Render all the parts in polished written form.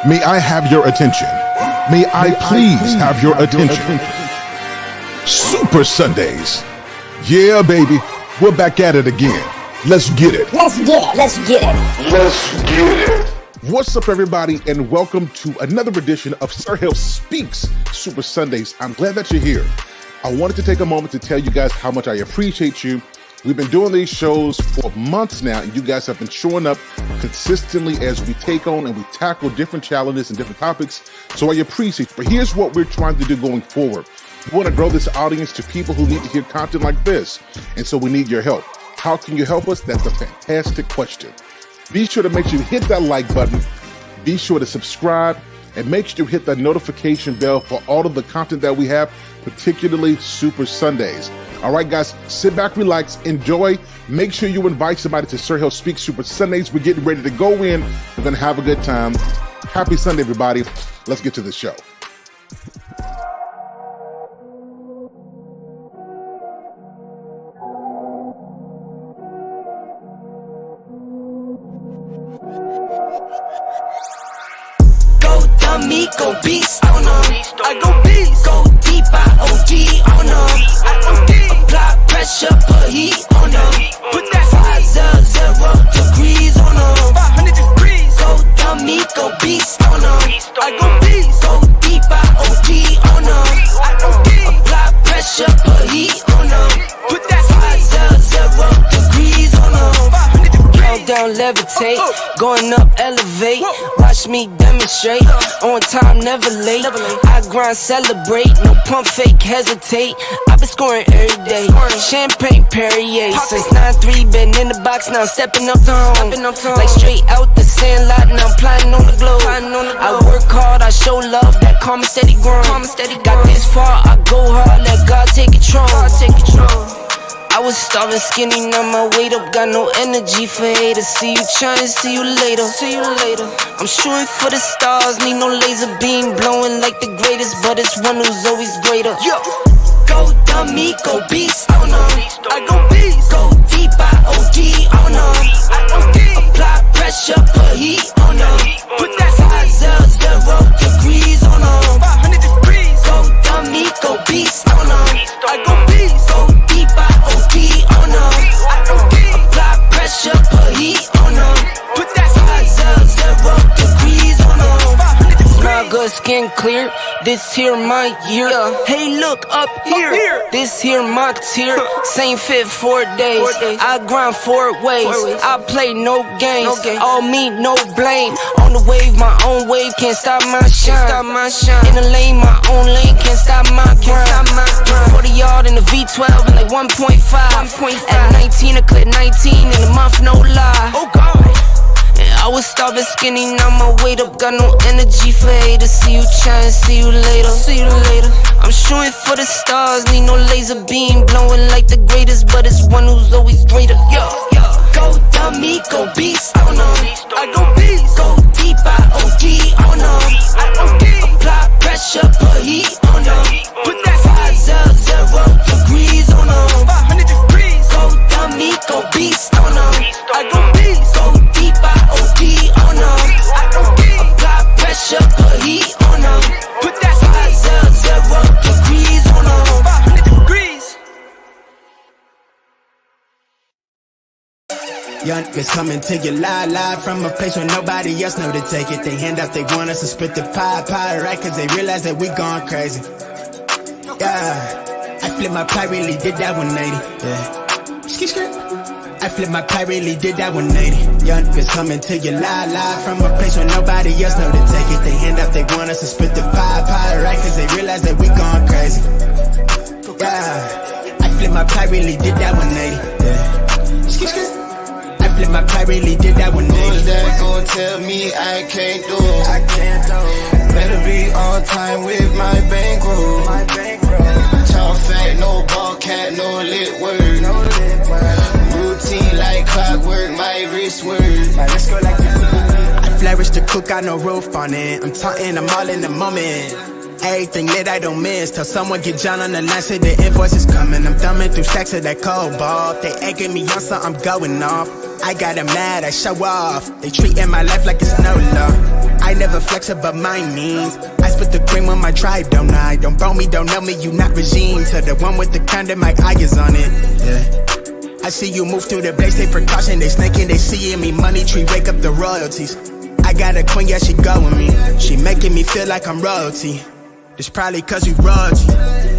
May I have your attention? May I please have your attention? Super Sundays. Yeah, baby. We're back at it again. Let's get it. Let's get it. Let's get it. Let's get it. What's up, everybody, and welcome to another edition of Sir HALE Speaks Super Sundays. I'm glad that you're here. I wanted to take a moment to tell you guys how much I appreciate you. We've been doing these shows for months now, and you guys have been showing up consistently as we take on and we tackle different challenges and different topics. So I appreciate you. But here's what we're trying to do going forward. We want to grow this audience to people who need to hear content like this. And so we need your help. How can you help us? That's a fantastic question. Be sure to make sure you hit that like button. Be sure to subscribe and make sure you hit that notification bell for all of the content that we have, particularly Super Sundays. All right, guys, sit back, relax, enjoy. Make sure you invite somebody to Sir HALE Speaks Super Sundays. We're getting ready to go in. We're going to have a good time. Happy Sunday, everybody. Let's get to the show. Me go beast on them. I go beast. Go deep, I OD on them. I OD. Apply pressure, put heat on them. Put that 500 degrees on them. 500 degrees. Go dummy, go beast on them. I go beast. Go deep, I OD on them. I OD. Apply pressure, put heat on them. Put that 500 degrees on them. 500 degrees. Down, levitate, going up, elevate. Watch me demonstrate. On time, never late. I grind, celebrate. No pump, fake, hesitate. I've been scoring every day. Champagne, Perrier. Since 9-3, been in the box, now I'm stepping up to home. Like straight out the sand lot, now I'm plotting on the globe. I work hard, I show love, that calm and steady grind. Got this far, I go hard, let God take control. I was starving skinny, now my weight up, got no energy for haters. See you trying, see you later. I'm shooting for the stars, need no laser beam, blowing like the greatest, but it's one who's always greater. Yo, go dummy, go beast on them. I go beast, go deep, I OD on them. I OD. Apply pressure, put heat on them. Put that 500 degrees on them. 500 degrees. Go dummy, go beast on them. I go beast, go deep, I OD on them. I OD. Apply pressure, put heat on them. Put that 500 degrees on them. Smile good, skin clear. This here my year. Hey, look up here. This here my tier. Same fit 4 days. I grind 4 ways. I play no games. All me, no blame. On the wave, my own wave. Can't stop my shine. In the lane, my own lane. Can't stop my grind. 40 yard in the V12 and like 1.5. At 19, I cleared 19 in a month, no lie. Oh God. I was starving skinny, now my weight up, got no energy for haters. See you trying, see you later. I'm shooting for the stars, need no laser beam, blowing like the greatest, but it's one who's always greater. Yo, go dummy, go beast on them. I go beast, go deep, I OD on them. I OD. Apply pressure, put heat on them. Put that 500 degrees on them. 500 degrees. Go dummy, go beast on them. I go beast, go deep, I OD on them. I OD. Apply pressure, put heat on them. Put that 500 degrees on them. 500 degrees. Young niggas coming to you live from a place where nobody else know to take it. They hand out, they want us to split the pie, right? Cause they realize that we gone crazy. Yeah, I flip my pie, really did that 180. Yeah. I flip my pie, really did that 180. Young niggas coming to you live from a place where nobody else know to take it. They hand out, they want us to split the pie, right? Cause they realize that we gone crazy. Yeah, I flip my pie, really did that 180. Yeah. I flip my pie, really did that 180. Who's that gon' tell me I can't do? Better be on time with my bankroll. Talk fat, no ball cat, no lit word. Routine like clockwork, my wrist word. I flourish the cook, got no roof on it. I'm taunting, I'm all in the moment. Everything lit, I don't miss. Till someone get John on the line, say the invoice is coming. I'm thumbing through stacks of that cold ball. If they egging me on, so I'm going off. I got 'em mad, I show off. They treating my life like it's no law. I never flex above my means. I spit the cream on my tribe, don't I? Don't bone me, don't know me, you not regime. To the one with the condom, my eye is on it. Yeah. I see you move through the base, they precaution, they snaking, they seeing me. Money tree, wake up the royalties. I got a queen, yeah, she go with me. She making me feel like I'm royalty. It's probably cause you royalty.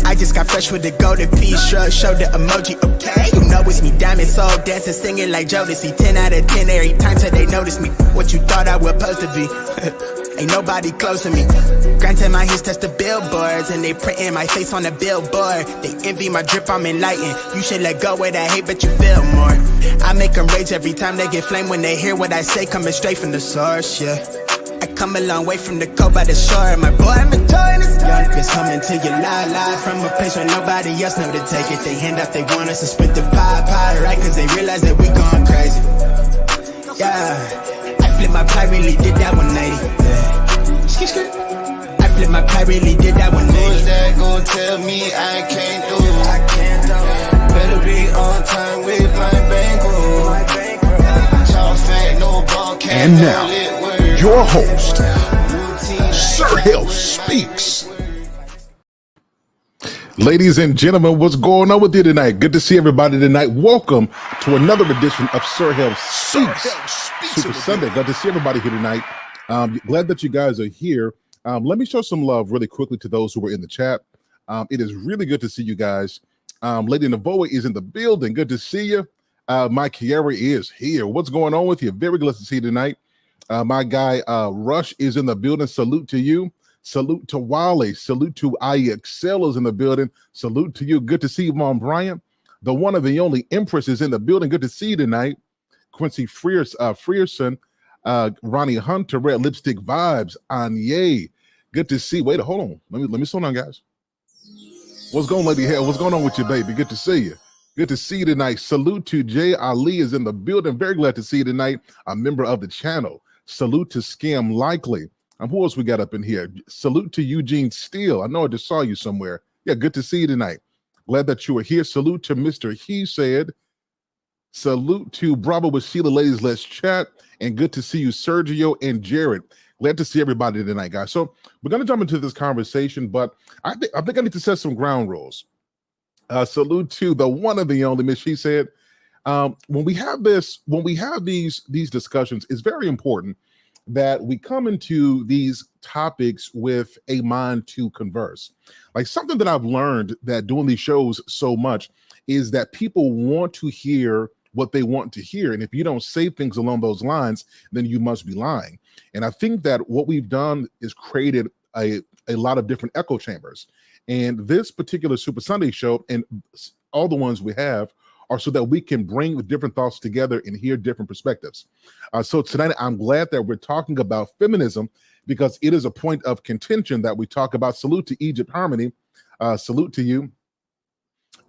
I just got fresh with the golden piece, shrug, show the emoji, okay? You know it's me, diamond soul, dancing, singing like Jodeci. 10 out of 10 every time till they notice me. What you thought I was supposed to be. Ain't nobody close to me. Granted, my hits touch the billboards, and they printing my face on the billboard. They envy my drip, I'm enlightened. You should let go of that hate, but you feel more. I make them rage every time they get flame when they hear what I say, coming straight from the source, yeah. I come a long way from the coast by the shore. My boy, I'm enjoying this. Young kids coming to you live from a place where nobody else know to take it. They hand out, they want us to spit the pie, right? Cause they realize that we going crazy. Yeah, I flip my pie, really did that 180. Yeah. I flip my pie, really did that 180. Who's that gon' tell me I can't do? Better be on time with my bankroll. Talk fat, no ball, can't And now, your host, Sir HALE Speaks. Ladies and gentlemen, what's going on with you tonight? Good to see everybody tonight. Welcome to another edition of Sir HALE Speaks Super Sunday. Glad to see everybody here tonight. Glad that you guys are here. Let me show some love really quickly to those who were in the chat. It is really good to see you guys. Lady Navoa is in the building. Good to see you. Mike Chiara is here. What's going on with you? Very glad to see you tonight. My guy Rush is in the building. Salute to you. Salute to Wally. Salute to IXL is in the building. Salute to you. Good to see you, Mom Bryant. The one of the only Empress is in the building. Good to see you tonight. Quincy Frierson, Ronnie Hunter, Red Lipstick Vibes, Anye. Good to see. Wait, hold on. Let me slow down, guys. What's going on, Lady Hale? What's going on with you, baby? Good to see you. Good to see you tonight. Salute to Jay Ali is in the building. Very glad to see you tonight. A member of the channel. Salute to Scam Likely. Who else we got up in here? Salute to Eugene Steele. I know I just saw you somewhere. Yeah, good to see you tonight. Glad that you are here. Salute to Mr. He Said. Salute to Bravo with Sheila. Ladies, let's chat. And good to see you, Sergio and Jared. Glad to see everybody tonight, guys. So we're going to jump into this conversation, but I think I need to set some ground rules. Salute to the one and the only Miss She Said. When we have these discussions, it's very important that we come into these topics with a mind to converse. Like something that I've learned that doing these shows so much is that people want to hear what they want to hear. And if you don't say things along those lines, then you must be lying. And I think that what we've done is created a lot of different echo chambers. And this particular Super Sunday show and all the ones we have are so that we can bring different thoughts together and hear different perspectives. So tonight, I'm glad that we're talking about feminism because it is a point of contention that we talk about. Salute to Egypt Harmony. Salute to you.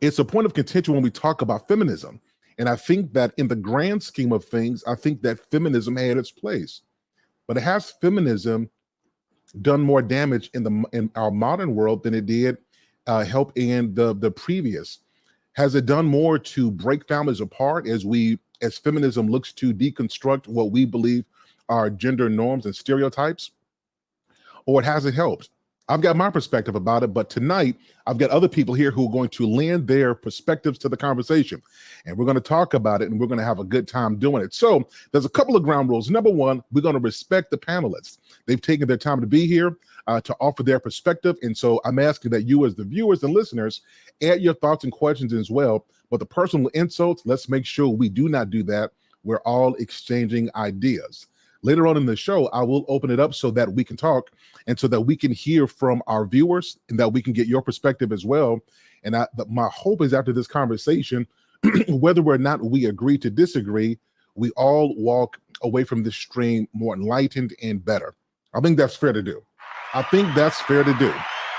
It's a point of contention when we talk about feminism. And I think that in the grand scheme of things, I think that feminism had its place. But has feminism done more damage in our modern world than it did help in the previous? Has it done more to break families apart as feminism looks to deconstruct what we believe are gender norms and stereotypes? Or has it helped? I've got my perspective about it, but tonight I've got other people here who are going to lend their perspectives to the conversation. And we're going to talk about it and we're going to have a good time doing it. So there's a couple of ground rules. Number one, we're going to respect the panelists. They've taken their time to be here to offer their perspective. And so I'm asking that you as the viewers and listeners add your thoughts and questions as well. But the personal insults, let's make sure we do not do that. We're all exchanging ideas. Later on in the show, I will open it up so that we can talk and so that we can hear from our viewers and that we can get your perspective as well. And my hope is after this conversation, whether or not we agree to disagree, we all walk away from this stream more enlightened and better. I think that's fair to do. I think that's fair to do.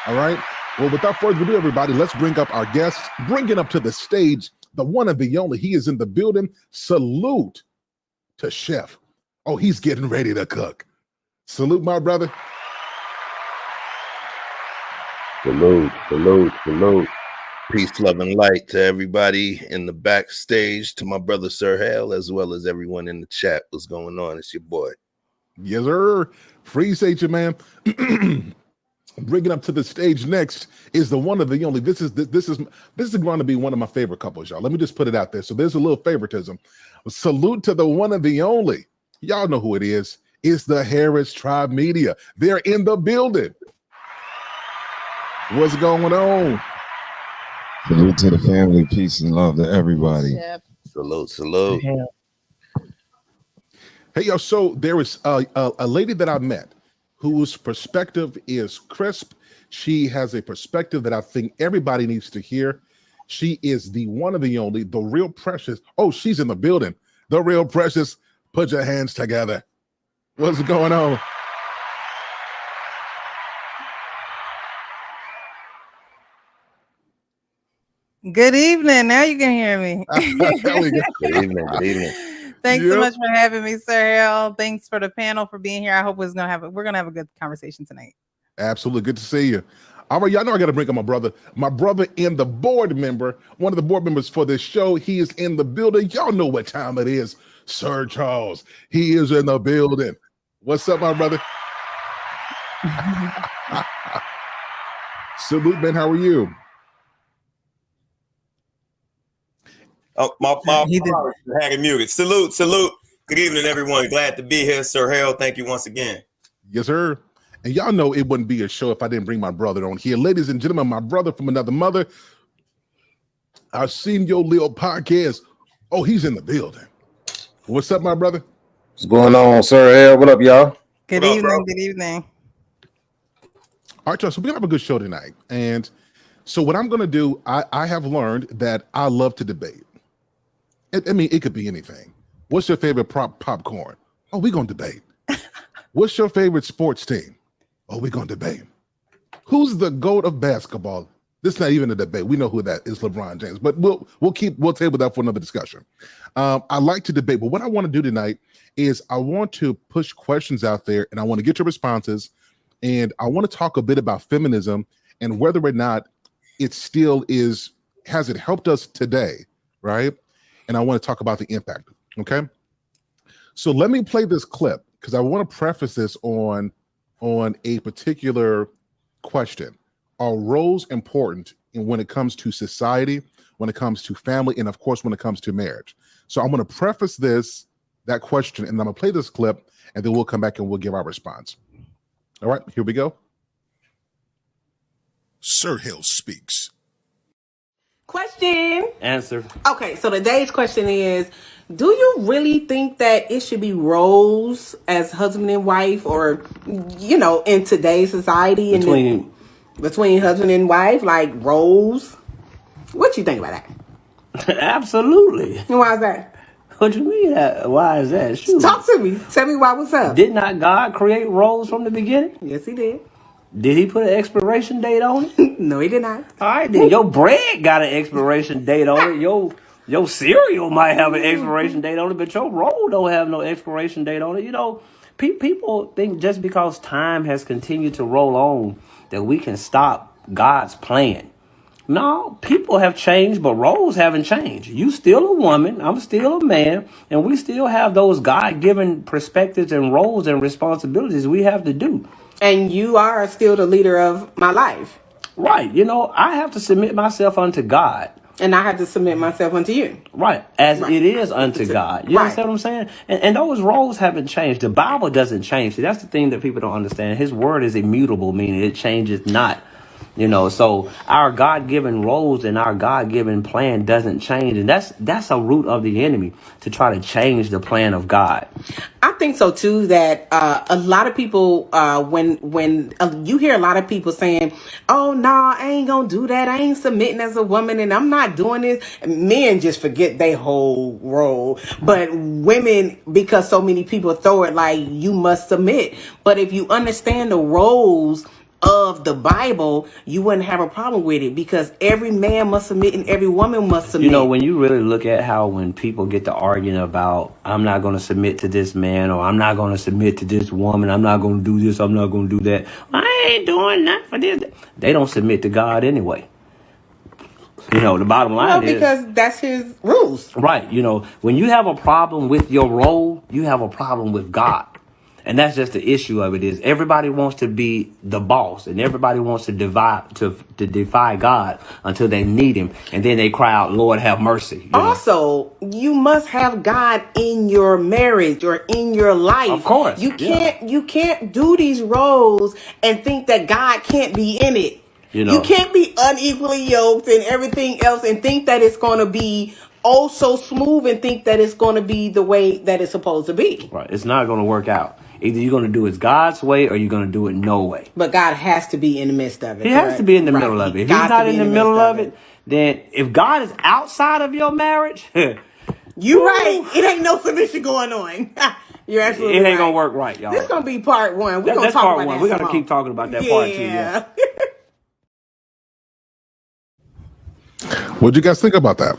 All right. Well, without further ado, everybody, let's bring up our guest, bringing up to the stage, the one and the only. He is in the building. Salute to Chef. Oh, he's getting ready to cook. Salute, my brother. Salute, salute, salute. Peace, love, and light to everybody in the backstage, to my brother Sir Hale, as well as everyone in the chat. What's going on? It's your boy. Yes, sir. Appreciate you, man. Bringing up to the stage next is the one of the only. This is going to be one of my favorite couples, y'all. Let me just put it out there. So there's a little favoritism. Salute to the one of the only. Y'all know who it is. It's the Harris Tribe Media. They're in the building. What's going on? Salute to the family, peace and love to everybody. Yep. Salute. Hey, yo, so there is a lady that I met whose perspective is crisp. She has a perspective that I think everybody needs to hear. She is the one of the only, the real precious. Oh, she's in the building. The real precious. Put your hands together. What's going on? Good evening. Now you can hear me. There we go. Good evening. Good evening. Thanks Yep. so much for having me, Sir Hale. Thanks for the panel for being here. I hope we're gonna have a good conversation tonight. Absolutely. Good to see you. All right, y'all know I got to bring up my brother and the board member, one of the board members for this show. He is in the building. Y'all know what time it is. Sir Charles. He is in the building. What's up, my brother? Salute, man. How are you? Oh, my had it muted. Salute. Good evening, everyone. Glad to be here, Sir Hale. Thank you once again. Yes, sir. And y'all know it wouldn't be a show if I didn't bring my brother on here. Ladies and gentlemen, my brother from another mother. I've seen your little podcast. Oh, he's in the building. What's up, my brother? What's going on, Sir Hale? What up, y'all? Good What up, evening. bro? Good evening. All right, y'all, so we're gonna have a good show tonight. And so what I'm gonna do, I have learned that I love to debate. I mean, it could be anything. What's your favorite popcorn? Oh, we're gonna debate. What's your favorite sports team? Oh, we're gonna debate. Who's the GOAT of basketball? This is not even a debate. We know who that is, LeBron James. But we'll table that for another discussion. I like to debate, but what I want to do tonight is I want to push questions out there, and I want to get your responses, and I want to talk a bit about feminism and whether or not it still is. Has it helped us today, right? And I want to talk about the impact. Okay. So let me play this clip because I want to preface this on a particular question. Are roles important when it comes to society, when it comes to family, and of course, when it comes to marriage? So I'm going to preface that question, and I'm going to play this clip, and then we'll come back and we'll give our response. All right, here we go. Sir Hale Speaks. Question. Answer. Okay, so today's question is, do you really think that it should be roles as husband and wife, or, you know, in today's society, between husband and wife, like roles? What you think about that? Absolutely. And why is that? What you mean? Why is that? Shoot. Talk to me. Tell me why. What's up? Did not God create roles from the beginning? Yes, he did. Did he put an expiration date on it? No, he did not. All right, then your bread got an expiration date on it. Your cereal might have an expiration date on it, but your roll don't have no expiration date on it. You know, people think just because time has continued to roll on that we can stop God's plan. No, people have changed, but roles haven't changed. You still a woman, I'm still a man, and we still have those God-given perspectives and roles and responsibilities we have to do. And you are still the leader of my life. Right. You know, I have to submit myself unto God. And I have to submit myself unto you. Right. As it is unto God. You Right. understand what I'm saying? And those roles haven't changed. The Bible doesn't change. See, that's the thing that people don't understand. His word is immutable, meaning it changes not. You know, so our God-given roles and our God-given plan doesn't change. And that's a root of the enemy, to try to change the plan of God. I think so too, that a lot of people, when you hear a lot of people saying, oh no, I ain't gonna do that, I ain't submitting as a woman, and I'm not doing this. Men just forget their whole role, but women, because so many people throw it like you must submit. But if you understand the roles of the Bible, you wouldn't have a problem with it, because every man must submit and every woman must submit. You know, when you really look at how when people get to arguing about, I'm not going to submit to this man, or I'm not going to submit to this woman, I'm not going to do this, I'm not going to do that, I ain't doing that for this. They don't submit to God anyway. You know, the bottom line is because that's his rules. Right. You know, when you have a problem with your role, you have a problem with God. And that's just the issue of it is everybody wants to be the boss and everybody wants to defy God until they need him. And then they cry out, Lord, have mercy. You know? You must have God in your marriage or in your life. Of course. You can't do these roles and think that God can't be in it. You can't be unequally yoked and everything else and think that it's going to be so smooth and think that it's going to be the way that it's supposed to be. Right. It's not going to work out. Either you're going to do it God's way or you're going to do it no way. But God has to be in the midst of it. He has to be in the middle of it. If he's not in the middle of it, then if God is outside of your marriage, you're right. It ain't no submission going on. You're absolutely right. It ain't going to work right, y'all. This is going to be part one. We're going to talk about that. We're going to keep talking about that part two. Yeah. What do you guys think about that?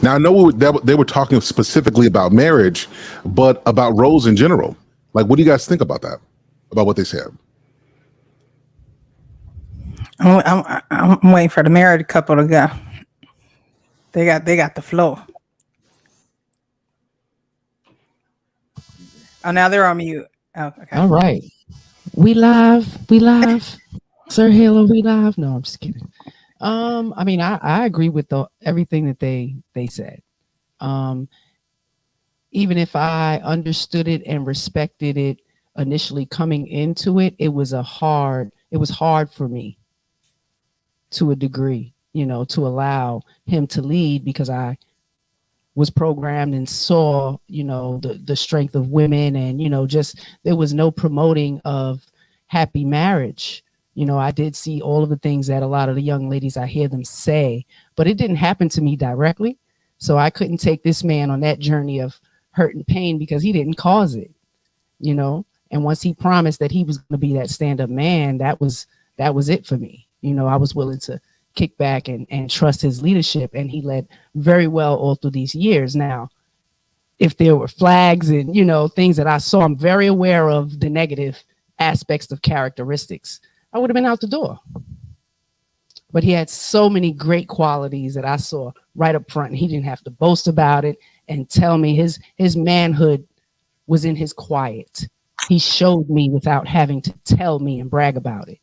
Now, I know they were talking specifically about marriage, but about roles in general. Like, what do you guys think about that? About what they said? I'm waiting for the married couple to go. They got the flow. Oh, now they're on mute. Oh, okay. All right. We live. Sir Halo, we live. No, I'm just kidding. I mean, I agree with everything that they said. Even if I understood it and respected it initially coming into it, it was hard for me to a degree, you know, to allow him to lead because I was programmed and saw, you know, the strength of women and, you know, just there was no promoting of happy marriage. You know, I did see all of the things that a lot of the young ladies, I hear them say, but it didn't happen to me directly. So I couldn't take this man on that journey of hurt and pain because he didn't cause it, you know? And once he promised that he was going to be that stand-up man, that was it for me. You know, I was willing to kick back and trust his leadership, and he led very well all through these years. Now, if there were flags and, you know, things that I saw, I'm very aware of the negative aspects of characteristics. I would have been out the door. But he had so many great qualities that I saw right up front. And he didn't have to boast about it and tell me his manhood was in his quiet. He showed me without having to tell me and brag about it.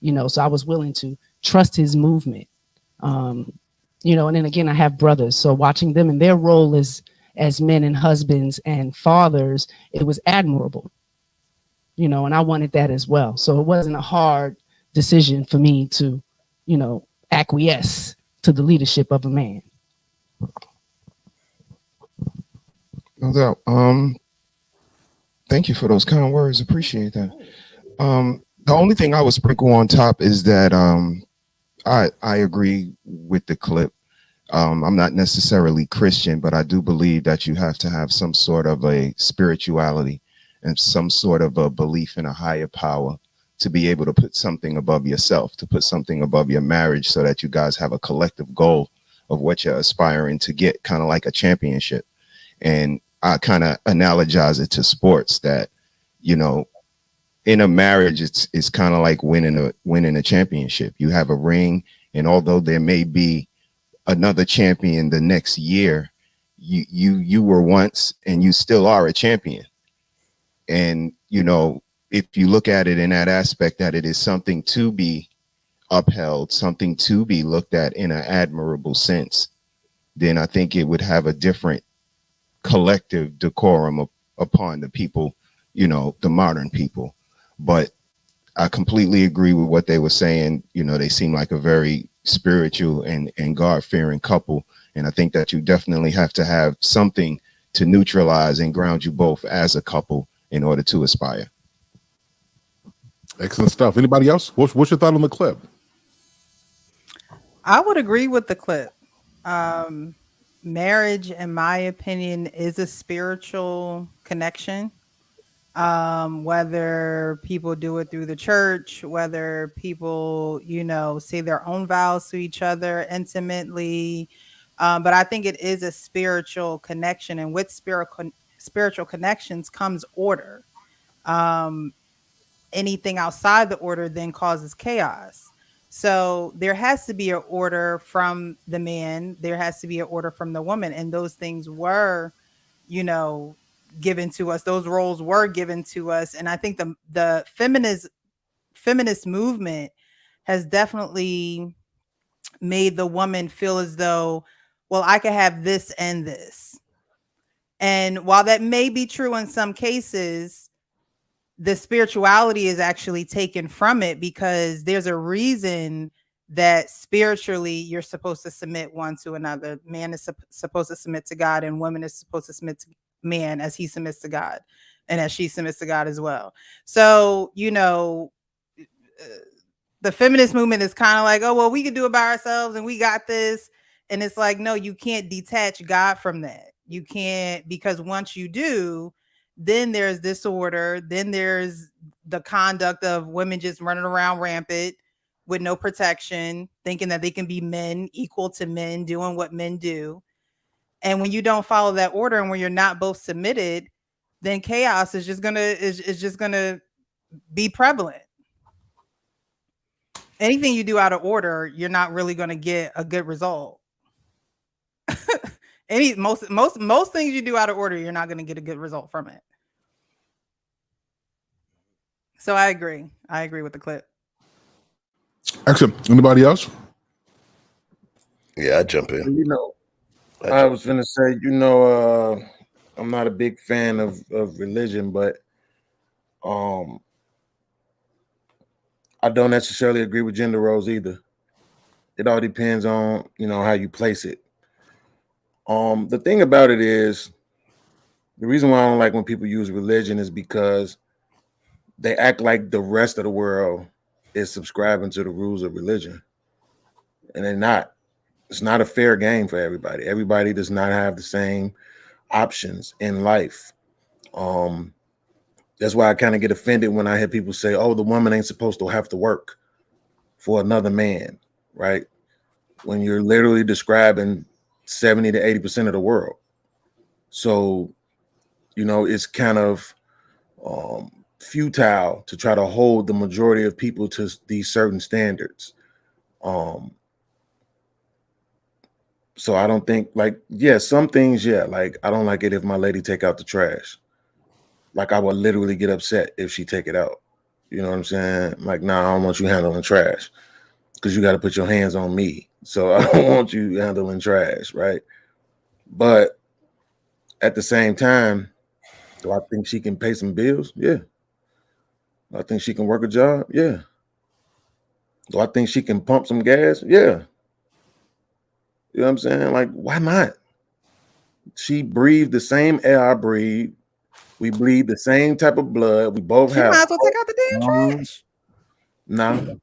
You know, so I was willing to trust his movement. You know, and then again, I have brothers. So watching them in their role as men and husbands and fathers, it was admirable. You know, and I wanted that as well. So it wasn't a hard decision for me to, you know, acquiesce to the leadership of a man. No doubt. Thank you for those kind words. Appreciate that. The only thing I would sprinkle on top is that I agree with the clip. I'm not necessarily Christian, but I do believe that you have to have some sort of a spirituality and some sort of a belief in a higher power to be able to put something above yourself, to put something above your marriage so that you guys have a collective goal of what you're aspiring to get, kind of like a championship. And I kind of analogize it to sports that, you know, in a marriage, it's kind of like winning a championship. You have a ring, and although there may be another champion the next year, you were once and you still are a champion. And, you know, if you look at it in that aspect, that it is something to be upheld, something to be looked at in an admirable sense, then I think it would have a different collective decorum upon the people, you know, the modern people. But I completely agree with what they were saying. You know, they seem like a very spiritual and God-fearing couple. And I think that you definitely have to have something to neutralize and ground you both as a couple in order to aspire. Excellent stuff. Anybody else? What's your thought on the clip? I would agree with the clip. Marriage, in my opinion, is a spiritual connection. Whether people do it through the church, whether people, you know, say their own vows to each other intimately. But I think it is a spiritual connection, and with spiritual connections comes order. Anything outside the order then causes chaos. So there has to be an order from the man. There has to be an order from the woman. And those things were, you know, given to us. Those roles were given to us. And I think the feminist movement has definitely made the woman feel as though, well, I could have this and this. And while that may be true in some cases, the spirituality is actually taken from it, because there's a reason that spiritually you're supposed to submit one to another. Man is supposed to submit to God, and woman is supposed to submit to man as he submits to God and as she submits to God as well. So, you know, the feminist movement is kind of like, oh, well, we can do it by ourselves and we got this. And it's like, no, you can't detach God from that. You can't, because once you do, then there's disorder. Then there's the conduct of women just running around rampant with no protection, thinking that they can be men, equal to men, doing what men do. And when you don't follow that order, and when you're not both submitted, then chaos is just gonna be prevalent. Anything you do out of order, you're not really gonna get a good result. Most things you do out of order, you're not gonna get a good result from it. So I agree with the clip. Excellent. Anybody else? Yeah, I jump in. You know, I was gonna say, you know, I'm not a big fan of religion, but I don't necessarily agree with gender roles either. It all depends on, you know, how you place it. The thing about it is, the reason why I don't like when people use religion is because they act like the rest of the world is subscribing to the rules of religion, and they're not. It's not a fair game for everybody. Everybody does not have the same options in life. That's why I kind of get offended when I hear people say, oh, the woman ain't supposed to have to work for another man, right? When you're literally describing 70 to 80% of the world. So, you know, it's kind of futile to try to hold the majority of people to these certain standards. So I don't think, like, yeah, some things, yeah, like I don't like it if my lady take out the trash. Like I would literally get upset if she take it out. You know what I'm saying? Like, nah, I don't want you handling trash because you got to put your hands on me. So I don't want you handling trash, right? But at the same time, do I think she can pay some bills? Yeah. Do I think she can work a job? Yeah. Do I think she can pump some gas? Yeah. You know what I'm saying? Like, why not? She breathed the same air I breathe. We bleed the same type of blood. We both She have. might as well take out the damn trash. No.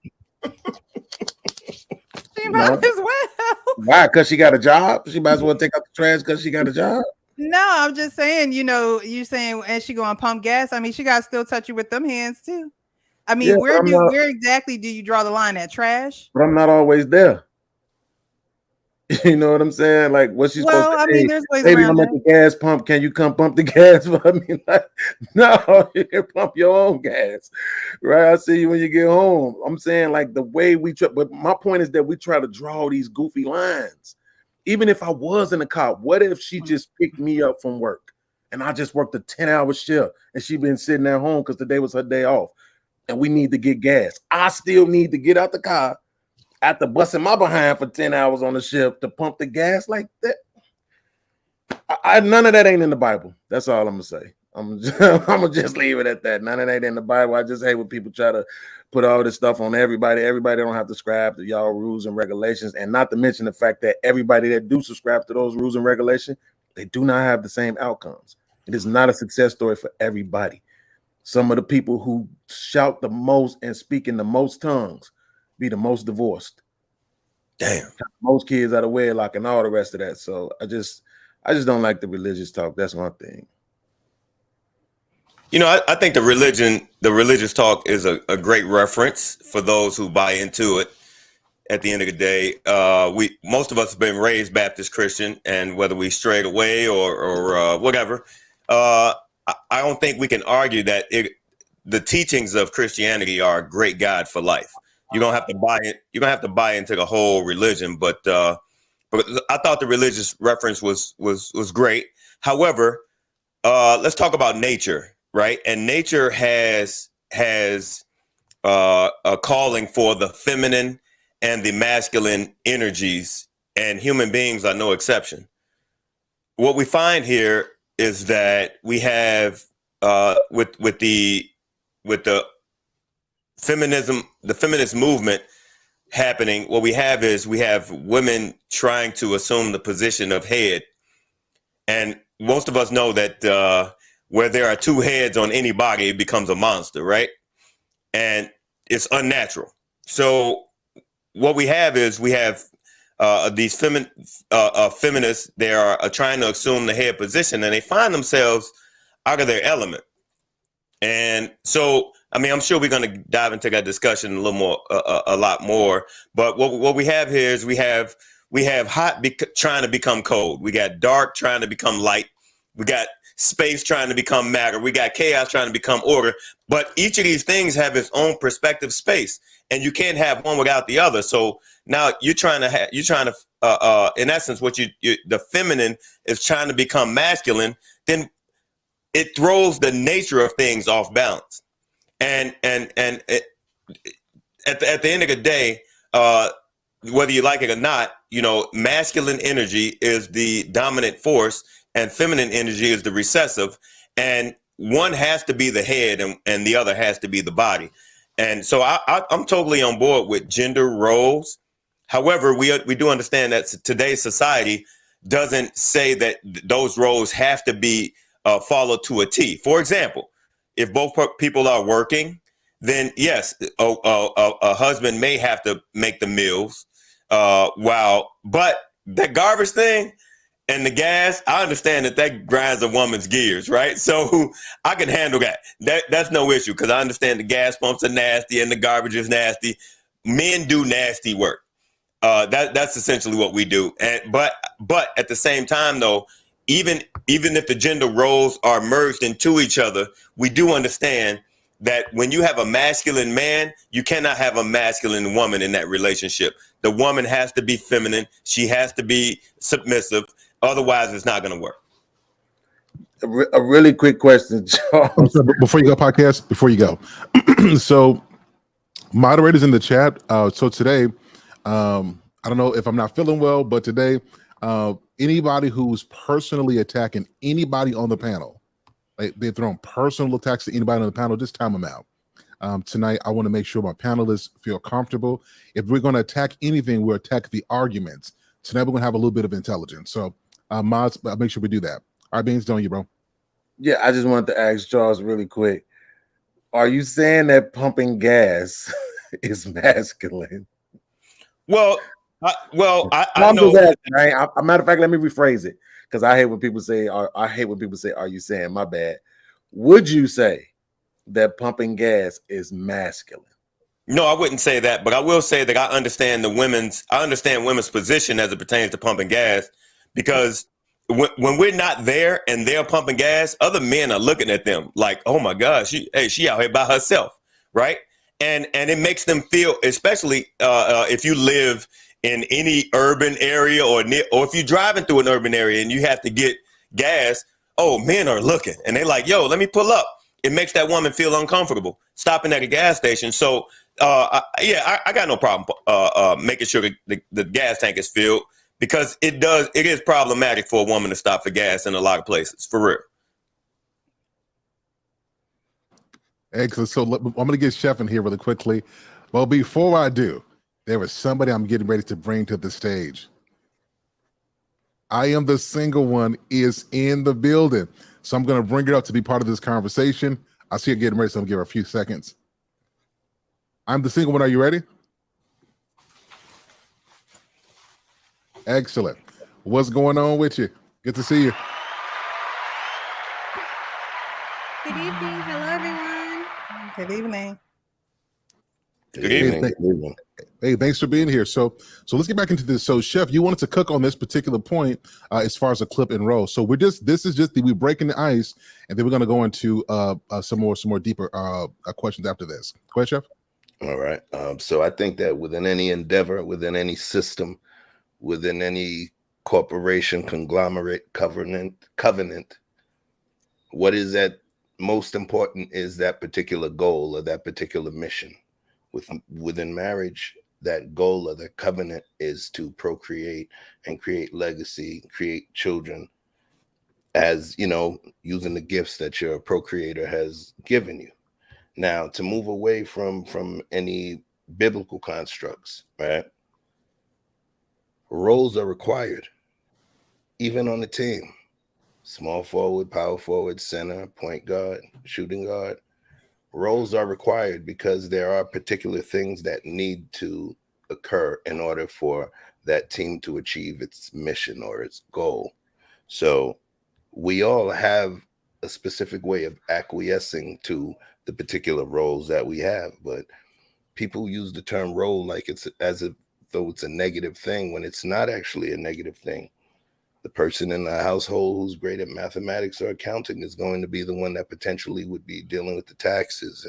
She might as well. Why? Because she got a job? She might as well take out the trash because she got a job? No, I'm just saying, you know, you saying, and she going to pump gas. I mean, she got to still touch you with them hands too. I mean, Yeah, where exactly do you draw the line at trash? But I'm not always there. You know what I'm saying? Like, what's she supposed to say? I mean, there's ways Baby, around I'm at the gas pump. Can you come pump the gas for me? Like, no, you can pump your own gas, right? I'll see you when you get home. I'm saying, like, the way we try, but my point is that we try to draw these goofy lines. Even if I was in a cop, what if she just picked me up from work and I just worked a 10-hour shift and she been sitting at home because today was her day off and we need to get gas? I still need to get out the car after busting my behind for 10 hours on the shift to pump the gas like that. None of that ain't in the Bible. That's all I'm gonna say. I'm gonna just leave it at that. None of that ain't in the Bible. I just hate when people try to put all this stuff on everybody. Everybody don't have to subscribe to y'all rules and regulations, and not to mention the fact that everybody that do subscribe to those rules and regulations, they do not have the same outcomes. It is not a success story for everybody. Some of the people who shout the most and speak in the most tongues be the most divorced. Damn. Most kids out of wedlock and all the rest of that. So I just don't like the religious talk. That's one thing. You know, I think the religious talk is a great reference for those who buy into it. At the end of the day, most of us have been raised Baptist Christian, and whether we strayed away or whatever, I don't think we can argue that the teachings of Christianity are a great guide for life. you're gonna have to buy it. You're gonna have to buy into the whole religion. But I thought the religious reference was great. However, let's talk about nature, right? And nature has a calling for the feminine and the masculine energies, and human beings are no exception. What we find here is that we have with the feminism, the feminist movement happening. What we have is we have women trying to assume the position of head, and most of us know that where there are two heads on any body, it becomes a monster, right? And it's unnatural. So what we have is we have these feminists. They are trying to assume the head position, and they find themselves out of their element. And so, I mean, I'm sure we're going to dive into that discussion a little more, a lot more. But what we have here is we have hot trying to become cold. We got dark trying to become light. We got space trying to become matter. We got chaos trying to become order. But each of these things have its own perspective space, and you can't have one without the other. So now you're trying to in essence, what the feminine is trying to become masculine. Then it throws the nature of things off balance. And at the end of the day, whether you like it or not, you know, masculine energy is the dominant force and feminine energy is the recessive. And one has to be the head and the other has to be the body. And so I'm totally on board with gender roles. However, we do understand that today's society doesn't say that those roles have to be followed to a T. For example, if both people are working, then yes, a husband may have to make the meals. But that garbage thing and the gas, I understand that grinds a woman's gears, right? So I can handle that. That's no issue because I understand the gas pumps are nasty and the garbage is nasty. Men do nasty work. That's essentially what we do. But at the same time, though, even if the gender roles are merged into each other, we do understand that when you have a masculine man, you cannot have a masculine woman in that relationship. The woman has to be feminine. She has to be submissive. Otherwise, it's not going to work. A really quick question, Charles. Before you go, podcast, before you go. So moderators in the chat. So today, I don't know if I'm not feeling well, but today, anybody who's personally attacking anybody on the panel, like they've thrown personal attacks to anybody on the panel, just time them out. Tonight, I want to make sure my panelists feel comfortable. If we're going to attack anything, we'll attack the arguments. Tonight, we're going to have a little bit of intelligence. So, mods, make sure we do that. All right, Beans, on you, bro. Yeah, I just wanted to ask Charles really quick. Are you saying that pumping gas is masculine? Well, I know. Right? A matter of fact, let me rephrase it because I hate when people say, "Are you saying?" My bad. Would you say that pumping gas is masculine? No, I wouldn't say that, but I will say that I understand women's position as it pertains to pumping gas, because when we're not there and they're pumping gas, other men are looking at them like, "Oh my gosh, she out here by herself," right? And it makes them feel, especially if you live in any urban area or if you're driving through an urban area and you have to get gas, oh, men are looking and they're like, "Yo, let me pull up." It makes that woman feel uncomfortable stopping at a gas station. So, I got no problem making sure the gas tank is filled, because it is problematic for a woman to stop for gas in a lot of places, for real. Excellent. So I'm going to get Chef in here really quickly. Well, before I do, there was somebody I'm getting ready to bring to the stage. I am the single one is in the building. So I'm going to bring her up to be part of this conversation. I see her getting ready, so I'm going to give her a few seconds. I'm the single one. Are you ready? Excellent. What's going on with you? Good to see you. Good evening. Hello, everyone. Good evening. Good evening. Hey, thanks for being here. So let's get back into this. So, Chef, you wanted to cook on this particular point as far as a clip and roll. So we're breaking the ice, and then we're going to go into some more deeper questions after this. Go ahead, Chef. All right. So I think that within any endeavor, within any system, within any corporation, conglomerate, covenant, what is that most important is that particular goal or that particular mission. Within marriage, that goal or that covenant is to procreate and create legacy, create children, as you know, using the gifts that your procreator has given you. Now, to move away from any biblical constructs, right? Roles are required, even on the team. Small forward, power forward, center, point guard, shooting guard. Roles are required because there are particular things that need to occur in order for that team to achieve its mission or its goal. So we all have a specific way of acquiescing to the particular roles that we have, but people use the term role like it's as if though it's a negative thing when it's not actually a negative thing. The person in the household who's great at mathematics or accounting is going to be the one that potentially would be dealing with the taxes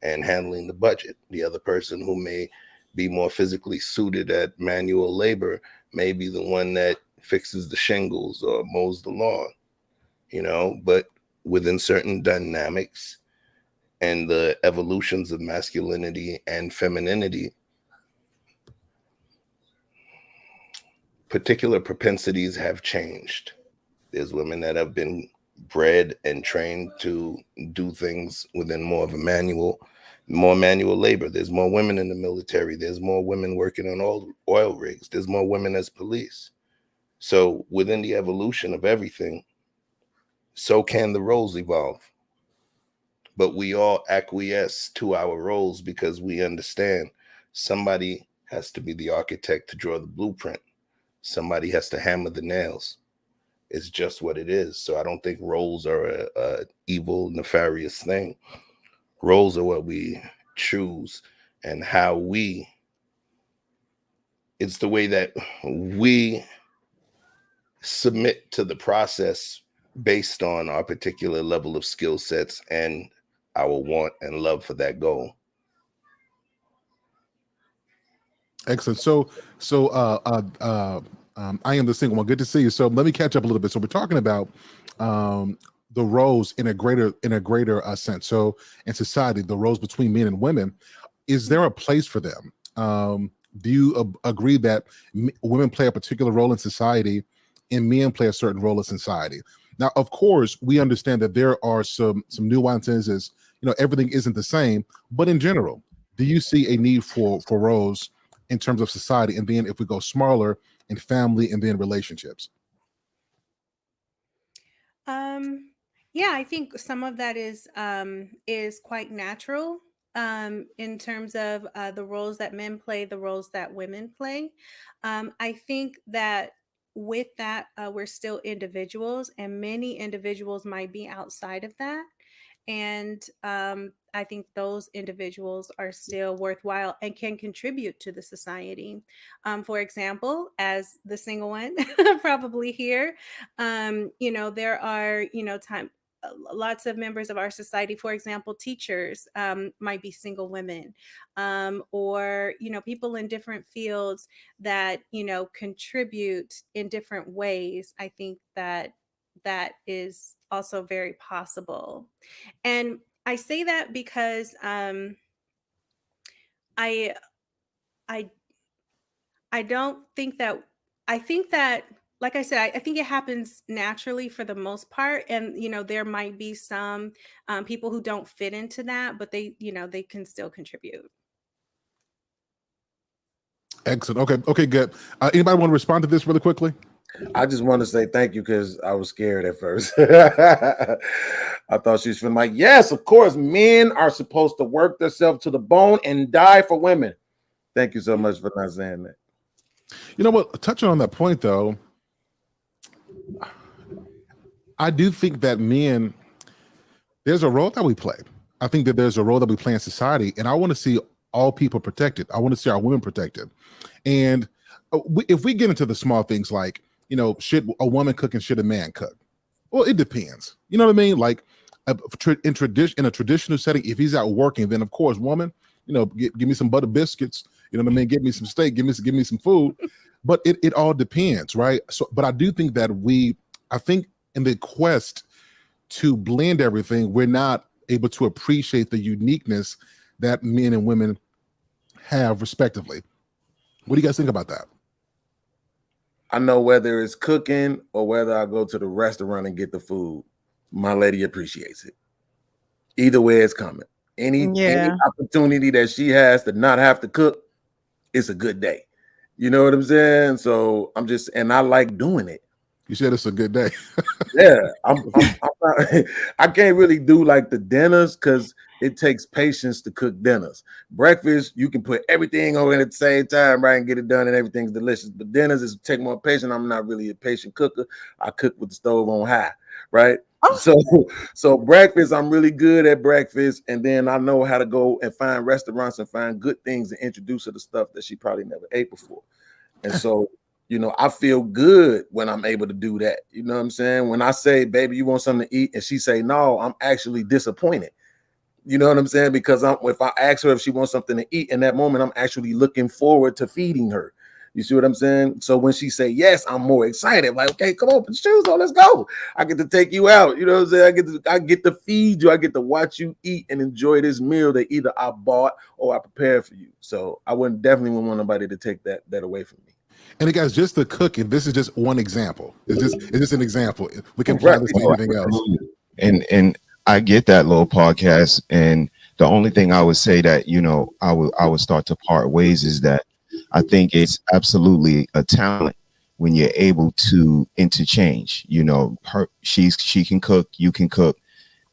and handling the budget. The other person who may be more physically suited at manual labor may be the one that fixes the shingles or mows the lawn, you know, but within certain dynamics and the evolutions of masculinity and femininity, particular propensities have changed. There's women that have been bred and trained to do things within more of a manual labor. There's more women in the military. There's more women working on oil rigs. There's more women as police. So within the evolution of everything, so can the roles evolve. But we all acquiesce to our roles because we understand somebody has to be the architect to draw the blueprint. Somebody has to hammer the nails. It's just what it is. So I don't think roles are a evil, nefarious thing. Roles are what we choose and how it's the way that we submit to the process based on our particular level of skill sets and our want and love for that goal. Excellent. I am the single one. Good to see you. So let me catch up a little bit. So we're talking about the roles in a greater sense. So in society, the roles between men and women, is there a place for them? Do you agree that women play a particular role in society and men play a certain role in society? Now, of course, we understand that there are some nuances, as you know, everything isn't the same, but in general, do you see a need for roles in terms of society? And then if we go smaller, in family and then relationships? Yeah, I think some of that is quite natural in terms of the roles that men play, the roles that women play. I think that with that, we're still individuals, and many individuals might be outside of that. And I think those individuals are still worthwhile and can contribute to the society. For example, as the single one, probably here, there are, lots of members of our society, for example, teachers might be single women, or, people in different fields that, contribute in different ways. I think that is also very possible. And I say that because I don't think that I think that, like I said, I think it happens naturally for the most part. And, there might be some people who don't fit into that, but they can still contribute. Excellent. Okay, good. Anybody want to respond to this really quickly? I just want to say thank you because I was scared at first. I thought she was feeling like, yes, of course, men are supposed to work themselves to the bone and die for women. Thank you so much for not saying that. You know what? Touching on that point, though, I do think that men, there's a role that we play. I think that there's a role that we play in society, and I want to see all people protected. I want to see our women protected. And if we get into the small things like, should a woman cook and should a man cook? Well, it depends. You know what I mean? Like in a traditional setting, if he's out working, then of course, woman, give me some butter biscuits. You know what I mean? Give me some steak. Give me some food. But it all depends, right? So, but I do think that I think in the quest to blend everything, we're not able to appreciate the uniqueness that men and women have respectively. What do you guys think about that? I know whether it's cooking or whether I go to the restaurant and get the food, my lady appreciates it. Either way, it's coming. Any opportunity that she has to not have to cook, it's a good day. You know what I'm saying? So and I like doing it. You said it's a good day. Yeah, I can't really do like the dinners because it takes patience to cook dinners. Breakfast, you can put everything on at the same time, right, and get it done, and everything's delicious. But dinners is take more patience. I'm not really a patient cooker. I cook with the stove on high, right? So breakfast, I'm really good at breakfast, and then I know how to go and find restaurants and find good things to introduce her to stuff that she probably never ate before. And so, I feel good when I'm able to do that. You know what I'm saying? When I say, baby, you want something to eat, and she say no, I'm actually disappointed. You know what I'm saying? Because if I ask her if she wants something to eat in that moment, I'm actually looking forward to feeding her. You see what I'm saying? So when she say yes, I'm more excited. Like, okay, come on, put your shoes on, let's go. I get to take you out. You know what I'm saying? I get to feed you. I get to watch you eat and enjoy this meal that either I bought or I prepared for you. So I definitely wouldn't want nobody to take that away from me. And guys, just the cooking, this is just one example. It's just an example. We can apply this to anything else. And I get that little podcast. And the only thing I would say that, I would start to part ways is that I think it's absolutely a talent when you're able to interchange. She can cook, you can cook.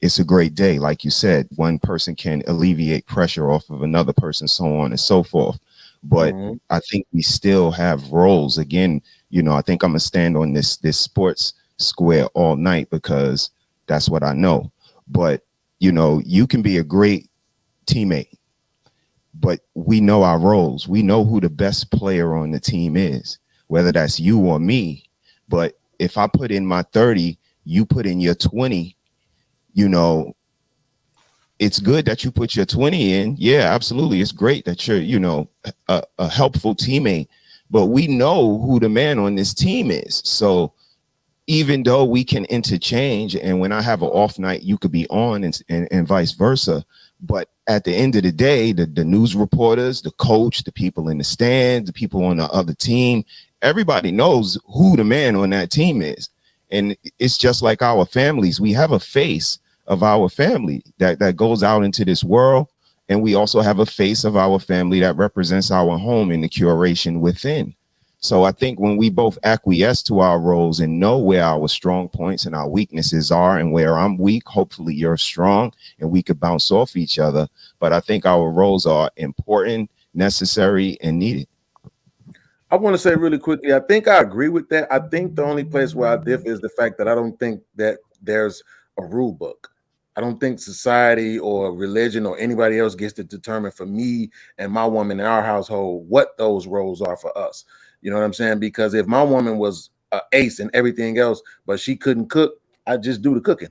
It's a great day. Like you said, one person can alleviate pressure off of another person, so on and so forth. But I think we still have roles. Again, I think I'm gonna stand on this sports square all night because that's what I know. But you can be a great teammate, but we know our roles. We know who the best player on the team is, whether that's you or me. But if I put in my 30, you put in your 20, it's good that you put your 20 in. Yeah, absolutely. It's great that you're, a helpful teammate, but we know who the man on this team is. So even though we can interchange, and when I have an off night, you could be on and vice versa. But at the end of the day, the news reporters, the coach, the people in the stand, the people on the other team, everybody knows who the man on that team is. And it's just like our families. We have a face of our family that goes out into this world. And we also have a face of our family that represents our home and the curation within. So I think when we both acquiesce to our roles and know where our strong points and our weaknesses are, and where I'm weak, hopefully you're strong, and we could bounce off each other. But I think our roles are important, necessary, and needed. I want to say really quickly, I think I agree with that. I think the only place where I differ is the fact that I don't think that there's a rule book. I don't think society or religion or anybody else gets to determine for me and my woman in our household what those roles are for us. You know what I'm saying? Because if my woman was an ace and everything else, but she couldn't cook, I just do the cooking.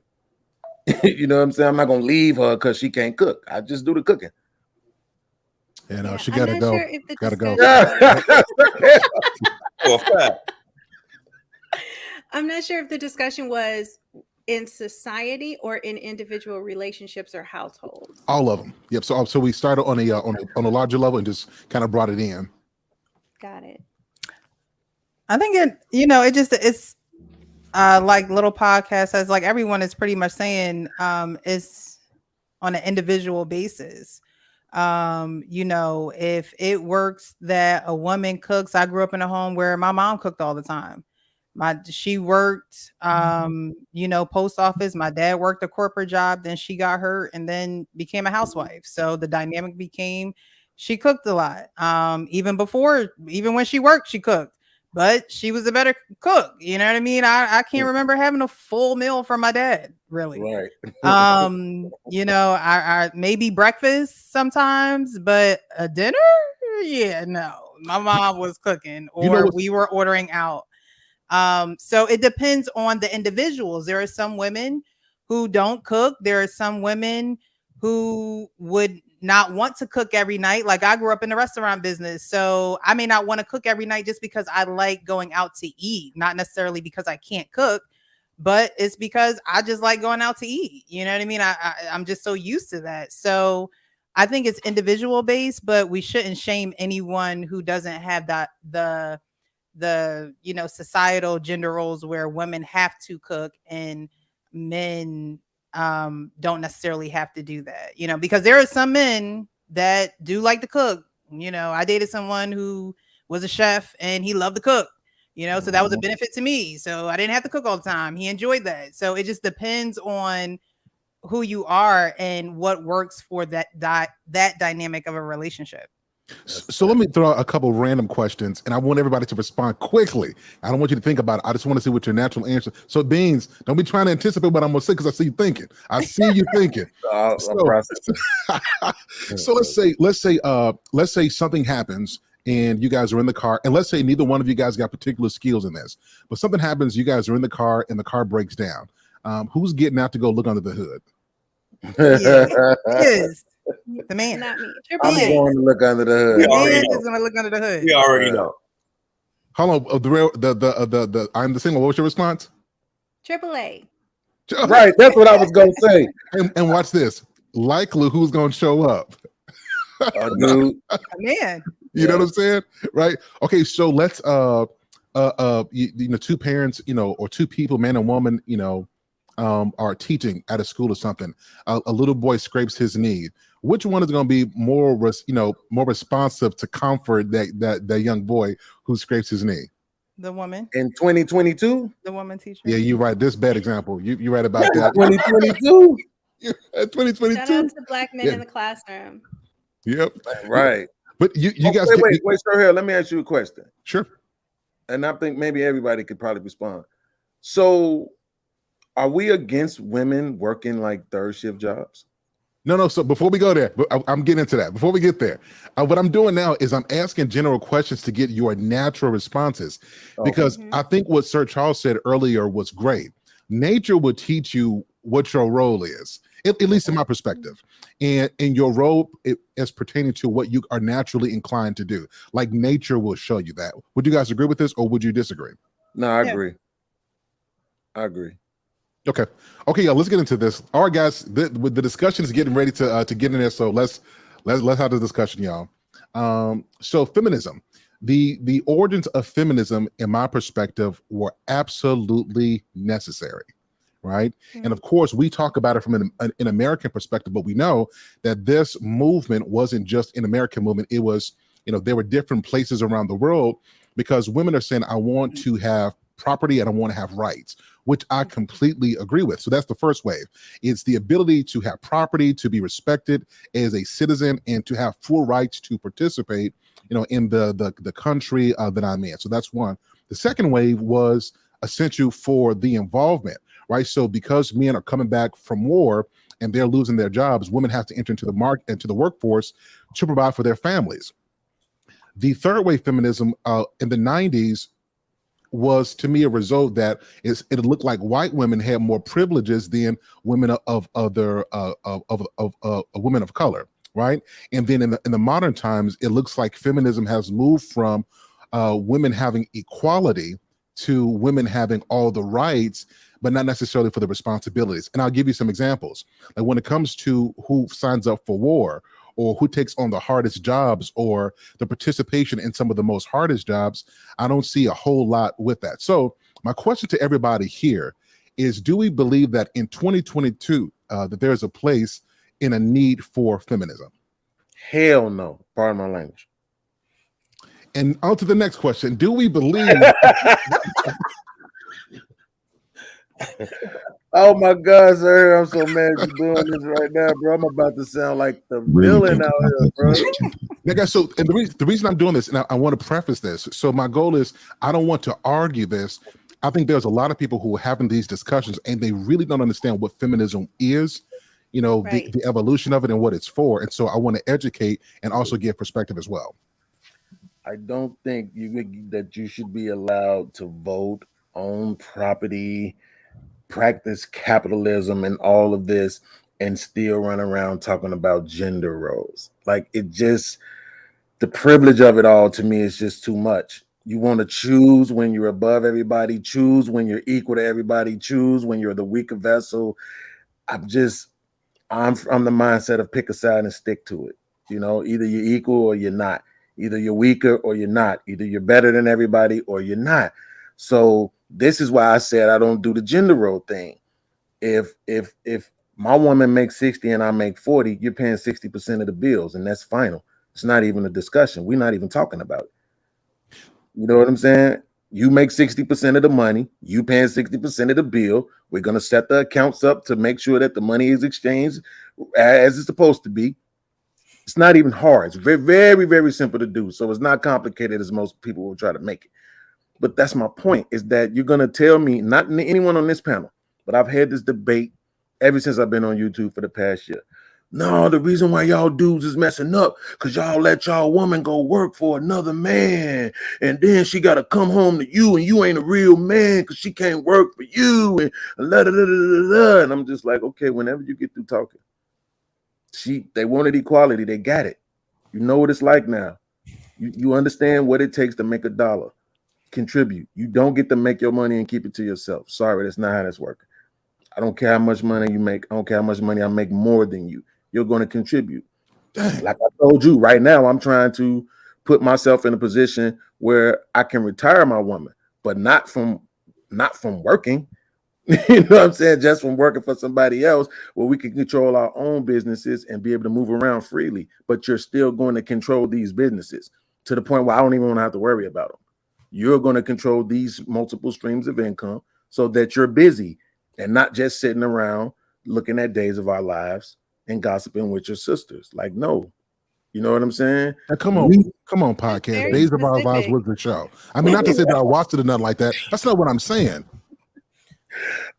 You know what I'm saying? I'm not going to leave her because she can't cook. I just do the cooking. And she got to go. Got to go. I'm not sure if the discussion was in society or in individual relationships or households. All of them. Yep. So we started on a larger level and just kind of brought it in. Got it. I think it's like little podcasts, as like everyone is pretty much saying, it's on an individual basis. If it works that a woman cooks, I grew up in a home where my mom cooked all the time. She worked, post office. My dad worked a corporate job. Then she got hurt and then became a housewife. So the dynamic became she cooked a lot. Even when she worked, she cooked, but she was a better cook. You know what I mean? I can't remember having a full meal from my dad, really. Right. I maybe breakfast sometimes, but a dinner, yeah, no. My mom was cooking, or we were ordering out. So it depends on the individuals. There are some women who don't cook. There are some women who would not want to cook every night. Like I grew up in the restaurant business, so I may not want to cook every night just because I like going out to eat, not necessarily because I can't cook, but it's because I just like going out to eat. You know what I mean? I'm just so used to that. So I think it's individual based, but we shouldn't shame anyone who doesn't have that the societal gender roles where women have to cook and men don't necessarily have to do that, because there are some men that do like to cook. I dated someone who was a chef and he loved to cook, so that was a benefit to me. So I didn't have to cook all the time. He enjoyed that. So it just depends on who you are and what works for that dynamic of a relationship. So let me throw out a couple random questions, and I want everybody to respond quickly. I don't want you to think about it. I just want to see what your natural answer. So, Beans, don't be trying to anticipate what I'm going to say because I see you thinking. I see you thinking. So let's say something happens and you guys are in the car, and let's say neither one of you guys got particular skills in this, but something happens. You guys are in the car and the car breaks down. Who's getting out to go look under the hood? Yes. The man. Not me. I'm going to look under the hood. We already know. Is going to look under the hood. We already know. Hold on. The I'm the single. What was your response? AAA. Right. That's what I was going to say. And watch this. Likely who's going to show up? Dude. Man. You know what I'm saying? Right. Okay. So let's two parents, or two people, man and woman, are teaching at a school or something. A little boy scrapes his knee. Which one is going to be more responsive to comfort that young boy who scrapes his knee? The woman. In 2022? The woman teacher. Yeah, you're right. This bad example. You're right about that. 2022. 2022. Shout out to black men in the classroom. Yep. Right. But you guys. Wait, Sir Hale, let me ask you a question. Sure. And I think maybe everybody could probably respond. So, are we against women working like third shift jobs? No. So before we go there, I'm getting into that. Before we get there, what I'm doing now is I'm asking general questions to get your natural responses, because I think what Sir Charles said earlier was great. Nature will teach you what your role is, at least in my perspective, and your role is pertaining to what you are naturally inclined to do. Like nature will show you that. Would you guys agree with this, or would you disagree? No, I agree. I agree. Okay, y'all. Let's get into this. All right, guys. The discussion is getting ready to get in there. So let's have the discussion, y'all. So feminism, the origins of feminism, in my perspective, were absolutely necessary, right? And of course, we talk about it from an American perspective, but we know that this movement wasn't just an American movement. It was, there were different places around the world, because women are saying, I want to have property and I want to have rights, which I completely agree with. So that's the first wave. It's the ability to have property, to be respected as a citizen, and to have full rights to participate, in the country that I'm in. So that's one. The second wave was essential for the involvement, right? So because men are coming back from war and they're losing their jobs, women have to enter into the workforce to provide for their families. The third wave feminism in the 90s was, to me, a result that it looked like white women had more privileges than women of women of color, right? And then in the modern times, it looks like feminism has moved from women having equality to women having all the rights, but not necessarily for the responsibilities. And I'll give you some examples. Like when it comes to who signs up for war, or who takes on the hardest jobs, or the participation in some of the most hardest jobs, I don't see a whole lot with that. So my question to everybody here is, do we believe that in 2022, that there's a place in a need for feminism? Hell no. Pardon my language. And on to the next question. Do we believe... Oh my God, sir! I'm so mad you're doing this right now, bro. I'm about to sound like the villain out here, bro. And the reason I'm doing this, and I want to preface this. So my goal is, I don't want to argue this. I think there's a lot of people who are having these discussions and they really don't understand what feminism is, right. the evolution of it and what it's for. And so I want to educate and also give perspective as well. I don't think that you should be allowed to vote, own property, practice capitalism and all of this and still run around talking about gender roles. Like, it just, the privilege of it all to me is just too much. You want to choose when you're above everybody, choose when you're equal to everybody, choose when you're the weaker vessel. I'm the mindset of pick a side and stick to it. You know, either you're equal or you're not. Either you're weaker or you're not. Either you're better than everybody or you're not. So this is why I said I don't do the gender role thing. If my woman makes 60 and I make 40, you're paying 60% of the bills, and that's final. It's not even a discussion. We're not even talking about it. You know what I'm saying? You make 60% of the money, you paying 60% of the bill. We're going to set the accounts up to make sure that the money is exchanged as it's supposed to be. It's not even hard. It's very, very, very simple to do. So it's not complicated as most people will try to make it. But that's my point, is that you're going to tell me, not anyone on this panel, but I've had this debate ever since I've been on YouTube for the past year. No, the reason why y'all dudes is messing up because y'all let y'all woman go work for another man, and then she got to come home to you, and you ain't a real man because she can't work for you, and la, da, da, da, da, da. And I'm just like, okay, whenever you get through talking, they wanted equality, they got it. You know what it's like now. You understand what it takes to make $1. Contribute. You don't get to make your money and keep it to yourself. Sorry, that's not how that's working. I don't care how much money you make. I don't care how much money I make more than you. You're going to contribute. Like I told you, right now, I'm trying to put myself in a position where I can retire my woman, but not from working. You know what I'm saying? Just from working for somebody else, where we can control our own businesses and be able to move around freely. But you're still going to control these businesses to the point where I don't even want to have to worry about them. You're going to control these multiple streams of income so that you're busy and not just sitting around looking at Days of Our Lives and gossiping with your sisters. Like, no. You know what I'm saying? Now, come on, podcast. Days of Our Lives was the show. I mean, not to say that I watched it or nothing like that. That's not what I'm saying.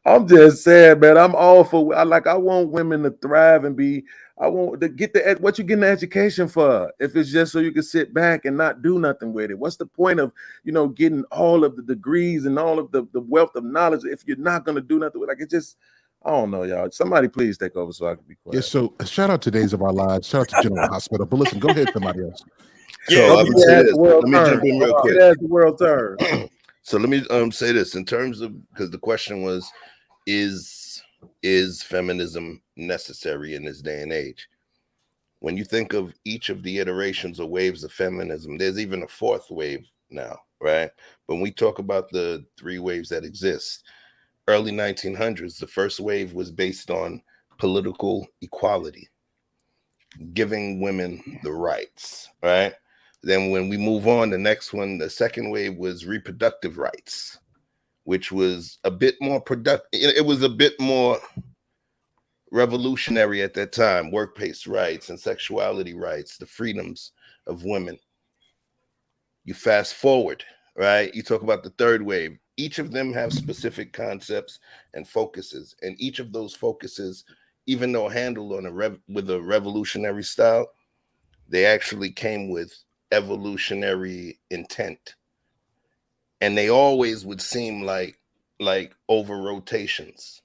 I'm just saying, man, I'm all for, I want women to thrive and be, I want to get what you getting the education for? If it's just so you can sit back and not do nothing with it. What's the point of, getting all of the degrees and all of the wealth of knowledge if you're not going to do nothing with it? Like, it just, I don't know, y'all. Somebody please take over so I can be quiet. Yeah, so shout out to Days of Our Lives. Shout out to General Hospital. But listen, go ahead, somebody else. Yeah, So let me say this. Let me jump in real quick. As the world turns. So let me say this in terms of, because the question was, is feminism necessary in this day and age? When you think of each of the iterations or waves of feminism, there's even a fourth wave now, right? When we talk about the 3 waves that exist, early 1900s, the first wave was based on political equality, giving women the rights, right? Then when we move on, the next one, the second wave was reproductive rights, which was a bit more productive. It was a bit more revolutionary at that time. Workplace rights and sexuality rights, the freedoms of women. You fast forward, right? You talk about the third wave. Each of them have specific concepts and focuses, and each of those focuses, even though handled on with a revolutionary style, they actually came with evolutionary intent. And they always would seem like over rotations.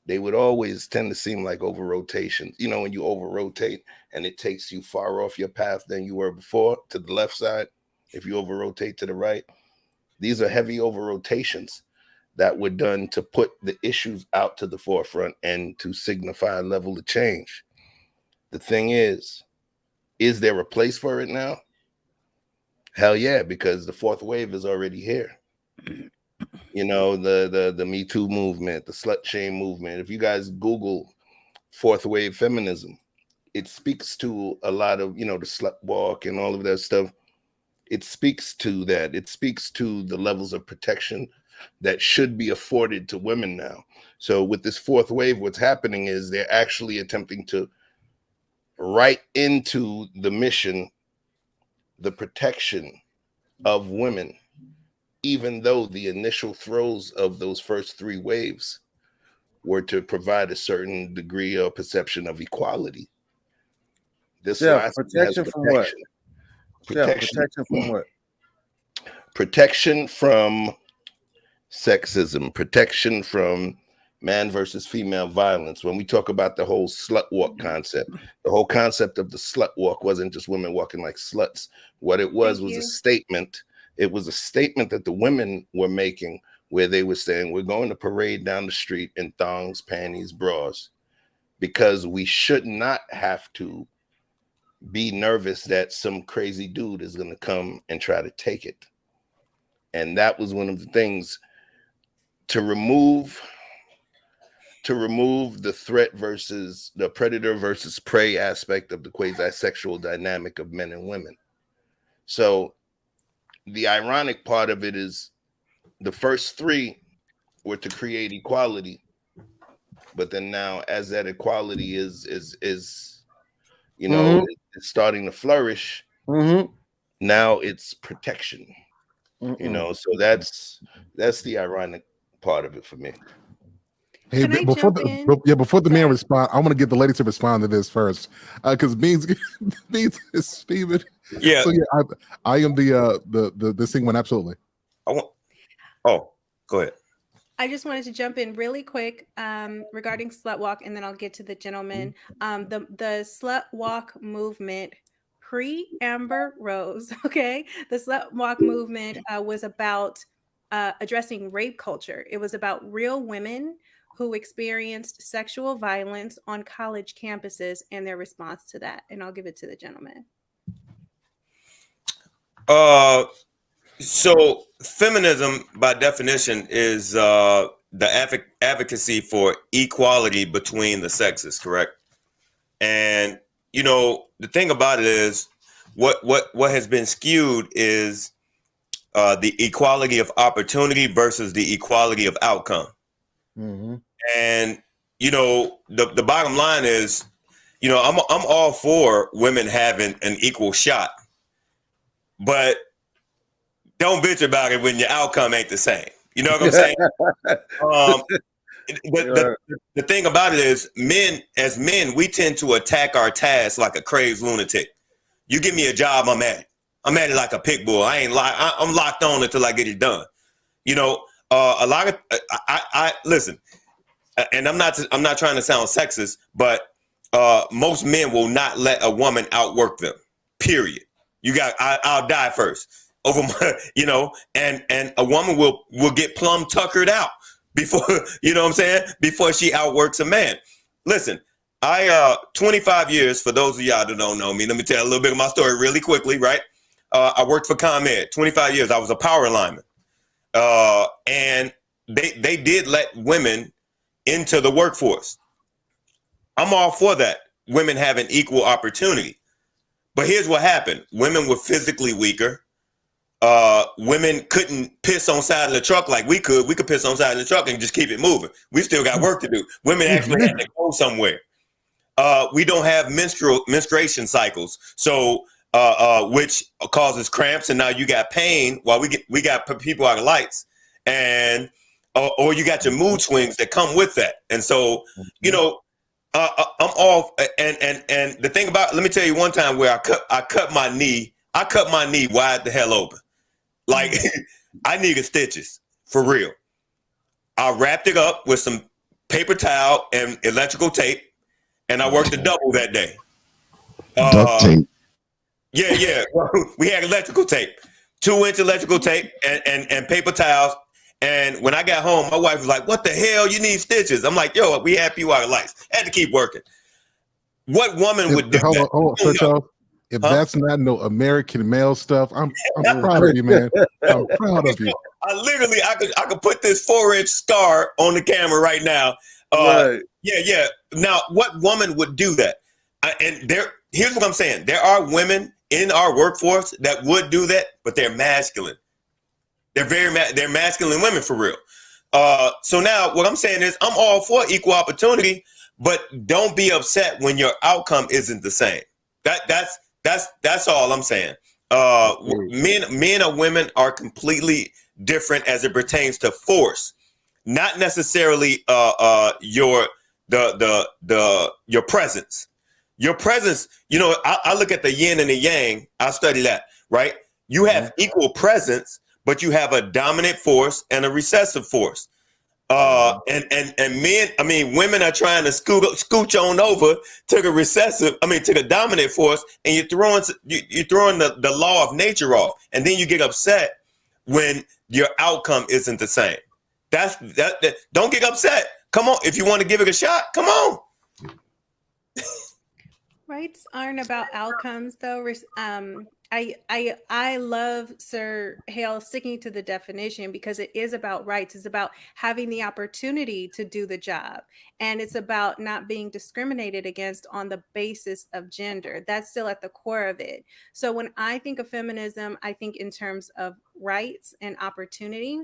They would always tend to seem like over rotations. When you over rotate and it takes you far off your path than you were before to the left side, if you over rotate to the right, these are heavy over rotations that were done to put the issues out to the forefront and to signify a level of change. The thing is there a place for it now? Hell yeah, because the fourth wave is already here. The Me Too movement, the slut shame movement. If you guys Google fourth wave feminism, it speaks to a lot of, the slut walk and all of that stuff. It speaks to that. It speaks to the levels of protection that should be afforded to women now. So with this fourth wave, what's happening is they're actually attempting to write into the mission the protection of women, even though the initial throes of those first 3 waves were to provide a certain degree of perception of equality. This last protection from what? Protection from what? Protection from sexism, protection from man versus female violence. When we talk about the whole slut walk concept, the whole concept of the slut walk wasn't just women walking like sluts. What it was a statement. It was a statement that the women were making, where they were saying, we're going to parade down the street in thongs, panties, bras, because we should not have to be nervous that some crazy dude is going to come and try to take it. And that was one of the things to remove the threat versus the predator versus prey aspect of the quasi-sexual dynamic of men and women. So the ironic part of it is the first three were to create equality, but then now as that equality is you know, it's starting to flourish, now it's protection. You know, so that's the ironic part of it for me. Hey, before the man respond, I want to get the lady to respond to this first, because Beans is Steven. Yeah. So yeah, I am the sing one, absolutely. Go ahead. I just wanted to jump in really quick regarding slut walk, and then I'll get to the gentleman. The slut walk movement pre-Amber Rose, okay? The slut walk movement was about addressing rape culture. It was about real women who experienced sexual violence on college campuses and their response to that. And I'll give it to the gentleman. So feminism, by definition, is the advocacy for equality between the sexes, correct? And you know, the thing about it is, what has been skewed is the equality of opportunity versus the equality of outcome. And you know, the bottom line is, you know, I'm all for women having an equal shot, but don't bitch about it when your outcome ain't the same. You know what I'm saying? The thing about it is, as men, we tend to attack our tasks like a crazed lunatic. You give me a job, I'm at it. I'm at it like a pit bull. I'm locked on until I get it done. You know, a lot of I listen, and I'm not trying to sound sexist, but most men will not let a woman outwork them. Period. I'll die first over my, you know, and a woman will get plumb tuckered out before, you know what I'm saying, before she outworks a man. Listen, I 25 years, for those of y'all that don't know me, let me tell a little bit of my story really quickly, right? I worked for ComEd, 25 years. I was a power lineman. And they did let women into the workforce. I'm all for that. Women have an equal opportunity. But here's what happened. Women were physically weaker. Women couldn't piss on side of the truck like we could. We could piss on side of the truck and just keep it moving. We still got work to do. Women actually had to go somewhere. We don't have menstruation cycles, so which causes cramps, and now you got pain while we got people out of lights, and or you got your mood swings that come with that. And so, you know, I'm off. And the thing about, let me tell you one time where I cut my knee. I cut my knee wide the hell open. Like I needed stitches for real. I wrapped it up with some paper towel and electrical tape, and I worked a double that day. Duct tape. Yeah. We had electrical tape, 2-inch electrical tape and paper towels. And when I got home, my wife was like, "What the hell? You need stitches?" I'm like, "Yo, we had people out of lights. Had to keep working." What woman would do that? Hold on, Charles. If that's not no American male stuff, I'm proud of you, man. I'm proud of you. I could put this 4-inch scar on the camera right now. Right. Yeah. Now, what woman would do that? Here's what I'm saying. There are women in our workforce that would do that, but they're masculine. They're masculine women for real. So now what I'm saying is, I'm all for equal opportunity, but don't be upset when your outcome isn't the same. That's all I'm saying. Men or women are completely different as it pertains to force, not necessarily your presence. Your presence, you know, I look at the yin and the yang. I study that, right? You have equal presence, but you have a dominant force and a recessive force. And men, I mean, women are trying to scooch on over to the dominant force, and you're throwing the law of nature off, and then you get upset when your outcome isn't the same. Don't get upset. Come on, if you want to give it a shot, come on. Rights aren't about outcomes, though. I love Sir Hale sticking to the definition, because it is about rights. It's about having the opportunity to do the job, and it's about not being discriminated against on the basis of gender. That's still at the core of it. So when I think of feminism, I think in terms of rights and opportunity.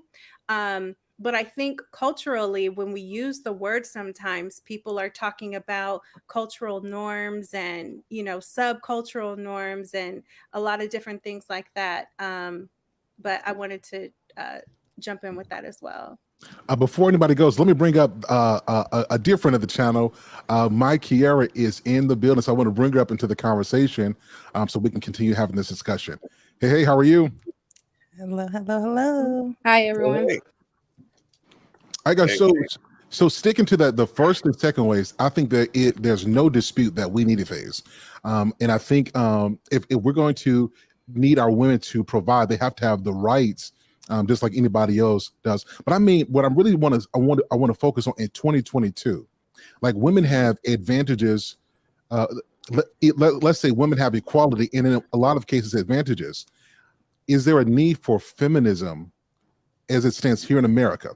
But I think culturally, when we use the word, sometimes people are talking about cultural norms and, subcultural norms and a lot of different things like that. But I wanted to jump in with that as well. Before anybody goes, let me bring up a dear friend of the channel. Mike Kiera is in the building, so I want to bring her up into the conversation so we can continue having this discussion. Hey, how are you? Hello. Hi, everyone. Hey. I got so sticking to the first and second waves. I think that there's no dispute that we need a phase, and I think if we're going to need our women to provide, they have to have the rights, just like anybody else does. But I mean, what I really want to focus on in 2022, like women have advantages. Let's say women have equality, and in a lot of cases, advantages. Is there a need for feminism as it stands here in America?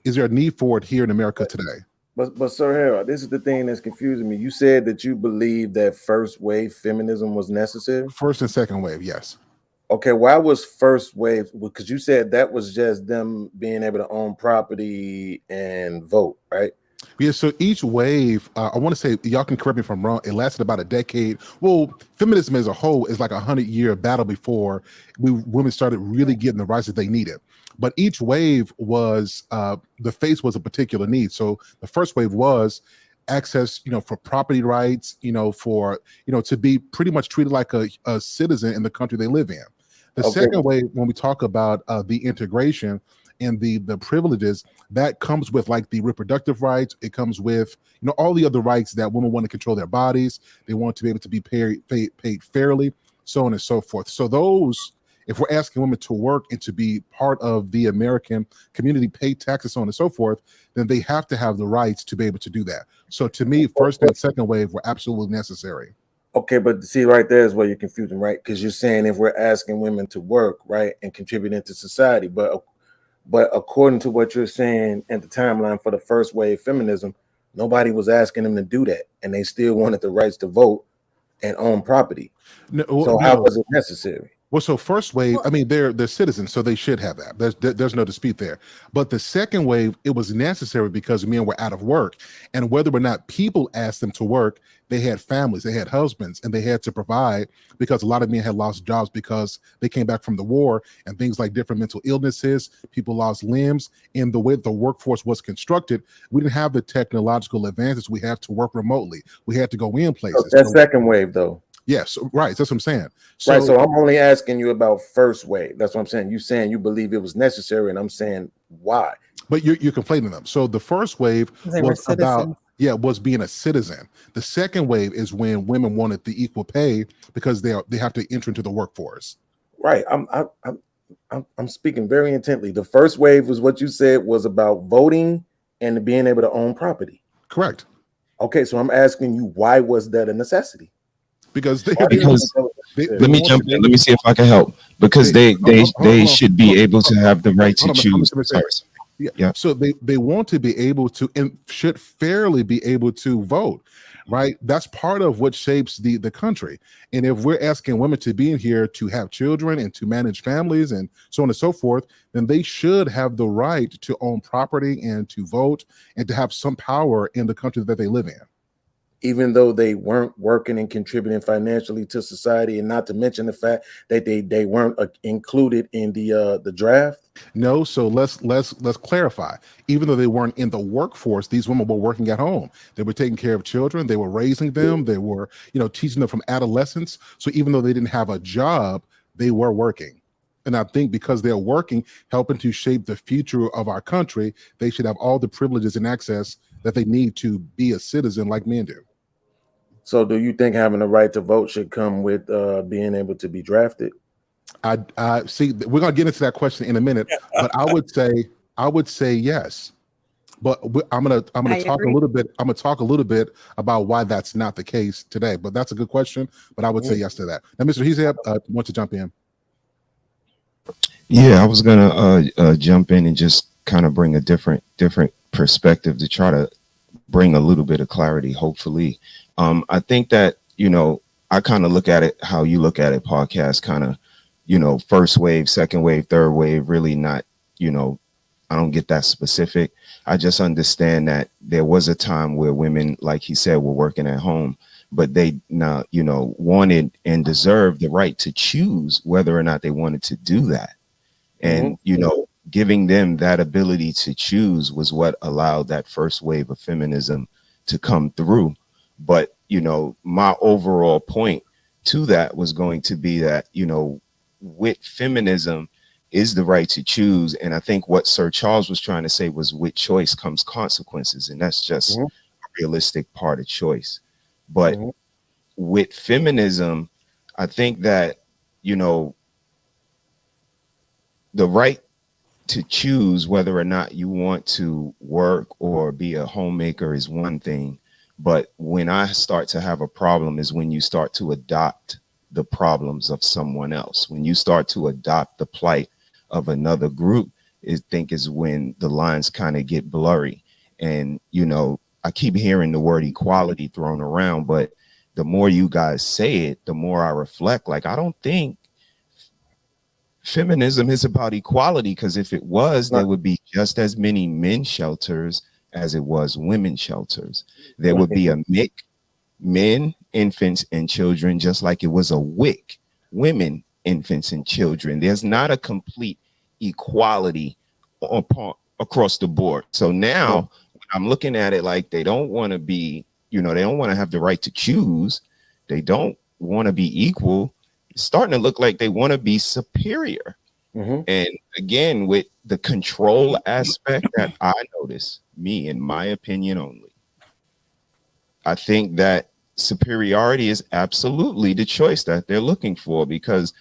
Is there a need for it here in America today? But Sir Harold, this is the thing that's confusing me. You said that you believe that first wave feminism was necessary? First and second wave, yes. Okay, why was first wave? Because you said that was just them being able to own property and vote, right? Yeah, so each wave, I want to say, y'all can correct me if I'm wrong, it lasted about a decade. Well, feminism as a whole is like a 100-year battle before women started really getting the rights that they needed. But each wave was, the face was a particular need. So the first wave was access, for property rights, for, to be pretty much treated like a citizen in the country they live in. The second wave, when we talk about the integration and the privileges, that comes with like the reproductive rights. It comes with, all the other rights that women want to control their bodies. They want to be able to be paid fairly, so on and so forth. So those, if we're asking women to work and to be part of the American community, pay taxes, so on and so forth, then they have to have the rights to be able to do that. So to me, first and second wave were absolutely necessary. Okay, but see, right there is where you're confusing, right? Because you're saying if we're asking women to work, right, and contributing to society, but according to what you're saying at the timeline for the first wave feminism, nobody was asking them to do that, and they still wanted the rights to vote and own property. How was it necessary? Well, so first wave, I mean, they're citizens, so they should have that. There's no dispute there. But the second wave, it was necessary because men were out of work. And whether or not people asked them to work, they had families, they had husbands, and they had to provide, because a lot of men had lost jobs because they came back from the war and things like different mental illnesses, people lost limbs. And the way the workforce was constructed, we didn't have the technological advances we have to work remotely. We had to go in places. So that's second wave, though. Yes, right. That's what I'm saying. Right. So I'm only asking you about first wave. That's what I'm saying. You saying you believe it was necessary, and I'm saying why. But you're conflating them. So the first wave was about was being a citizen. The second wave is when women wanted the equal pay because they have to enter into the workforce. Right. I'm speaking very intently. The first wave was what you said was about voting and being able to own property. Correct. Okay. So I'm asking you, why was that a necessity? Because let me jump in. Let me see if I can help. Because they should be able to have the right to choose. Yeah. So they want to be able to and should fairly be able to vote, right? That's part of what shapes the country. And if we're asking women to be in here to have children and to manage families and so on and so forth, then they should have the right to own property and to vote and to have some power in the country that they live in. Even though they weren't working and contributing financially to society, and not to mention the fact that they weren't included in the draft. No, so let's clarify. Even though they weren't in the workforce, these women were working at home. They were taking care of children. They were raising them. They were, teaching them from adolescence. So even though they didn't have a job, they were working. And I think because they're working, helping to shape the future of our country, they should have all the privileges and access that they need to be a citizen like men do. So do you think having the right to vote should come with being able to be drafted? I see. We're gonna get into that question in a minute, but I would say yes. But I'm gonna talk a little bit. I'm gonna talk a little bit about why that's not the case today. But that's a good question. But I would say yes to that. Now, Mr. Hezeb, want to jump in? Yeah, I was gonna jump in and just kind of bring a different perspective to try to bring a little bit of clarity, hopefully. I think that, I kind of look at it how you look at it, podcast, kind of, first wave, second wave, third wave, really not, I don't get that specific. I just understand that there was a time where women, like he said, were working at home, but they now, wanted and deserved the right to choose whether or not they wanted to do that. And, giving them that ability to choose was what allowed that first wave of feminism to come through. But, my overall point to that was going to be that, with feminism is the right to choose. And I think what Sir Charles was trying to say was with choice comes consequences. And that's just a realistic part of choice. But with feminism, I think that, the right to choose whether or not you want to work or be a homemaker is one thing. But when I start to have a problem is when you start to adopt the problems of someone else. When you start to adopt the plight of another group, I think is when the lines kind of get blurry. And, I keep hearing the word equality thrown around, but the more you guys say it, the more I reflect. Like, I don't think feminism is about equality, because if it was, there would be just as many men's shelters as it was women's shelters. There would be a MIC, men, infants, and children, just like it was a WIC, women, infants, and children. There's not a complete equality across the board. So now I'm looking at it like they don't want to be, they don't want to have the right to choose. They don't want to be equal. It's starting to look like they want to be superior. And again, with the control aspect that I notice, me, in my opinion only, I think that superiority is absolutely the choice that they're looking for, because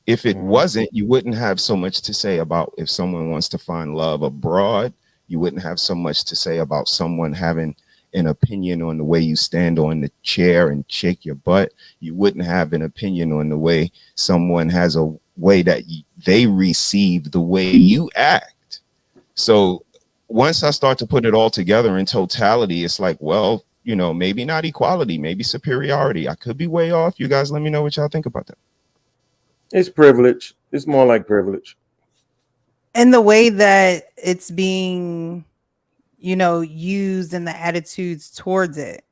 if it wasn't, you wouldn't have so much to say about if someone wants to find love abroad. You wouldn't have so much to say about someone having an opinion on the way you stand on the chair and shake your butt. You wouldn't have an opinion on the way someone has a way that they receive the way you act. So once I start to put it all together in totality, it's like, well, maybe not equality, maybe superiority. I could be way off. You guys let me know what y'all think about that. It's privilege. It's more like privilege. And the way that it's being, used in the attitudes towards it.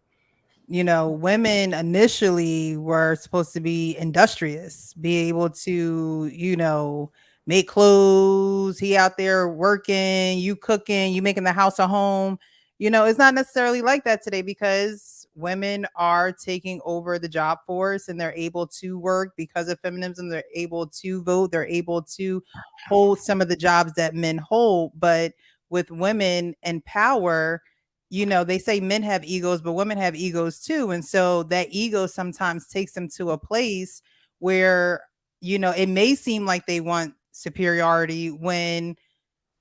Women initially were supposed to be industrious, be able to, make clothes. He out there working, you cooking, you making the house a home. It's not necessarily like that today, because women are taking over the job force and they're able to work because of feminism. They're able to vote. They're able to hold some of the jobs that men hold. But with women in power, they say men have egos, but women have egos too. And so that ego sometimes takes them to a place where, it may seem like they want superiority when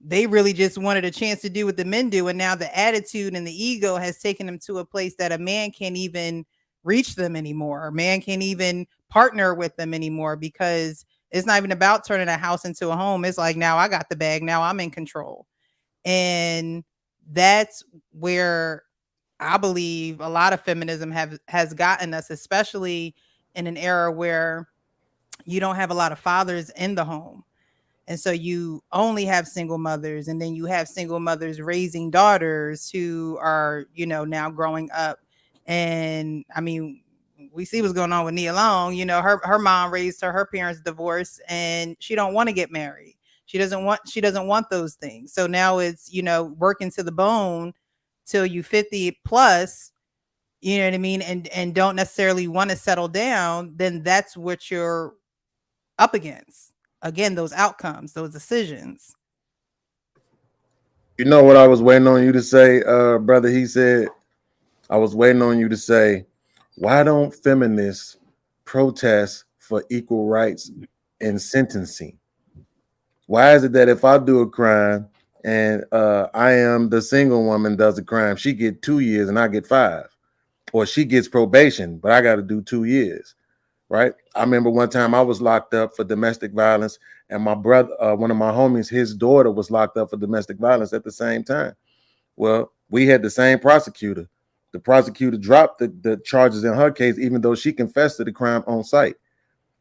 they really just wanted a chance to do what the men do. And now the attitude and the ego has taken them to a place that a man can't even reach them anymore. A man can't even partner with them anymore, because it's not even about turning a house into a home. It's like, now I got the bag. Now I'm in control. And that's where I believe a lot of feminism has gotten us, especially in an era where you don't have a lot of fathers in the home. And so you only have single mothers, and then you have single mothers raising daughters who are, now growing up. And I mean, we see what's going on with Nia Long. Her mom raised her, her parents divorced, and she don't want to get married. She doesn't want those things. So now it's, working to the bone till you 50 plus, you know what I mean? And don't necessarily want to settle down. Then that's what you're up against. again, those outcomes, those decisions. You know what I was waiting on you to say, brother? He said, I was waiting on you to say, why don't feminists protest for equal rights in sentencing? Why is it that if I do a crime and I am the single woman does a crime, she get 2 years and I get 5, or she gets probation, but I got to do 2 years, right? I remember one time I was locked up for domestic violence, and my brother, one of my homies, his daughter was locked up for domestic violence at the same time. Well, we had the same prosecutor. The prosecutor dropped the charges in her case, even though she confessed to the crime on site.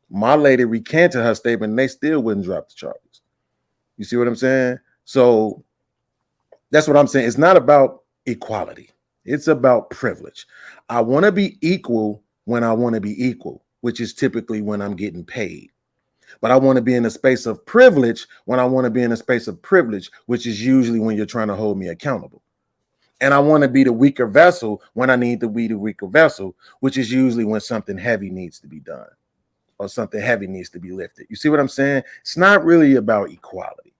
My lady recanted her statement, and they still wouldn't drop the charges. You see what I'm saying? So that's what I'm saying. It's not about equality. It's about privilege. I want to be equal when I want to be equal, which is typically when I'm getting paid. But I want to be in a space of privilege when I want to be in a space of privilege, which is usually when you're trying to hold me accountable. And I want to be the weaker vessel when I need to be the weaker vessel, which is usually when something heavy needs to be done or something heavy needs to be lifted. You see what I'm saying? It's not really about equality.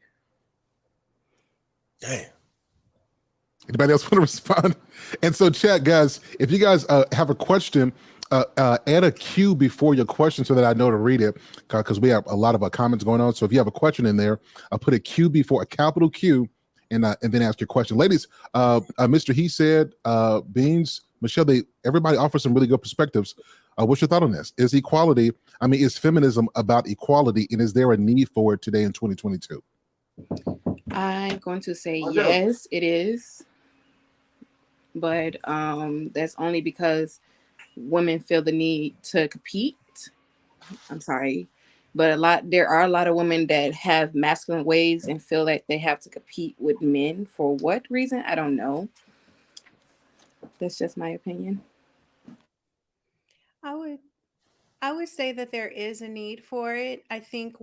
Damn. Anybody else want to respond? And so, chat, guys, if you guys have a question, add a Q before your question so that I know to read it, because we have a lot of comments going on. So if you have a question in there, I'll put a Q before, a capital Q, and then ask your question. Ladies, Mr. He said, Beans, Michelle, everybody offers some really good perspectives. What's your thought on this? Is equality, is feminism about equality, and is there a need for it today in 2022? I'm going to say yes, it is. But that's only because women feel the need to compete. I'm sorry. But there are a lot of women that have masculine ways and feel like they have to compete with men. For what reason? I don't know. That's just my opinion. I would say that there is a need for it. I think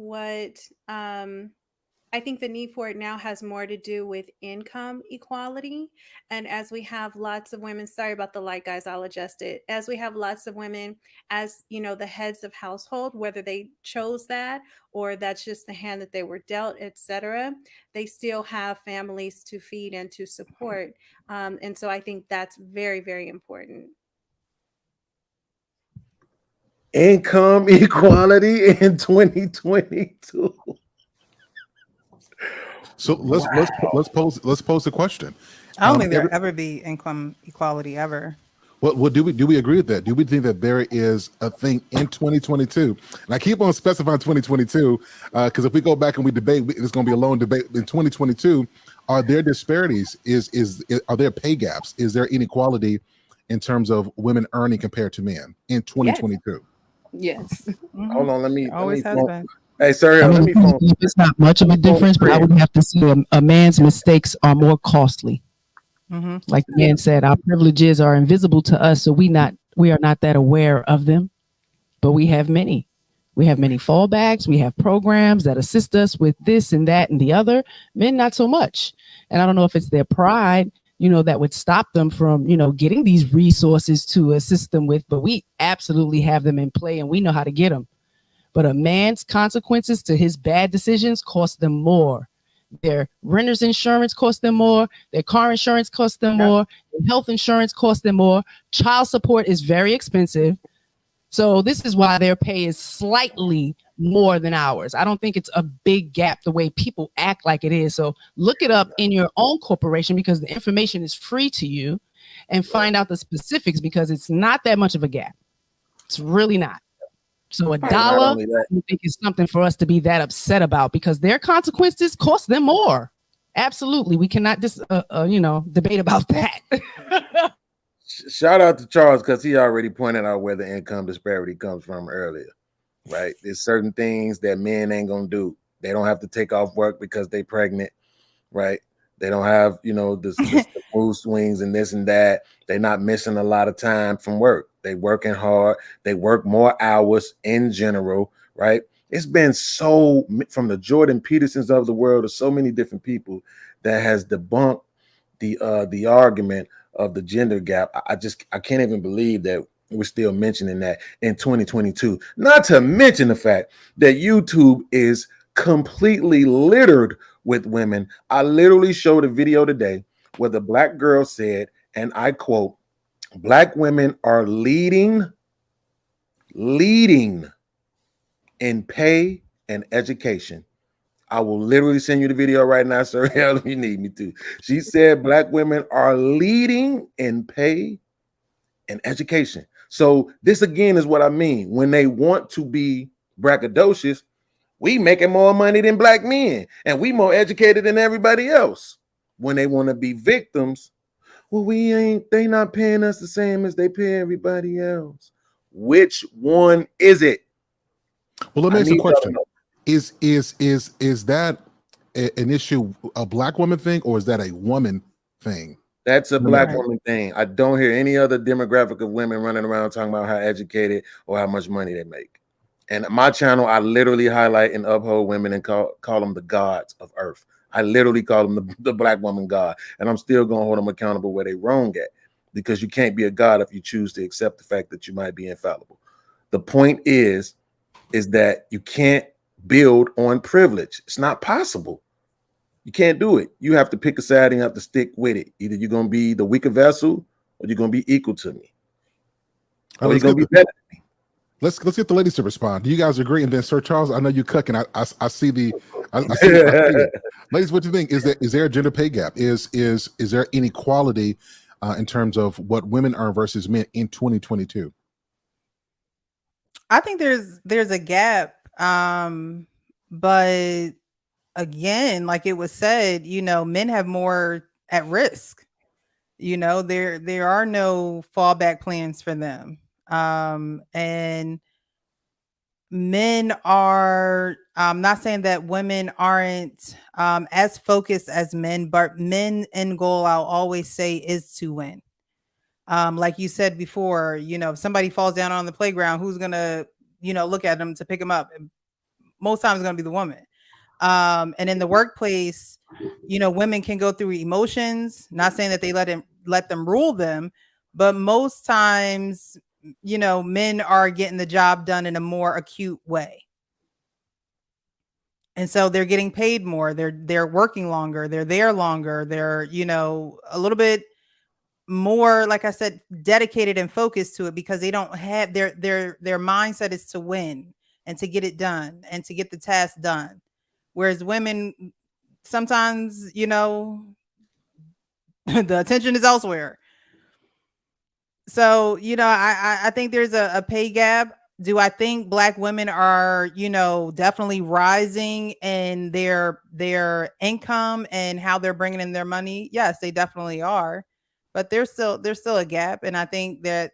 the need for it now has more to do with income equality. And as we have lots of women, sorry about the light, guys, I'll adjust it. As we have lots of women as, the heads of household, whether they chose that or that's just the hand that they were dealt, etc., they still have families to feed and to support. And so I think that's very, very important. Income equality in 2022. So let's pose the question. I don't think there'll ever be income equality ever. Well, do we agree with that? Do we think that there is a thing in 2022? And I keep on specifying 2022 because if we go back and we debate, it's going to be a long debate in 2022. Are there disparities? Are there pay gaps? Is there inequality in terms of women earning compared to men in 2022? Yes. Mm-hmm. Hold on, let me. Always has been. Hey, sir, let me phone. It's not much of a difference, but I would have to say a man's mistakes are more costly. Mm-hmm. Like the man said, our privileges are invisible to us, so we are not that aware of them. But we have many. We have many fallbacks. We have programs that assist us with this and that and the other. Men, not so much. And I don't know if it's their pride, that would stop them from, getting these resources to assist them with. But we absolutely have them in play, and we know how to get them. But a man's consequences to his bad decisions cost them more. Their renter's insurance costs them more. Their car insurance costs them more. Their health insurance costs them more. Child support is very expensive. So this is why their pay is slightly more than ours. I don't think it's a big gap the way people act like it is. So look it up in your own corporation because the information is free to you, and find out the specifics because it's not that much of a gap. It's really not. So $1, I think, is something for us to be that upset about because their consequences cost them more. Absolutely. We cannot just, debate about that. Shout out to Charles because he already pointed out where the income disparity comes from earlier, right? There's certain things that men ain't going to do. They don't have to take off work because they pregnant, right? They don't have, the mood swings and this and that. They're not missing a lot of time from work. They working hard. They work more hours in general, right? It's been from the Jordan Petersons of the world to so many different people that has debunked the argument of the gender gap. I can't even believe that we're still mentioning that in 2022. Not to mention the fact that YouTube is completely littered with women. I literally showed a video today where the black girl said, and I quote, "Black women are leading in pay and education." I will literally send you the video right now, sir. Hell, if you need me to. She said black women are leading in pay and education. So this again is what I mean. When they want to be braggadocious, we making more money than black men, and we more educated than everybody else. When they want to be victims, well, they not paying us the same as they pay everybody else. Which one is it? Well, let me ask you a question. Is that an issue, a black woman thing, or is that a woman thing? That's a black woman thing. I don't hear any other demographic of women running around talking about how educated or how much money they make. And my channel, I literally highlight and uphold women and call them the gods of earth. I literally call them the black woman god. And I'm still going to hold them accountable where they wrong at, because you can't be a god if you choose to accept the fact that you might be infallible. The point is that you can't build on privilege. It's not possible. You can't do it. You have to pick a side and you have to stick with it. Either you're going to be the weaker vessel or you're going to be equal to me. Or you're going to be better than me. Let's get the ladies to respond. Do you guys agree? And then Sir Charles, I know you cooking. I see the I see it. Ladies, what do you think? Is there a gender pay gap? Is there inequality in terms of what women earn versus men in 2022? I think there's a gap. But again, like it was said, men have more at risk. There are no fallback plans for them. And men are, I'm not saying that women aren't as focused as men, but men end goal, I'll always say, is to win. Like you said before, if somebody falls down on the playground, who's gonna, look at them to pick them up? Most times it's gonna be the woman. And in the workplace, women can go through emotions, not saying that they let them rule them, but most times, men are getting the job done in a more acute way. And so they're getting paid more. They're working longer. They're there longer. They're, a little bit more, like I said, dedicated and focused to it, because they don't have their mindset is to win and to get it done and to get the task done. Whereas women, sometimes, the attention is elsewhere. So, I think there's a pay gap. Do I think Black women are, definitely rising in their income and how they're bringing in their money? Yes, they definitely are. But there's still a gap. And I think that,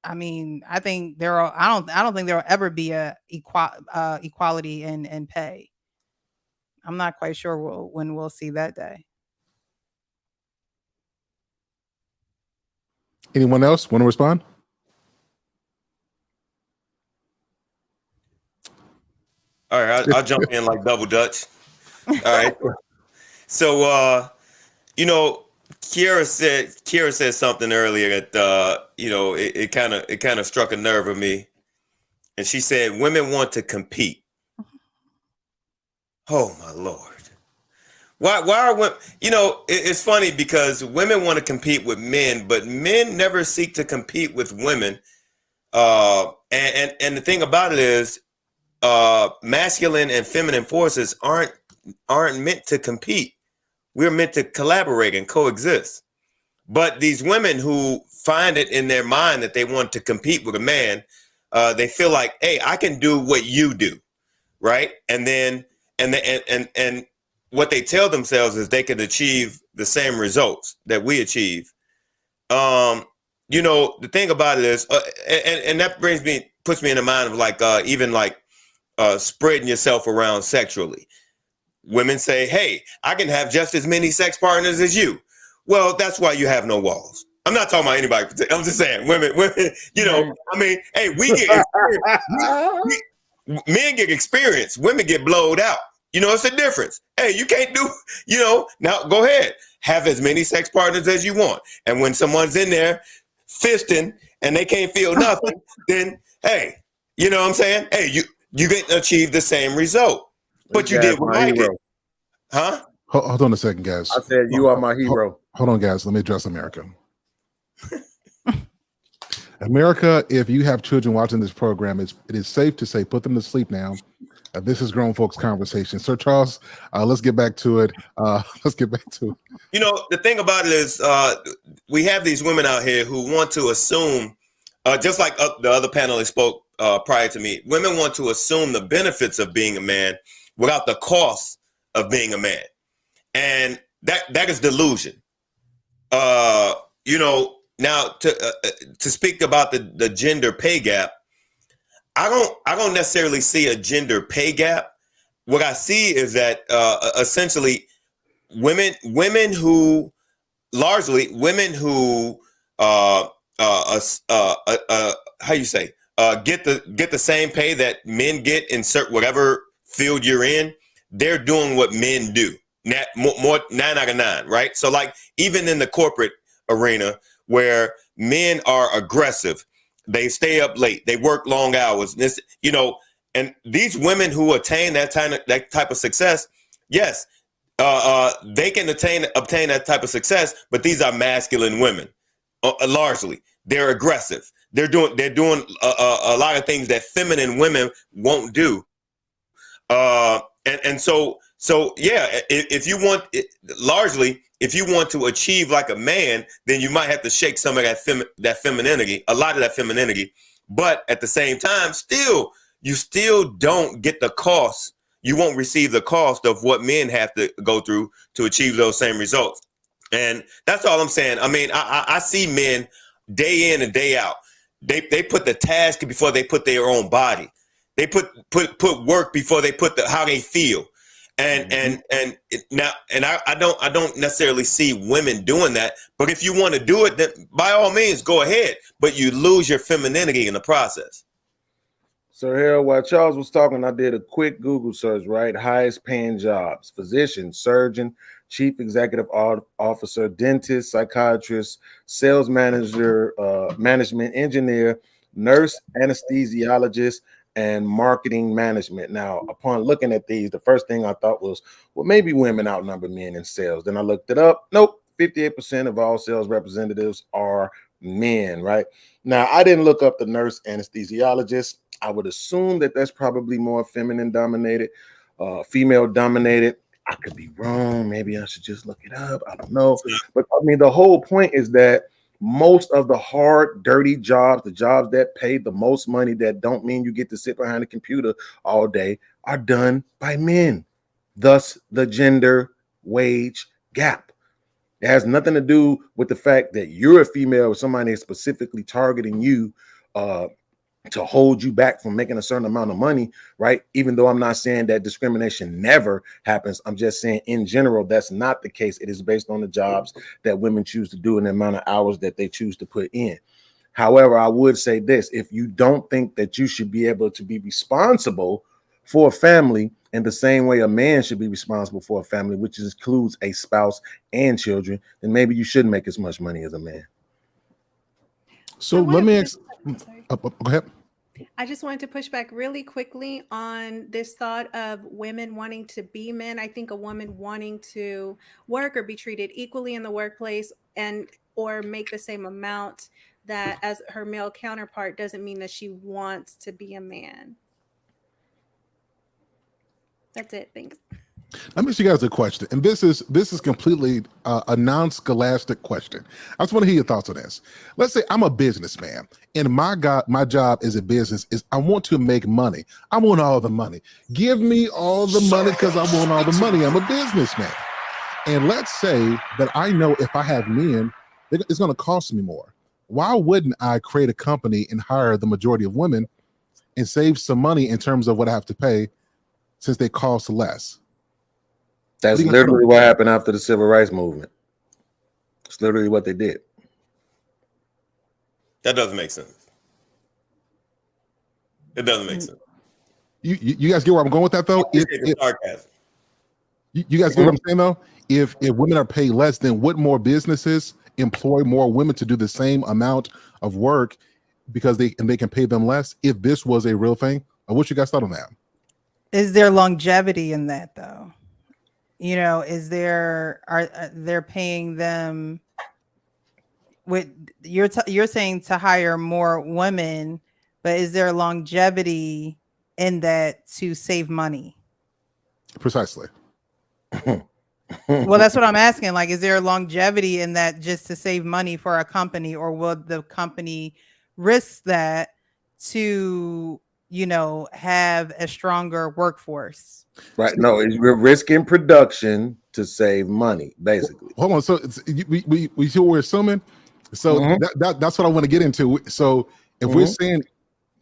I think I don't think there will ever be a equality in pay. I'm not quite sure when we'll see that day. Anyone else want to respond? All right, I'll jump in like double Dutch. All right. So, Kiara said something earlier that it kind of struck a nerve with me, and she said women want to compete. Oh my Lord! Why are women? It's funny because women want to compete with men, but men never seek to compete with women. And the thing about it is, masculine and feminine forces aren't meant to compete. We're meant to collaborate and coexist. But these women who find it in their mind that they want to compete with a man, they feel like, hey, I can do what you do, right? And then and what they tell themselves is they can achieve the same results that we achieve. The thing about it is, and that puts me in the mind of even spreading yourself around sexually. Women say, hey, I can have just as many sex partners as you. Well, that's why you have no walls. I'm not talking about anybody. I'm just saying women, hey, we get experience. Men get experience. Women get blowed out. It's a difference. Hey, you can't do, now go ahead. Have as many sex partners as you want. And when someone's in there fisting and they can't feel nothing, then, hey, you know what I'm saying? Hey, you can achieve the same result. but you didn't like it. Huh? Hold on a second, guys. I said you are my hero. Hold on, guys. Let me address America. America, if you have children watching this program, it is safe to say put them to sleep now. This is grown folks conversation. Sir Charles, let's get back to it. You know, the thing about it is we have these women out here who want to assume, just like the other panelists spoke prior to me, women want to assume the benefits of being a man without the cost of being a man. And that is delusion. You know, now to speak about the gender pay gap, I don't necessarily see a gender pay gap. What I see is that essentially women who how you say get the same pay that men get in whatever field you're in, they're doing what men do. More 9 out of 9, right? So like even in the corporate arena where men are aggressive, they stay up late, they work long hours, you know, and these women who attain that type of success, yes, they can obtain that type of success, but these are masculine women, largely. They're aggressive. They're doing a lot of things that feminine women won't do. And so yeah, if you want to achieve like a man, then you might have to shake some of that femininity, a lot of that femininity. But at the same time, you still don't get the cost. You won't receive the cost of what men have to go through to achieve those same results. And that's all I'm saying. I mean, I see men day in and day out. They put the task before they put their own body. They put work before they put how they feel. And I don't necessarily see women doing that. But if you want to do it, then by all means, go ahead. But you lose your femininity in the process. So here, while Charles was talking, I did a quick Google search, right? Highest paying jobs: physician, surgeon, chief executive officer, dentist, psychiatrist, sales manager, management engineer, nurse, anesthesiologist, and marketing management. Now, upon looking at these, the first thing I thought was, well, maybe women outnumber men in sales. Then I looked it up. Nope, 58% of all sales representatives are men, right? Now, I didn't look up the nurse anesthesiologist. I would assume that that's probably more feminine dominated, female dominated. I could be wrong. Maybe I should just look it up. I don't know. But I mean, the whole point is that most of the hard, dirty jobs, the jobs that pay the most money, that don't mean you get to sit behind a computer all day, are done by men. Thus, the gender wage gap. It has nothing to do with the fact that you're a female or somebody is specifically targeting you to hold you back from making a certain amount of money, right? Even though I'm not saying that discrimination never happens, I'm just saying in general, that's not the case. It is based on the jobs that women choose to do and the amount of hours that they choose to put in. However, I would say this: if you don't think that you should be able to be responsible for a family in the same way a man should be responsible for a family, which includes a spouse and children, then maybe you shouldn't make as much money as a man. So let me ask. Go ahead. I just wanted to push back really quickly on this thought of women wanting to be men. I think a woman wanting to work or be treated equally in the workplace or make the same amount that as her male counterpart doesn't mean that she wants to be a man. That's it. Thanks. Let me ask you guys a question, and this is completely a non-scholastic question. I just want to hear your thoughts on this. Let's say I'm a businessman, and my job as a business is I want to make money. I want all the money. Give me all the money because I want all the money. I'm a businessman, and let's say that I know if I have men, it's going to cost me more. Why wouldn't I create a company and hire the majority of women and save some money in terms of what I have to pay, since they cost less? That's literally what happened after the civil rights movement. It's literally what they did. That doesn't make sense. It doesn't make sense. You guys get where I'm going with that, though? Sarcasm. You guys get what I'm saying, though? If women are paid less, then would more businesses employ more women to do the same amount of work because they can pay them less if this was a real thing? What you guys thought on that? Is there longevity in that though? You know, are they're paying them with you're saying to hire more women, but is there longevity in that to save money? Precisely. Well, that's what I'm asking. Like, is there longevity in that just to save money for a company, or will the company risk that to, have a stronger workforce? Right. No, we're risking production to save money, basically. Hold on. So we see what we're assuming. So that's what I want to get into. So if we're saying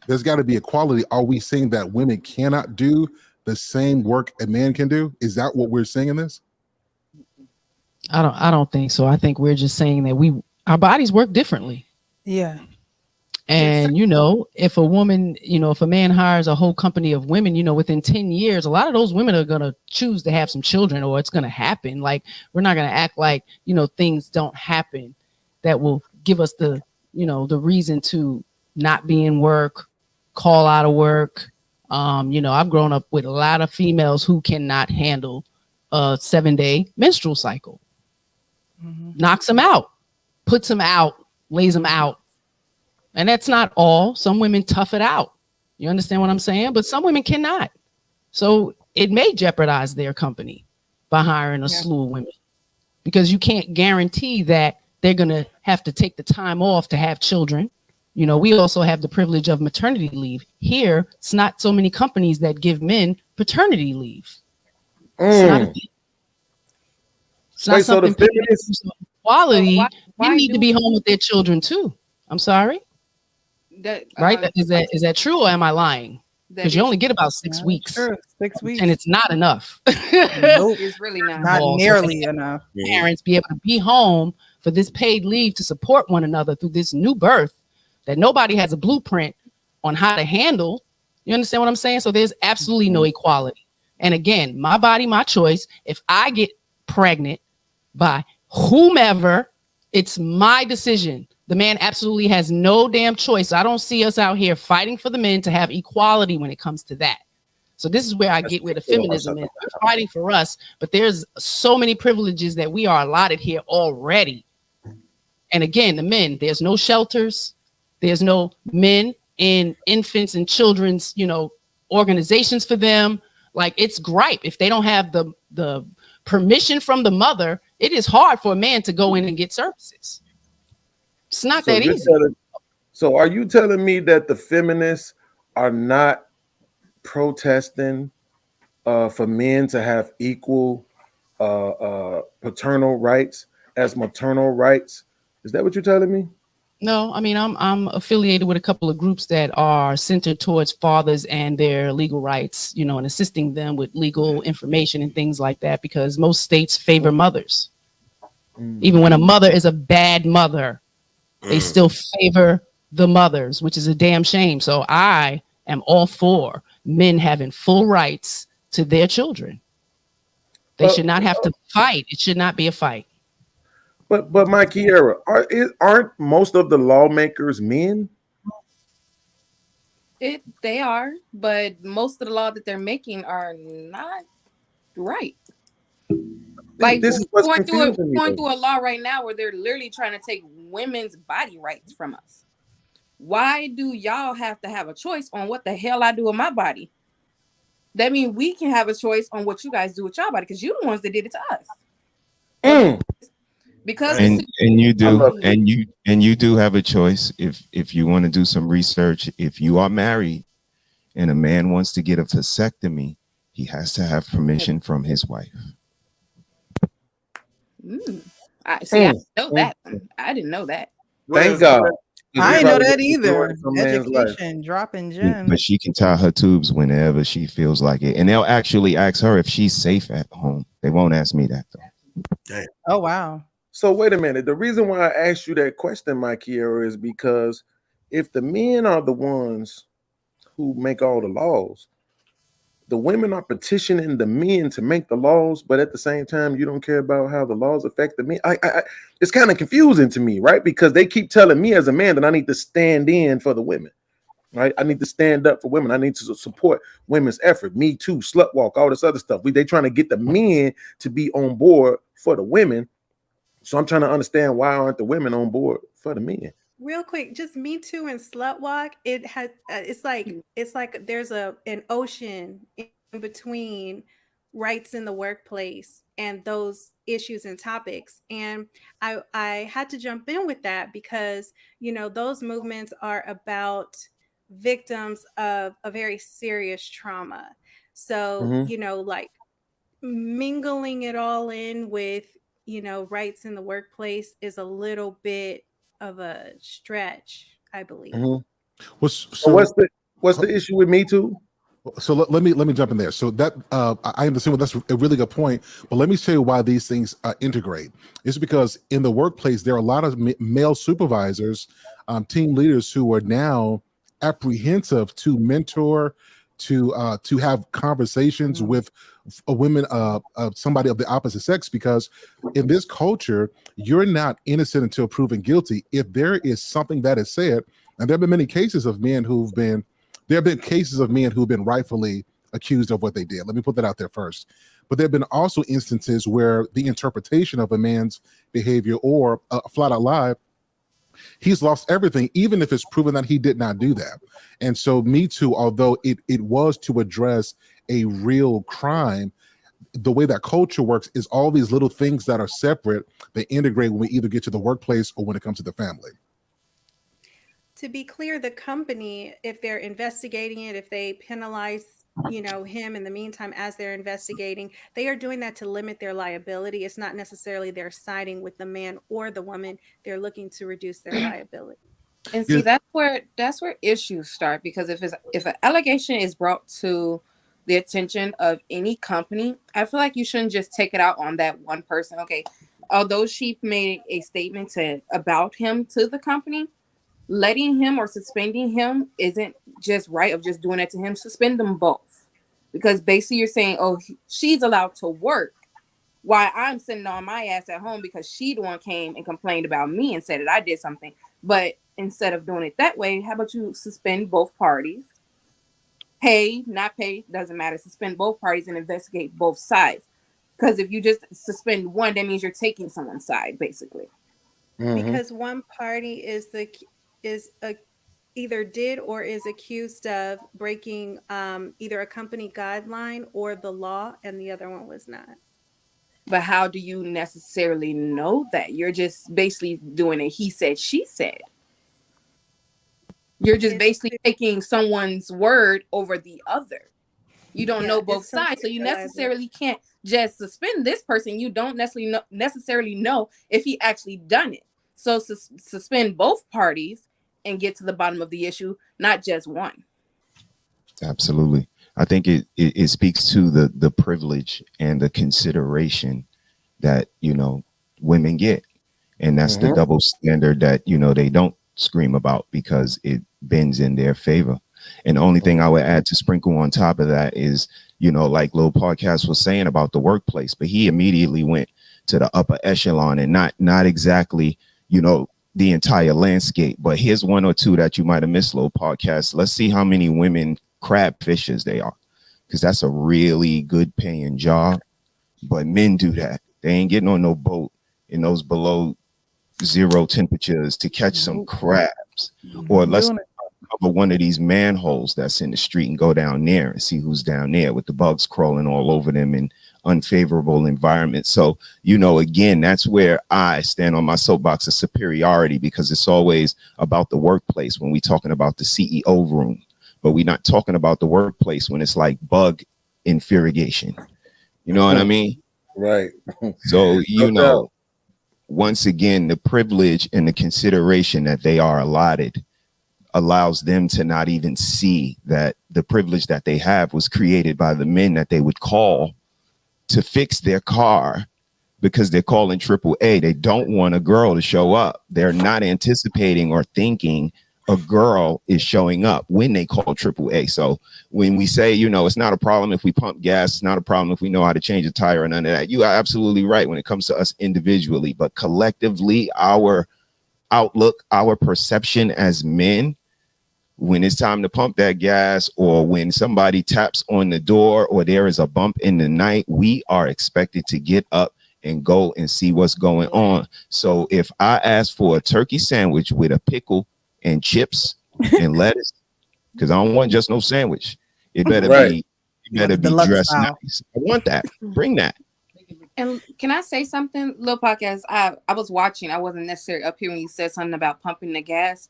there's got to be equality, are we saying that women cannot do the same work a man can do? Is that what we're saying in this? I don't think so. I think we're just saying that our bodies work differently. Yeah. And if a woman, if a man hires a whole company of women, within 10 years, a lot of those women are going to choose to have some children, or it's going to happen. Like, we're not going to act like, things don't happen that will give us the reason to not be in work, call out of work. I've grown up with a lot of females who cannot handle a 7-day menstrual cycle. Knocks them out, puts them out, lays them out. And that's not all. Some women tough it out. You understand what I'm saying? But some women cannot. So it may jeopardize their company by hiring a slew of women, because you can't guarantee that they're going to have to take the time off to have children. We also have the privilege of maternity leave. Here, it's not so many companies that give men paternity leave. It's not a thing. It's not something quality. You need to be home with their children too. I'm sorry. Right? Is that true, or am I lying? Because you only get about 6 weeks. True. 6 weeks. And it's not enough. Nope. It's really not. Not nearly enough. Parents be able to be home for this paid leave to support one another through this new birth that nobody has a blueprint on how to handle. You understand what I'm saying? So there's absolutely no equality. And again, my body, my choice. If I get pregnant by whomever, it's my decision. The man absolutely has no damn choice. I don't see us out here fighting for the men to have equality when it comes to that. So this is where I get where the feminism is. We're fighting for us, but there's so many privileges that we are allotted here already. And again, the men, there's no shelters. There's no men in infants and children's, organizations for them. Like, it's gripe. If they don't have the permission from the mother, it is hard for a man to go in and get services. It's not that easy. So are you telling me that the feminists are not protesting for men to have equal paternal rights as maternal rights? Is that what you're telling me? No, I mean, I'm affiliated with a couple of groups that are centered towards fathers and their legal rights, and assisting them with legal information and things like that, because most states favor mothers. Even when a mother is a bad mother, they still favor the mothers, which is a damn shame. So I am all for men having full rights to their children. They should not have to fight. It should not be a fight. But my Kiera, aren't most of the lawmakers men? They are, but most of the law that they're making are not right. Like, this is going through a law right now where they're literally trying to take women's body rights from us. Why do y'all have to have a choice on what the hell I do with my body? That means we can have a choice on what you guys do with your body, because you're the ones that did it to us. Because and you do have a choice if you want to do some research. If you are married and a man wants to get a vasectomy, he has to have permission from his wife. I didn't know that. I didn't know that. Thank God. I didn't know that either. Education, dropping gems. But she can tie her tubes whenever she feels like it. And they'll actually ask her if she's safe at home. They won't ask me that, though. Oh, wow. So wait a minute. The reason why I asked you that question, my Kiera, is because if the men are the ones who make all the laws, the women are petitioning the men to make the laws, but at the same time, you don't care about how the laws affect the men. It's kind of confusing to me, right? Because they keep telling me as a man that I need to stand in for the women. right? I need to stand up for women. I need to support women's effort. Me too, slut walk, all this other stuff. They trying to get the men to be on board for the women. So I'm trying to understand why aren't the women on board for the men? Real quick, just Me Too and Slut Walk. It has it's like there's an ocean in between rights in the workplace and those issues and topics. And I had to jump in with that because those movements are about victims of a very serious trauma. So, like mingling it all in with rights in the workplace is a little bit of a stretch, I believe. What's the issue with Me Too? So let me jump in there. So that I understand that's a really good point, but let me tell you why these things integrate. It's because in the workplace there are a lot of male supervisors, team leaders who are now apprehensive to mentor, to have conversations with a women, somebody of the opposite sex, because in this culture you're not innocent until proven guilty. If there is something that is said, and there have been many cases of men there have been cases of men who've been rightfully accused of what they did. Let me put that out there first. But there have been also instances where the interpretation of a man's behavior or a flat out lie, he's lost everything, even if it's proven that he did not do that. And so Me Too, although it was to address a real crime, the way that culture works is all these little things that are separate, they integrate when we either get to the workplace or when it comes to the family. To be clear, the company, if they're investigating it, if they penalize, him in the meantime as they're investigating, they are doing that to limit their liability. It's not necessarily they're siding with the man or the woman. They're looking to reduce their liability. And see, that's where issues start, because if an allegation is brought to the attention of any company, I feel like you shouldn't just take it out on that one person. Okay, although she made a statement about him to the company, letting him or suspending him isn't just right of just doing it to him. Suspend them both, because basically you're saying, oh, she's allowed to work while I'm sitting on my ass at home because she the one came and complained about me and said that I did something. But instead of doing it that way, how about you suspend both parties? Pay, not pay, doesn't matter. Suspend both parties and investigate both sides. Because if you just suspend one, that means you're taking someone's side, basically. Because one party either did or is accused of breaking either a company guideline or the law, and the other one was not. But how do you necessarily know that? You're just basically doing a he said, she said. You're just basically taking someone's word over the other. You don't know both sides, so you necessarily can't just suspend this person. You don't necessarily know if he actually done it. So suspend both parties and get to the bottom of the issue, not just one. Absolutely. I think it speaks to the privilege and the consideration that, women get. And that's the double standard that, they don't scream about because it bends in their favor. And the only thing I would add to sprinkle on top of that is, like Lil Podcast was saying about the workplace, but he immediately went to the upper echelon and not exactly, the entire landscape. But here's one or two that you might have missed, Lil Podcast. Let's see how many women crab fishers they are, because that's a really good paying job. But men do that. They ain't getting on no boat in those below zero temperatures to catch some crabs. Or let's cover one of these manholes that's in the street and go down there and see who's down there with the bugs crawling all over them in unfavorable environments. So, again, that's where I stand on my soapbox of superiority, because it's always about the workplace when we're talking about the CEO room, but we're not talking about the workplace when it's like bug infuriation. You know what I mean? Right. So, once again, the privilege and the consideration that they are allotted allows them to not even see that the privilege that they have was created by the men that they would call to fix their car because they're calling AAA. They don't want a girl to show up. They're not anticipating or thinking a girl is showing up when they call AAA. So when we say, it's not a problem if we pump gas, it's not a problem if we know how to change a tire and none of that. You are absolutely right when it comes to us individually, but collectively, our outlook, our perception as men when it's time to pump that gas, or when somebody taps on the door, or there is a bump in the night, we are expected to get up and go and see what's going on. So if I ask for a turkey sandwich with a pickle and chips and lettuce, because I don't want just no sandwich, it better be dressed nice. I want that. Bring that. And can I say something, Lil Podcast? I was watching. I wasn't necessarily up here when you said something about pumping the gas.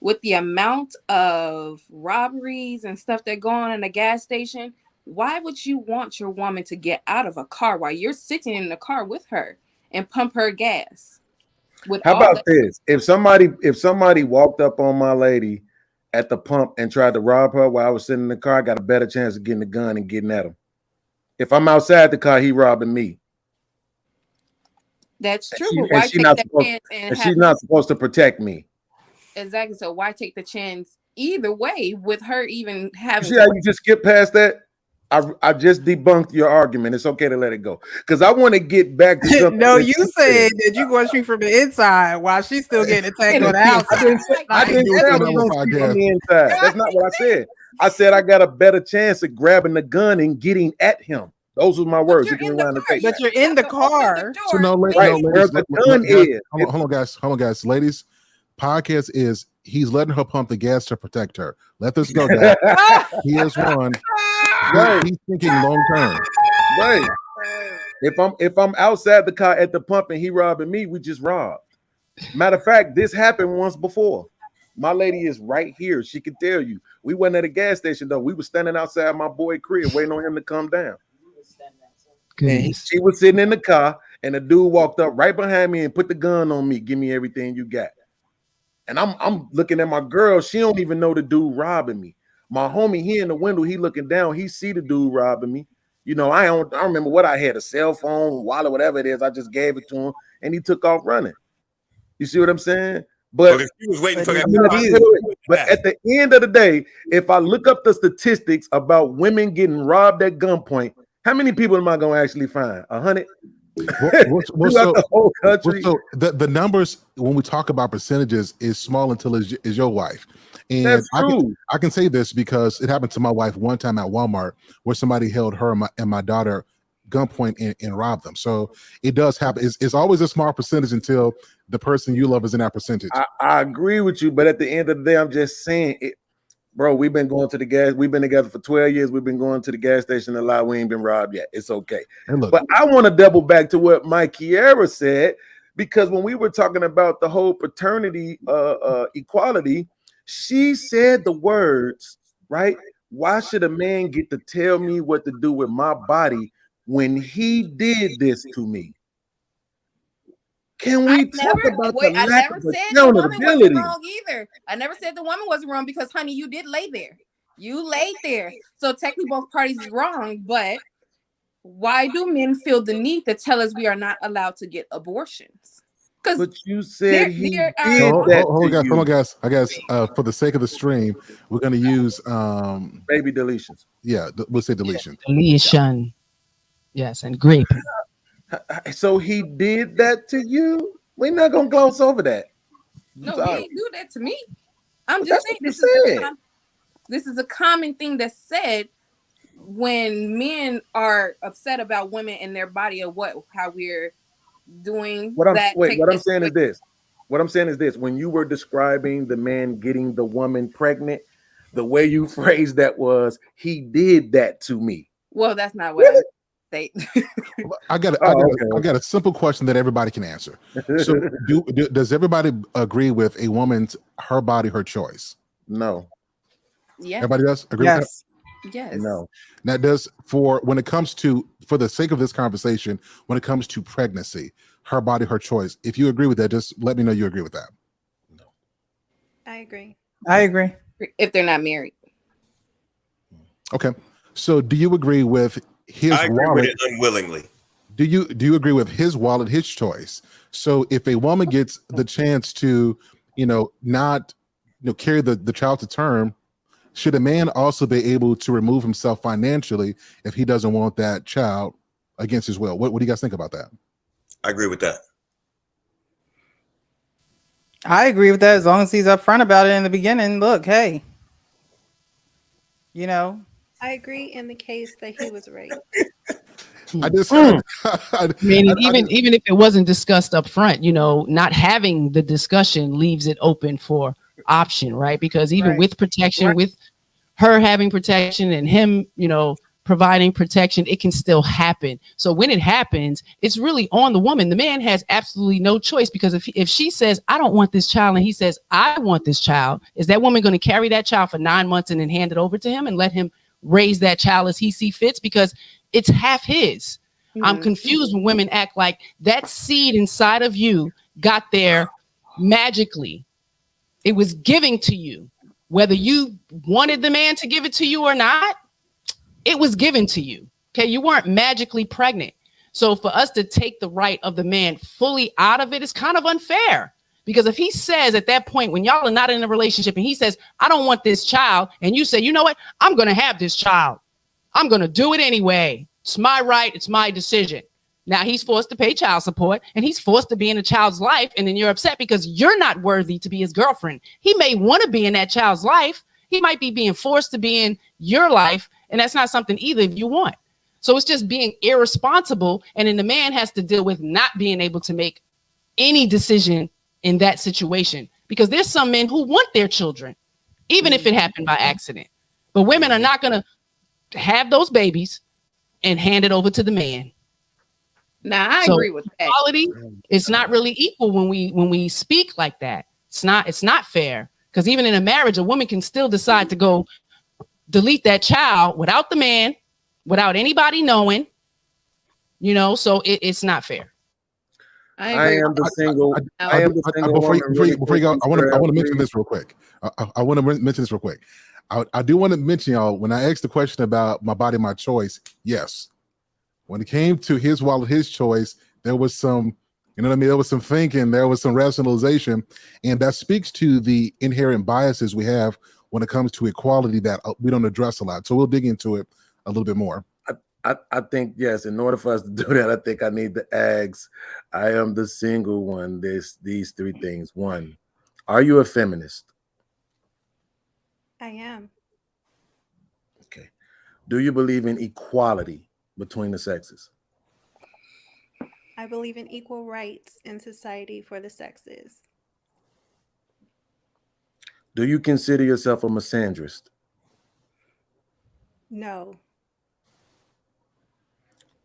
With the amount of robberies and stuff that go on in a gas station, why would you want your woman to get out of a car while you're sitting in the car with her and pump her gas? How about this? If somebody walked up on my lady at the pump and tried to rob her while I was sitting in the car, I got a better chance of getting the gun and getting at him. If I'm outside the car, he robbing me. That's true. But why take that chance and she's not supposed to protect me? Exactly. So why take the chance either way with her even having? See how you just skip past that? I just debunked your argument. It's okay to let it go because I want to get back to something. No, you said that you going to shoot from the inside while she's still getting attacked on the outside. I didn't say I was going to shoot from the inside. That's not what I said. I said I got a better chance of grabbing the gun and getting at him. Those were my words. But you're in the car. So no, ladies, the gun is. Hold on, guys. Ladies, podcast is he's letting her pump the gas to protect her. Let this go, Dad. Here's one. Right. He's thinking long term. Right. If I'm outside the car at the pump and he robbing me, we just robbed. Matter of fact, this happened once before. My lady is right here. She can tell you. We wasn't at a gas station though. We were standing outside my boy crib waiting on him to come down. And she was sitting in the car, and a dude walked up right behind me and put the gun on me. Give me everything you got. And I'm looking at my girl. She don't even know the dude robbing me. My homie, he in the window, he looking down. He see the dude robbing me. You know, I don't remember what I had, a cell phone, wallet, whatever it is. I just gave it to him, and he took off running. You see what I'm saying? But he was waiting for that. But at the end of the day, if I look up the statistics about women getting robbed at gunpoint, how many people am I going to actually find? 100? The whole country. So the numbers when we talk about percentages is small until is your wife. And that's true. I can say this because it happened to my wife one time at Walmart where somebody held her and my daughter gunpoint and robbed them. So it does happen. It's always a small percentage until the person you love is in that percentage. I agree with you, but at the end of the day, I'm just saying it. Bro, we've been going to the gas. We've been together for 12 years. We've been going to the gas station a lot. We ain't been robbed yet. It's okay. But I want to double back to what Mike Kiera said, because when we were talking about the whole paternity equality, she said the words, right? Why should a man get to tell me what to do with my body when he did this to me? Can we talk about the lack of accountability? Wrong either. I never said the woman wasn't wrong because, honey, you did lay there. You laid there. So technically both parties is wrong, but why do men feel the need to tell us we are not allowed to get abortions? But you said hold on, guys. I guess for the sake of the stream, we're going to use baby deletions. Yeah, we'll say deletion. Deletion. Yes, and grape. So he did that to you? We're not gonna gloss over that. No, he didn't do that to me. I'm just saying this is a common thing that's said when men are upset about women and their body or how we're doing. What I'm saying is this: when you were describing the man getting the woman pregnant, the way you phrased that was, he did that to me. Well, that's not what I say. I got a simple question that everybody can answer. So, does everybody agree with a woman's her body, her choice? No. Yeah. Everybody does agree with that? Yes. No. Now, when it comes to, for the sake of this conversation, when it comes to pregnancy, her body, her choice. If you agree with that, just let me know you agree with that. No. I agree. If they're not married. Okay. So, do you agree with his I agree wallet? with it unwillingly. Do you agree with his wallet, his choice? So if a woman gets the chance to, not carry the child to term, should a man also be able to remove himself financially if he doesn't want that child against his will? What do you guys think about that? I agree with that. I agree with that as long as he's upfront about it in the beginning. Look, hey, you know. I agree in the case that he was raped. I just, I mean, even if it wasn't discussed up front, you know, not having the discussion leaves it open for option, right? Because even with protection, with her having protection and him, you know, providing protection, it can still happen. So when it happens, it's really on the woman. The man has absolutely no choice, because if she says, I don't want this child, and he says, I want this child, is that woman going to carry that child for 9 months and then hand it over to him and let him raise that child as he sees fits? Because it's half his. I'm confused when women act like that seed inside of you got there magically. It was giving to you. Whether you wanted the man to give it to you or not, it was given to you. Okay, you weren't magically pregnant. So for us to take the right of the man fully out of it is kind of unfair. Because if he says at that point, when y'all are not in a relationship, and he says, I don't want this child, and you say, you know what, I'm going to have this child. I'm going to do it anyway. It's my right. It's my decision. Now he's forced to pay child support, and he's forced to be in a child's life. And then you're upset because you're not worthy to be his girlfriend. He may want to be in that child's life. He might be being forced to be in your life. And that's not something either of you want. So it's just being irresponsible. And then the man has to deal with not being able to make any decision in that situation, because there's some men who want their children, even if it happened by accident. But women are not going to have those babies and hand it over to the man. Now I agree with that. Equality, it's not really equal when we speak like that. It's not fair, because even in a marriage, a woman can still decide to go delete that child without the man, without anybody knowing, you know. So it's not fair. I am the single. Before you go, I want to mention this real quick. I want to mention this real quick. I do want to mention, y'all, when I asked the question about my body, my choice, yes. When it came to his wallet, his choice, there was some, you know what I mean? There was some thinking, there was some rationalization, and that speaks to the inherent biases we have when it comes to equality that we don't address a lot. So we'll dig into it a little bit more. I think, yes, in order for us to do that, I think I need to ask, I am the single one, these three things. One, are you a feminist? I am. Okay. Do you believe in equality between the sexes? I believe in equal rights in society for the sexes. Do you consider yourself a misandrist? No.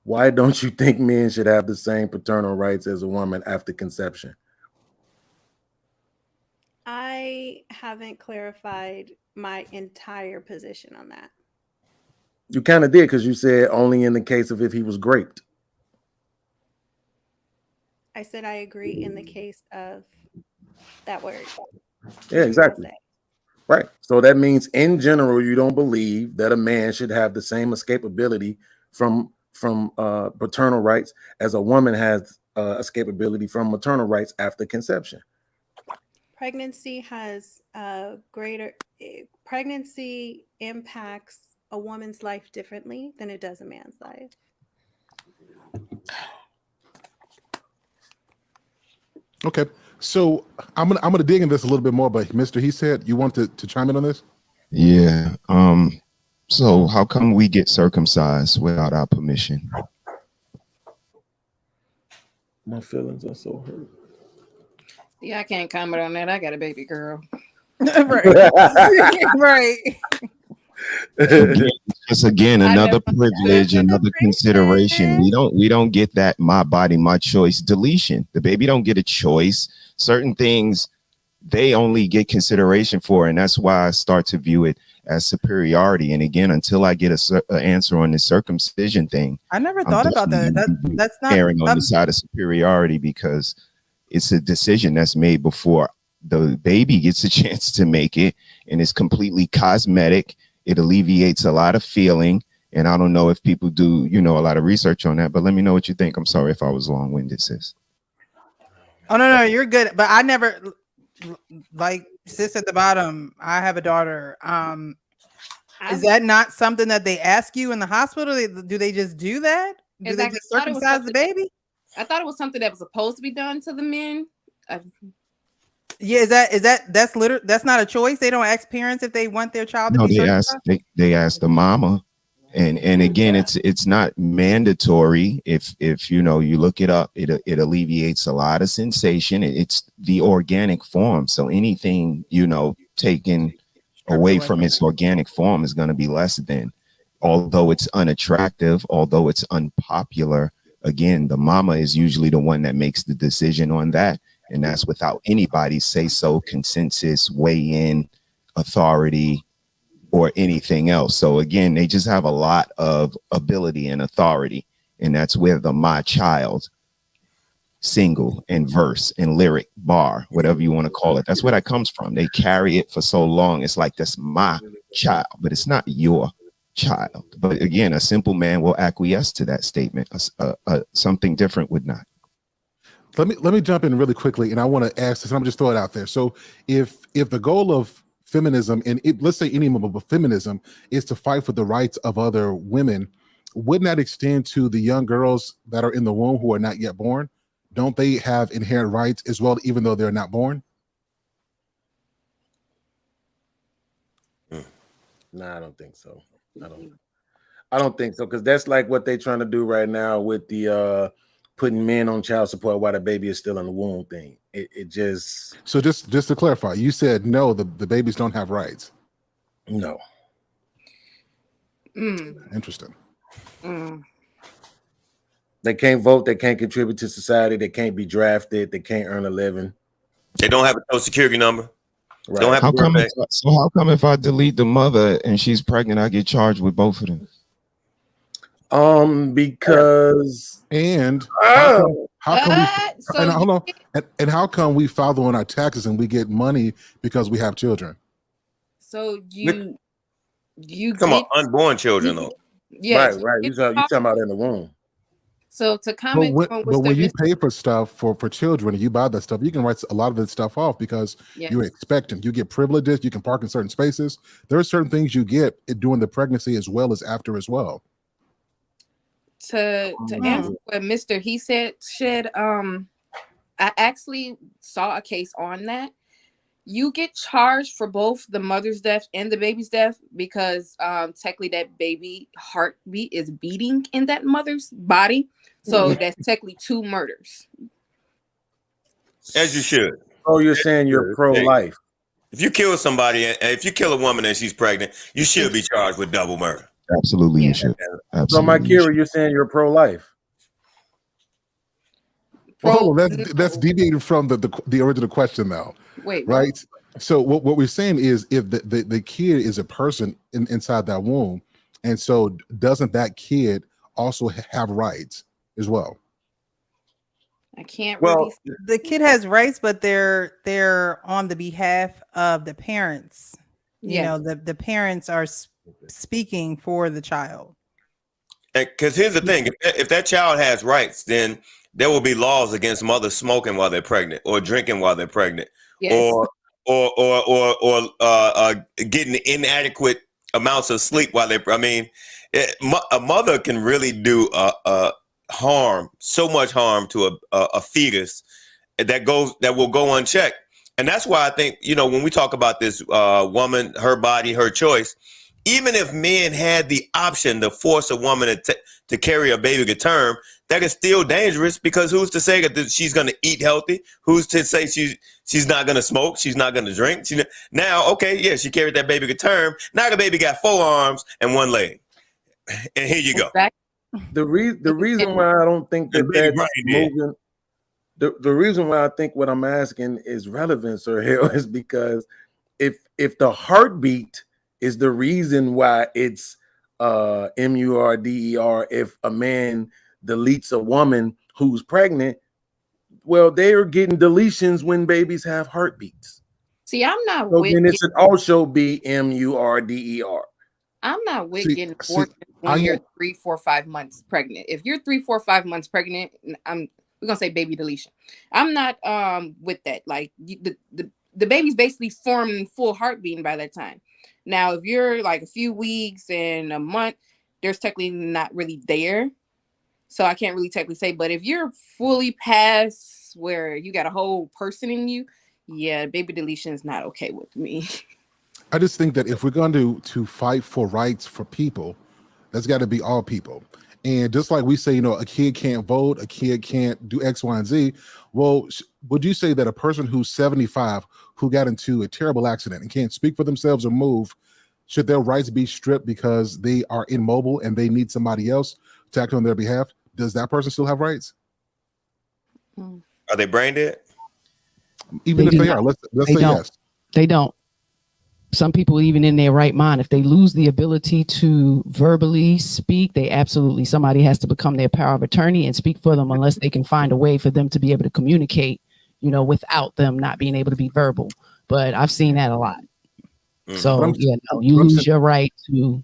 Why don't you think men should have the same paternal rights as a woman after conception? I haven't clarified my entire position on that. You kind of did, because you said only in the case of if he was raped. I said I agree in the case of that word. Yeah, exactly. Right. So that means in general, you don't believe that a man should have the same escapability from paternal rights as a woman has escapability from maternal rights after conception. Pregnancy has pregnancy impacts a woman's life differently than it does a man's life. Okay, so I'm gonna dig in this a little bit more, but Mr. He said you want to chime in on this? Yeah. So how come we get circumcised without our permission? My feelings are so hurt. Yeah, I can't comment on that. I got a baby girl. Right. Right. Just again, another privilege, another consideration. We don't get that my body, my choice deletion. The baby don't get a choice. Certain things they only get consideration for, and that's why I start to view it as superiority. And again, until I get an answer on the circumcision thing, I never thought about that. That's not erring on the side of superiority, because it's a decision that's made before the baby gets a chance to make it, and it's completely cosmetic. It alleviates a lot of feeling, and I don't know if people do, a lot of research on that, but let me know what you think. I'm sorry if I was long-winded, sis. Oh, no, you're good. But I never, like sis at the bottom, I have a daughter. Is that not something that they ask you in the hospital? Do they just do that? Do they just circumcise the baby? I thought it was something that was supposed to be done to the men. Yeah, that's not a choice. They don't ask parents if they want their child to No, be they ask circumcised. they ask the mama, and again, it's not mandatory. If you know, you look it up, it alleviates a lot of sensation. It's the organic form, so anything taken away from its organic form is going to be less than. Although it's unattractive, although it's unpopular, again, the mama is usually the one that makes the decision on that, and that's without anybody say so, consensus, weigh in, authority, or anything else. So again, they just have a lot of ability and authority, and that's where the my child single and verse and lyric bar, whatever you want to call it, that's where that comes from. They carry it for so long. It's like, that's my child, but it's not your child. But again, a simple man will acquiesce to that statement. Something different would not. Let me jump in really quickly, and I want to ask this, and I'm just throw it out there. So if the goal of feminism, and let's say any movement of feminism, is to fight for the rights of other women, wouldn't that extend to the young girls that are in the womb who are not yet born? Don't they have inherent rights as well, even though they're not born? No, I don't think so. I don't think so, because that's like what they're trying to do right now with the putting men on child support while the baby is still in the womb thing. It just... So just to clarify, you said no, the babies don't have rights. No. Interesting. They can't vote, they can't contribute to society, they can't be drafted, they can't earn a living. They don't have a social security number. Right. Don't have How come if I delete the mother and she's pregnant, I get charged with both of them? Because how come we follow on our taxes and we get money because we have children? So you come on, unborn children though. Yes, right. You talking about in the womb. So to comment on but when you pay for stuff for children and you buy that stuff, you can write a lot of that stuff off because you're expectant. You get privileges. You can park in certain spaces. There are certain things you get during the pregnancy as well as after as well. To answer what Mr. He said, I actually saw a case on that. You get charged for both the mother's death and the baby's death because technically that baby heartbeat is beating in that mother's body. So that's technically 2 murders. As you should. Oh, you're saying you're pro-life. If you kill somebody, if you kill a woman and she's pregnant, you should be charged with double murder. Absolutely, you should. Absolutely. So, Kira, you're saying you're pro-life. Well, that's deviating from the original question now. Wait, right? So what we're saying is, if the kid is a person inside that womb, and so doesn't that kid also have rights as well? I can't the kid has rights, but they're on the behalf of the parents. You know, the parents are speaking for the child. Because here's the thing: if that child has rights, then there will be laws against mothers smoking while they're pregnant, or drinking while they're pregnant, or getting inadequate amounts of sleep while they're. I mean, a mother can really do harm, so much harm to a fetus that will go unchecked. And that's why I think, when we talk about this woman, her body, her choice, even if men had the option to force a woman to carry a baby to term, that is still dangerous, because who's to say that she's going to eat healthy? Who's to say she's not going to smoke? She's not going to drink? She carried that baby to term. Now the baby got 4 arms and 1 leg. And here you go. The reason why I don't think that's moving, the reason why I think what I'm asking is relevant, Sir Hale, is because if the heartbeat is the reason why it's MURDER, if a man deletes a woman who's pregnant, well, they are getting deletions when babies have heartbeats. See, I'm not so with then it should also be MURDER. I'm not with getting abortion when you're 3, 4, 5 months pregnant. If you're 3, 4, 5 months pregnant, we're gonna say baby deletion. I'm not with that. Like the baby's basically forming full heartbeating by that time. Now, if you're like a few weeks and a month, there's technically not really there. So I can't really technically say, but if you're fully past where you got a whole person in you, Yeah, baby deletion is not okay with me. I just think that if we're going to fight for rights for people, that's got to be all people. And just like we say, you know, a kid can't vote, a kid can't do X, Y, and Z. Well, would you say that a person who's 75 who got into a terrible accident and can't speak for themselves or move, should their rights be stripped because they are immobile and they need somebody else to act on their behalf? Does that person still have rights? Are they brain dead? Even if they are, let's say yes. They don't. Some people, even in their right mind, if they lose the ability to verbally speak, they absolutely, somebody has to become their power of attorney and speak for them, unless they can find a way for them to be able to communicate, you know, without them not being able to be verbal. But I've seen that a lot. So yeah, no, you lose your right to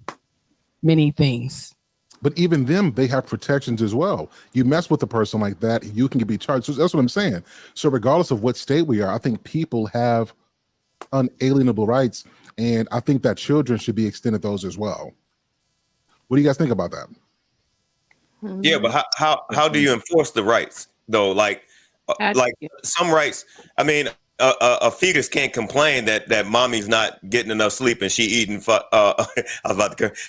many things. But even them, they have protections as well. You mess with a person like that, you can be charged. So that's what I'm saying. So regardless of what state we are, I think people have unalienable rights, and I think that children should be extended those as well. What do you guys think about that? Yeah, but how do you enforce the rights though? Like some rights. I mean, a fetus can't complain that mommy's not getting enough sleep and she eating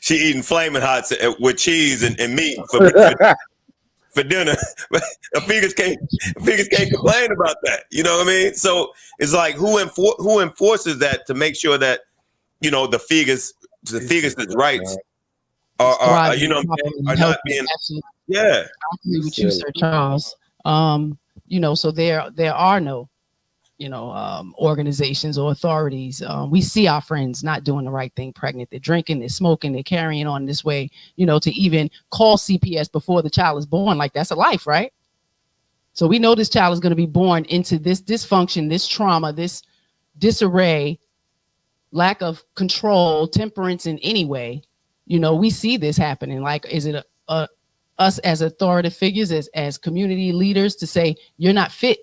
she eating flaming hots with cheese and meat for dinner. a fetus can't complain about that. You know what I mean? So it's like who enforces that to make sure that, you know, the fetus's rights are you know, are not being. Yeah, I agree with you, Sir Charles. You know, so there are no, you know, organizations or authorities. We see our friends not doing the right thing, pregnant. They're drinking, they're smoking, they're carrying on this way, you know, to even call CPS before the child is born. Like, that's a life, right? So we know this child is going to be born into this dysfunction, this trauma, this disarray, lack of control, temperance in any way. You know, we see this happening. Like, is it us as authoritative figures, as community leaders, to say you're not fit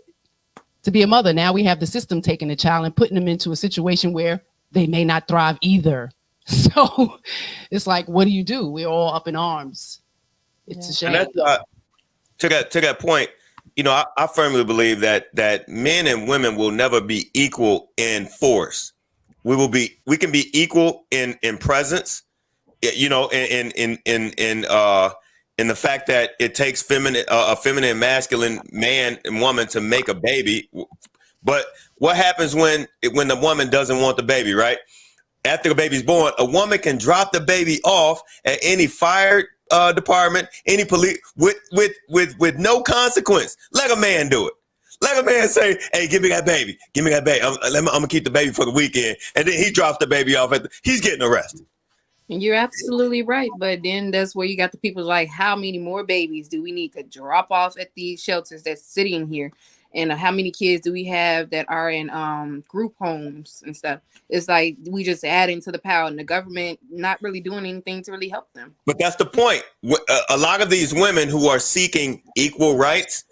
to be a mother? Now we have the system taking the child and putting them into a situation where they may not thrive either. So it's like, what do you do? We're all up in arms. It's a shame. And that's, to that point, you know, I firmly believe that men and women will never be equal in force. We can be equal in presence, you know, in the fact that it takes a feminine, masculine man and woman to make a baby. But what happens when the woman doesn't want the baby, right? After the baby's born, a woman can drop the baby off at any fire department, any police, with no consequence. Let a man do it. Let a man say, "Hey, give me that baby. Give me that baby. I'm gonna keep the baby for the weekend," and then he drops the baby off. He's getting arrested. And you're absolutely right. But then that's where you got the people like, how many more babies do we need to drop off at these shelters that's sitting here? And how many kids do we have that are in group homes and stuff? It's like we just adding to the power, and the government not really doing anything to really help them. But that's the point. A lot of these women who are seeking equal rights,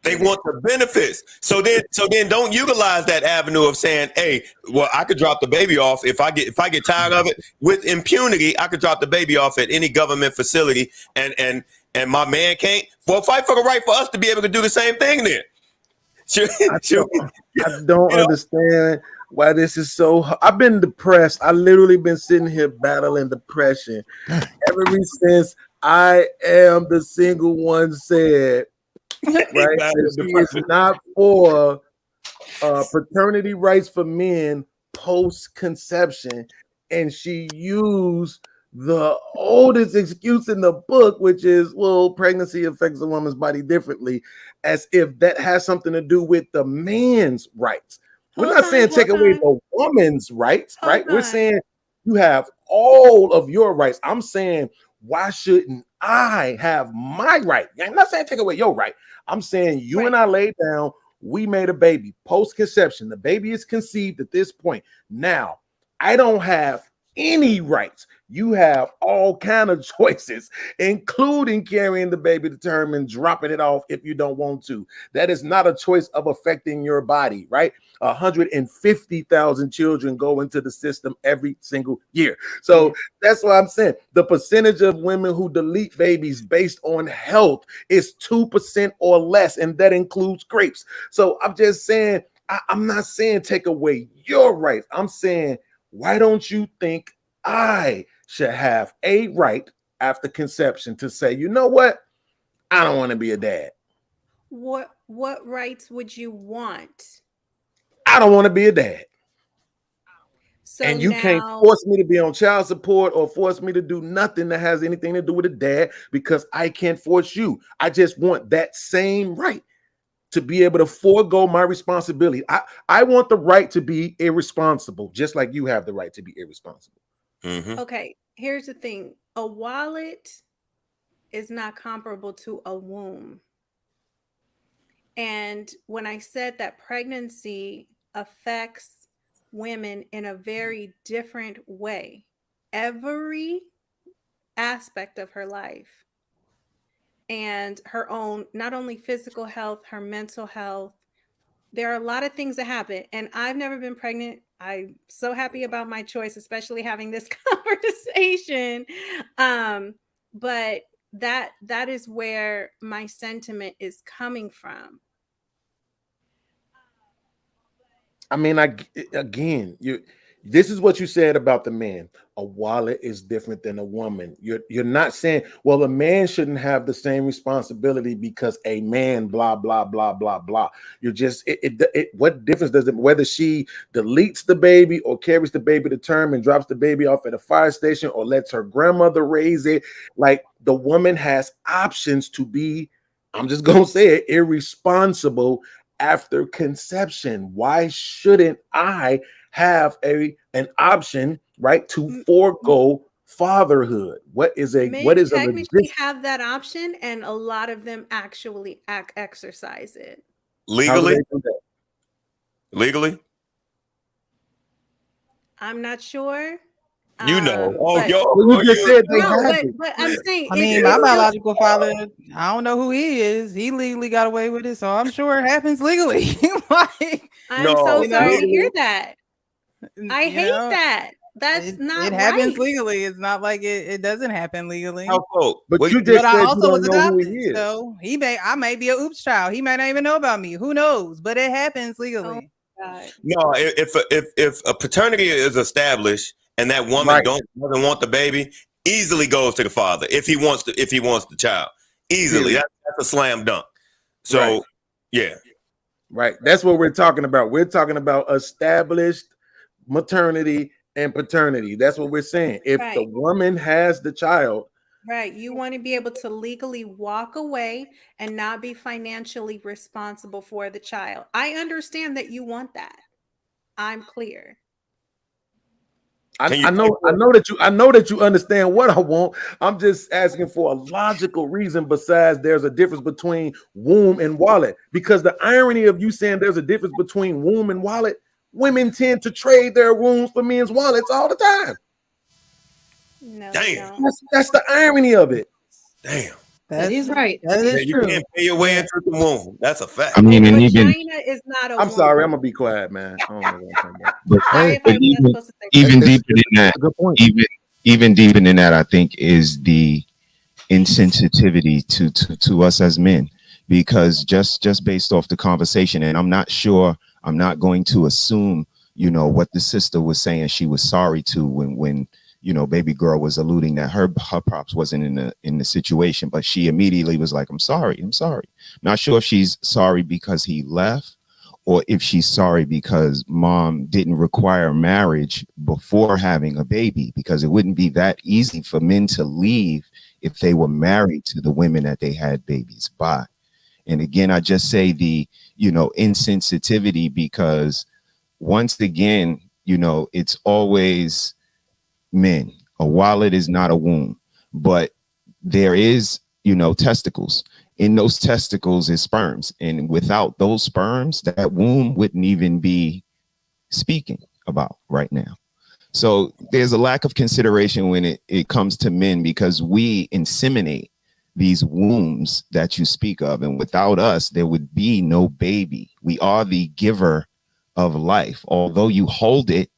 they want the benefits. So then don't utilize that avenue of saying, "Hey, well, I could drop the baby off if I get tired of it with impunity. I could drop the baby off at any government facility, and my man can't." Well, fight for the right for us to be able to do the same thing then. I don't understand why this is so hard. I've been depressed. I literally been sitting here battling depression ever since I am the single one said. Right, she is not for paternity rights for men post-conception, and she used the oldest excuse in the book, which is, well, pregnancy affects a woman's body differently, as if that has something to do with the man's rights. We're not saying take away the woman's rights, right? We're saying you have all of your rights. I'm saying, why shouldn't I have my right? I'm not saying take away your right. I'm saying you and I laid down, we made a baby post-conception. The baby is conceived at this point. Now, I don't have any rights. You have all kind of choices, including carrying the baby to term and dropping it off if you don't want to. That is not a choice of affecting your body, right? 150,000 children go into the system every single year. So that's what I'm saying. The percentage of women who delete babies based on health is 2% or less, and that includes grapes. So I'm just saying, I'm not saying take away your rights. I'm saying, why don't you think I should have a right after conception to say, you know what? I don't want to be a dad. What rights would you want? I don't want to be a dad. So and you can't now, force me to be on child support or force me to do nothing that has anything to do with a dad, because I can't force you. I just want that same right to be able to forego my responsibility. I want the right to be irresponsible, just like you have the right to be irresponsible. okay, here's the thing. A wallet is not comparable to a womb. And when I said that pregnancy affects women in a very different way, every aspect of her life and her own, not only physical health, her mental health, there are a lot of things that happen. And I've never been pregnant. I'm so happy about my choice, especially having this conversation. But that is where my sentiment is coming from. I mean, this is what you said about the man. A wallet is different than a woman. You're not saying, well, a man shouldn't have the same responsibility because a man, blah, blah, blah, blah, blah. You're just, what difference does it, whether she deletes the baby or carries the baby to term and drops the baby off at a fire station or lets her grandmother raise it? Like, the woman has options to be, I'm just going to say it, irresponsible after conception. Why shouldn't I have an option, right, to forego fatherhood? What is a technically have that option, and a lot of them actually exercise it legally? Legally? I'm not sure. You know, you just said they have it. But I'm saying, I mean, my biological father, I don't know who he is. He legally got away with it, so I'm sure it happens legally. Like, I'm so sorry to hear that. I hate that. That's not it right. happens legally. It's not like it doesn't happen legally. But you just said I you also don't was know who adopted, he is. so I may be a oops child. He may not even know about me. Who knows? But it happens legally. No, if a paternity is established and that woman doesn't want the baby, easily goes to the father if he wants the child. Easily. That's a slam dunk. So yeah. Right. That's what we're talking about. We're talking about established maternity and paternity. That's what we're saying. If the woman has the child, right, you want to be able to legally walk away and not be financially responsible for the child. I understand that you want that. I'm clear. I know that you understand what I want. I'm just asking for a logical reason besides there's a difference between womb and wallet. Because the irony of you saying there's a difference between womb and wallet, women tend to trade their wombs for men's wallets all the time. No, damn. That's the irony of it. Damn. That is right. That is you true. can't pay your way into the womb. That's a fact. I mean, and even is not a I'm sorry, I'm gonna be quiet, man. I don't know what I'm talking about. but even deeper than that, even deeper than that, I think is the insensitivity to us as men, because just based off the conversation, and I'm not going to assume, what the sister was saying she was sorry to when baby girl was alluding that her pops wasn't in the situation, but she immediately was like, I'm sorry. Not sure if she's sorry because he left or if she's sorry because mom didn't require marriage before having a baby, because it wouldn't be that easy for men to leave if they were married to the women that they had babies by. And again, I just say the, insensitivity, because once again, it's always men. A wallet is not a womb, but there is, testicles. In those testicles is sperms, and without those sperms, that womb wouldn't even be speaking about right now. So there's a lack of consideration when it comes to men, because we inseminate these wombs that you speak of, and without us there would be no baby. We are the giver of life, although you hold it.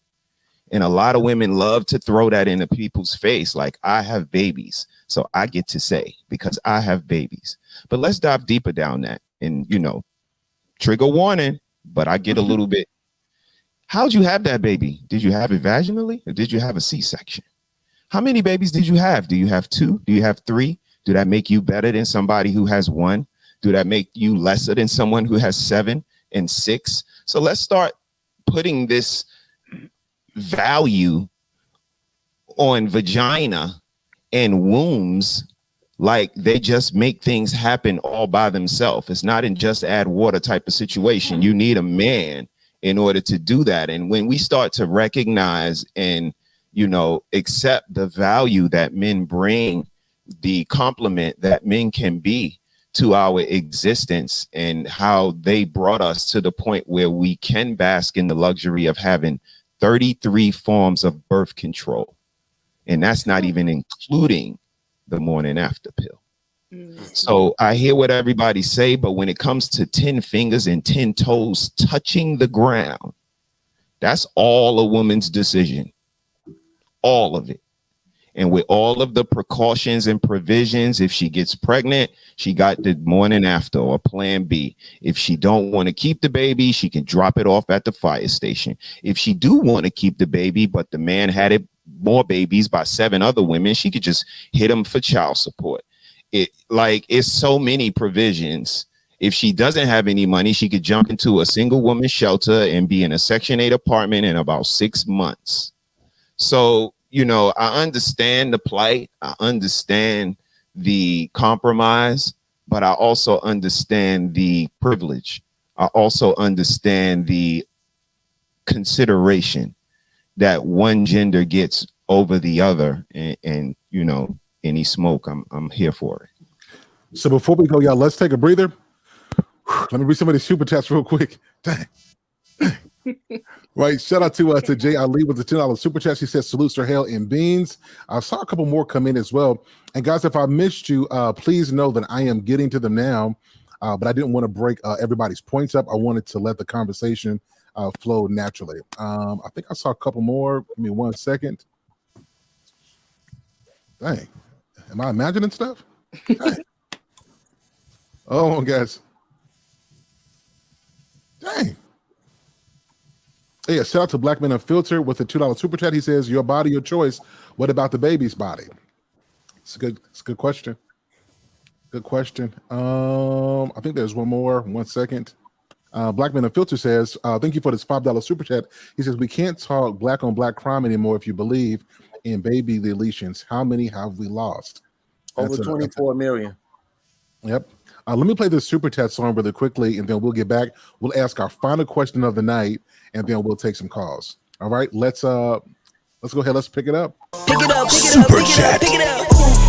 And a lot of women love to throw that into people's face, like, I have babies, so I get to say because I have babies. But let's dive deeper down that. And, trigger warning, but I get a little bit. How'd you have that baby? Did you have it vaginally or did you have a C-section? How many babies did you have? Do you have 2? Do you have 3? Do that make you better than somebody who has 1? Do that make you lesser than someone who has 7 and 6? So let's start putting this value on vagina and wombs like they just make things happen all by themselves. It's not in just add water type of situation. You need a man in order to do that. And when we start to recognize and, you know, accept the value that men bring, the compliment that men can be to our existence, and how they brought us to the point where we can bask in the luxury of having 33 forms of birth control. And that's not even including the morning after pill. So I hear what everybody say, but when it comes to 10 fingers and 10 toes touching the ground, that's all a woman's decision, all of it. And with all of the precautions and provisions, if she gets pregnant, she got the morning after or plan B. If she don't want to keep the baby, she can drop it off at the fire station. If she do want to keep the baby, but the man had it more babies by 7 other women, she could just hit him for child support. It's so many provisions. If she doesn't have any money, she could jump into a single woman shelter and be in a Section 8 apartment in about 6 months. So, you know, I understand the plight. I understand the compromise, but I also understand the privilege. I also understand the consideration that one gender gets over the other, and you know, any smoke, I'm here for it. So before we go, y'all, let's take a breather. Let me read some of these super chats real quick. Dang. Right, shout out to Jay Ali with the $10 super chat. She says salutes her hell in beans. I saw a couple more come in as well. And guys, if I missed you, please know that I am getting to them now, but I didn't want to break everybody's points up. I wanted to let the conversation flow naturally. I think I saw a couple more. Give me 1 second. Dang, am I imagining stuff? Oh, guys. Dang. Yeah, shout out to Black Men Unfiltered with the $2 super chat. He says, your body, your choice. What about the baby's body? It's a good question. Good question. I think there's one more. 1 second. Black Men Unfiltered says, thank you for this $5 super chat. He says, we can't talk black on black crime anymore if you believe in baby deletions. How many have we lost? Over 24 million. Yep. Let me play this super chat song really quickly, and then we'll get back. We'll ask our final question of the night, and then we'll take some calls. All right, let's go ahead. Let's pick it up. Pick it up, pick it up, pick it up, pick it up.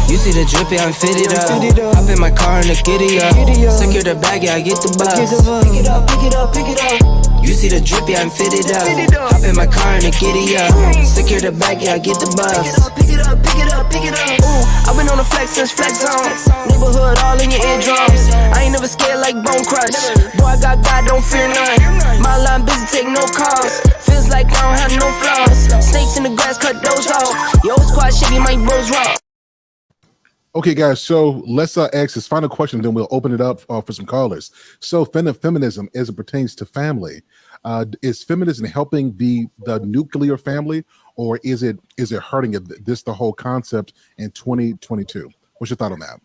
You see the drippy, I'm fitted up. Hop in my car and the giddy up. Secure the bag, yeah, I get the bus. Pick it up, pick it up, pick it up. You see the drippy, I'm fitted up. Hop in my car and the giddy up. Secure the bag, yeah, I get the bus. Pick it up, pick it up, pick it up, pick it up. I've been on the flex since flex on. Neighborhood all in your eardrums. I ain't never scared like Bone Crush. Boy, I got God, don't fear none. My line busy, take no calls. Feels like I don't have no flaws. Snakes in the grass, cut those off. Yo, squad shit, my bros raw. Okay, guys, so let's ask this final question, then we'll open it up for some callers. So feminism, as it pertains to family, is feminism helping the nuclear family, or is it hurting it? This the whole concept in 2022. What's your thought on that?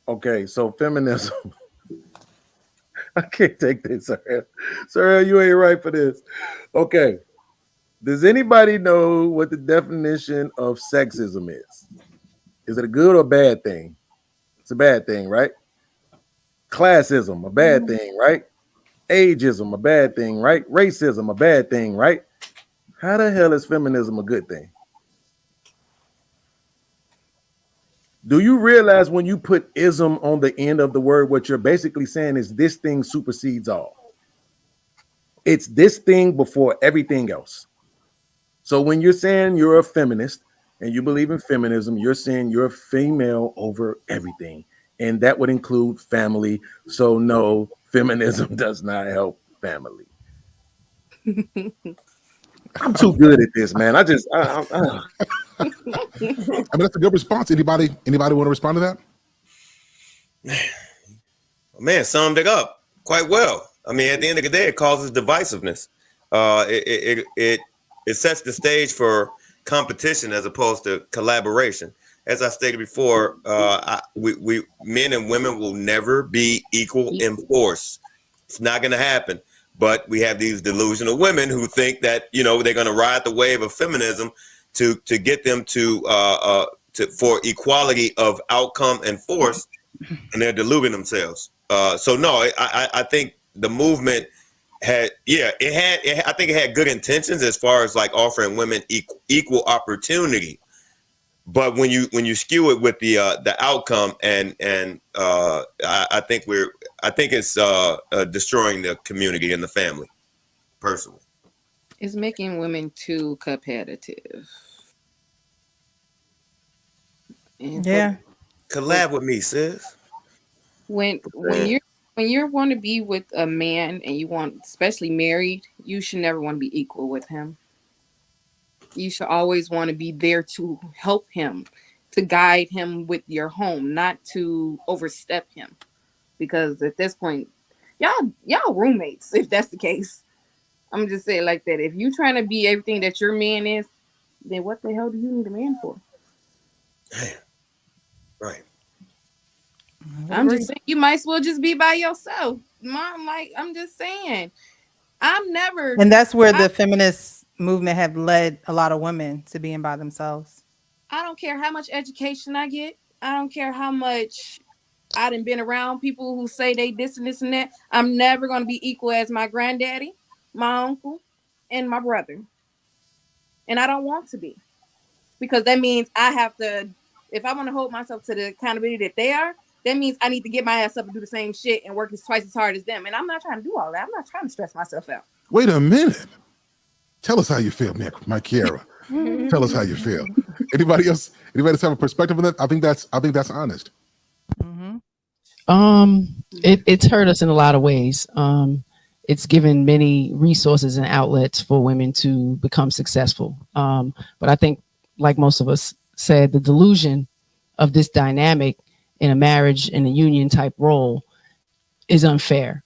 Okay, so feminism. I can't take this, sir. Sir, you ain't right for this. Okay. Does anybody know what the definition of sexism is? Is it a good or bad thing? It's a bad thing, right? Classism, a bad thing, right? Ageism, a bad thing, right? Racism, a bad thing, right? How the hell is feminism a good thing? Do you realize when you put ism on the end of the word, what you're basically saying is this thing supersedes all? It's this thing before everything else. So when you're saying you're a feminist and you believe in feminism, you're saying you're female over everything. And that would include family. So no, feminism does not help family. I'm too good at this, man. I mean, that's a good response. Anybody want to respond to that? Man, summed it up quite well. I mean, at the end of the day, it causes divisiveness. It sets the stage for competition as opposed to collaboration. As I stated before, we men and women will never be equal in force. It's not going to happen. But we have these delusional women who think that, you know, they're going to ride the wave of feminism to get them to for equality of outcome and force, and they're deluding themselves. So no, I think the movement I think it had good intentions as far as like offering women equal opportunity. But when you skew it with the outcome and I think it's destroying the community and the family, personally. It's making women too competitive. And Yeah. Collab with me, sis. When you want to be with a man and you want, especially married, you should never want to be equal with him. You should always want to be there to help him, to guide him with your home, not to overstep him. Because at this point, y'all roommates, if that's the case. I'm just saying like that. If you're trying to be everything that your man is, then what the hell do you need a man for? Right. I'm just saying you might as well just be by yourself. Mom, like, I'm just saying. And that's where the feminist movement have led a lot of women to being by themselves. I don't care how much education I get. I don't care how much I done been around people who say they this and this and that. I'm never going to be equal as my granddaddy, my uncle, and my brother. And I don't want to be. Because that means I have to, if I want to hold myself to the accountability that they are, that means I need to get my ass up and do the same shit and work twice as hard as them. And I'm not trying to do all that. I'm not trying to stress myself out. Wait a minute. Tell us how you feel, my Kiara. Tell us how you feel. Anybody else have a perspective on that? I think that's honest. It's hurt us in a lot of ways. It's given many resources and outlets for women to become successful. But I think, like most of us said, the delusion of this dynamic in a marriage in a union type role is unfair.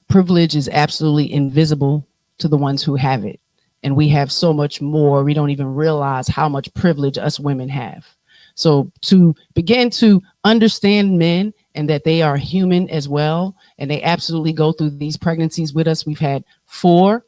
Privilege is absolutely invisible to the ones who have it. And we have so much more. We don't even realize how much privilege us women have. So to begin to understand men and that they are human as well, and they absolutely go through these pregnancies with us. We've had 4,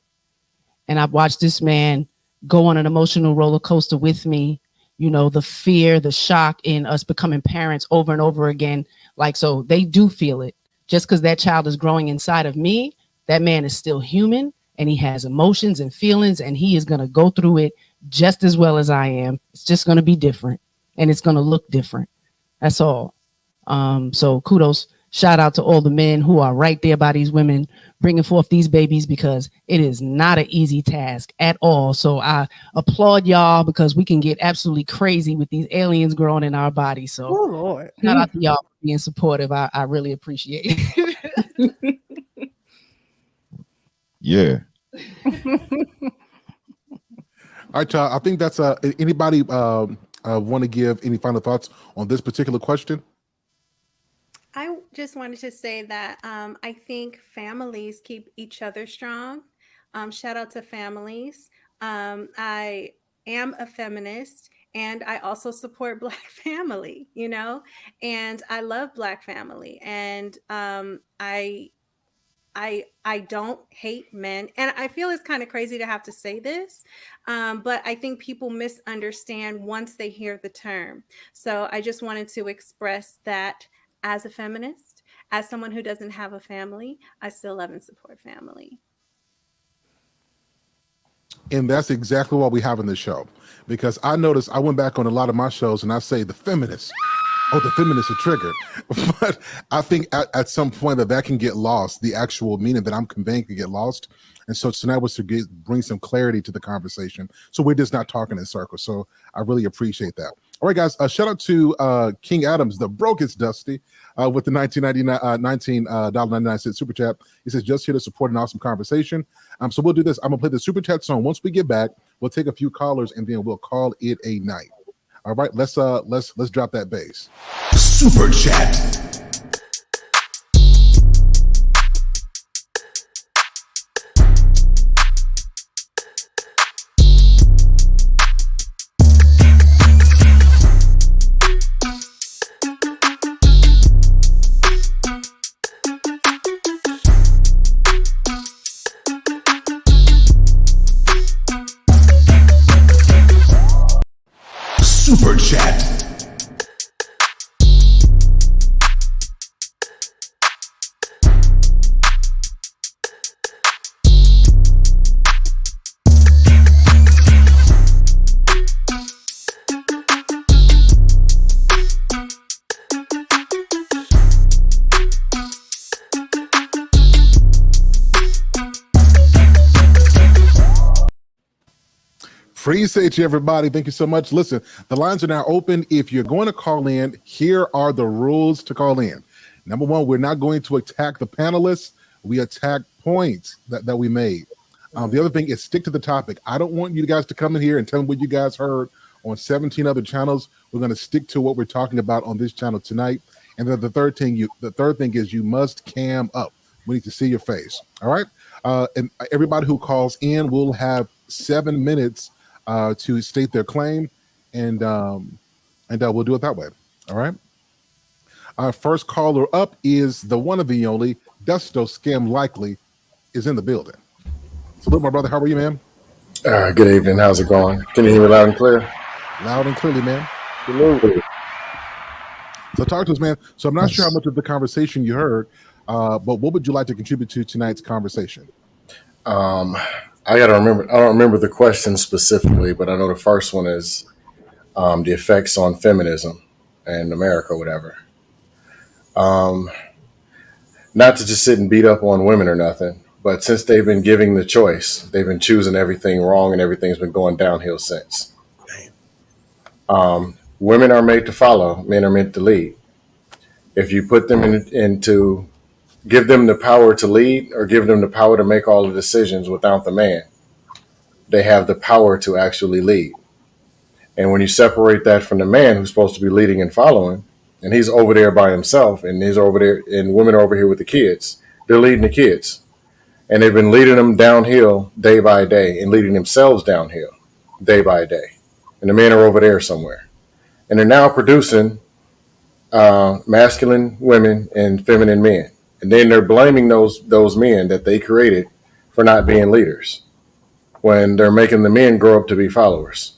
and I've watched this man go on an emotional roller coaster with me. You know, the fear, the shock in us becoming parents over and over again. Like, so they do feel it. Just because that child is growing inside of me, that man is still human and he has emotions and feelings, and he is going to go through it just as well as I am. It's just going to be different and it's going to look different. That's all. So kudos, shout out to all the men who are right there by these women bringing forth these babies, because it is not an easy task at all. So I applaud y'all, because we can get absolutely crazy with these aliens growing in our bodies. So Lord. Shout out to y'all for being supportive. I really appreciate it. Yeah. All right, y'all. I think that's anybody want to give any final thoughts on this particular question? I just wanted to say that I think families keep each other strong. Shout out to families. I am a feminist, and I also support Black family, you know, and I love Black family. And I don't hate men, and I feel it's kind of crazy to have to say this, but I think people misunderstand once they hear the term. So I just wanted to express that as a feminist, as someone who doesn't have a family, I still love and support family. And that's exactly what we have in this show, because I noticed, I went back on a lot of my shows and I say the feminists. Oh, the feminists are triggered. But I think at some point that can get lost. The actual meaning that I'm conveying can get lost. And so tonight was to bring some clarity to the conversation. So we're just not talking in circles. So I really appreciate that. All right, guys, shout out to King Adams, the brokest Dusty, with the $19.99 super chat. He says, just here to support an awesome conversation. So we'll do this. I'm going to play the super chat song. Once we get back, we'll take a few callers and then we'll call it a night. All right, let's drop that bass. Super chat. Free say to everybody. Thank you so much. Listen, the lines are now open. If you're going to call in, here are the rules to call in. Number one, we're not going to attack the panelists. We attack points that we made. The other thing is stick to the topic. I don't want you guys to come in here and tell me what you guys heard on 17 other channels. We're going to stick to what we're talking about on this channel tonight. And then the third thing is you must cam up. We need to see your face. All right. And everybody who calls in will have 7 minutes to state their claim, and we'll do it that way. All right. Our first caller up is the one of the only Dusto Scam Likely is in the building. Salute, my brother. How are you, man? Good evening. How's it going? Can you hear me loud and clear? Loud and clearly, man. Hello. So talk to us, man. So I'm not sure how much of the conversation you heard, but what would you like to contribute to tonight's conversation? I gotta remember. I don't remember the question specifically, but I know the first one is the effects on feminism and America, whatever. Not to just sit and beat up on women or nothing, but since they've been giving the choice, they've been choosing everything wrong, and everything's been going downhill since. Women are made to follow; men are meant to lead. If you put them into give them the power to lead or give them the power to make all the decisions without the man, they have the power to actually lead. And when you separate that from the man who's supposed to be leading and following, and he's over there by himself, and he's over there, and women are over here with the kids, they're leading the kids. And they've been leading them downhill day by day and leading themselves downhill day by day. And the men are over there somewhere. And they're now producing masculine women and feminine men. And then they're blaming those men that they created for not being leaders when they're making the men grow up to be followers.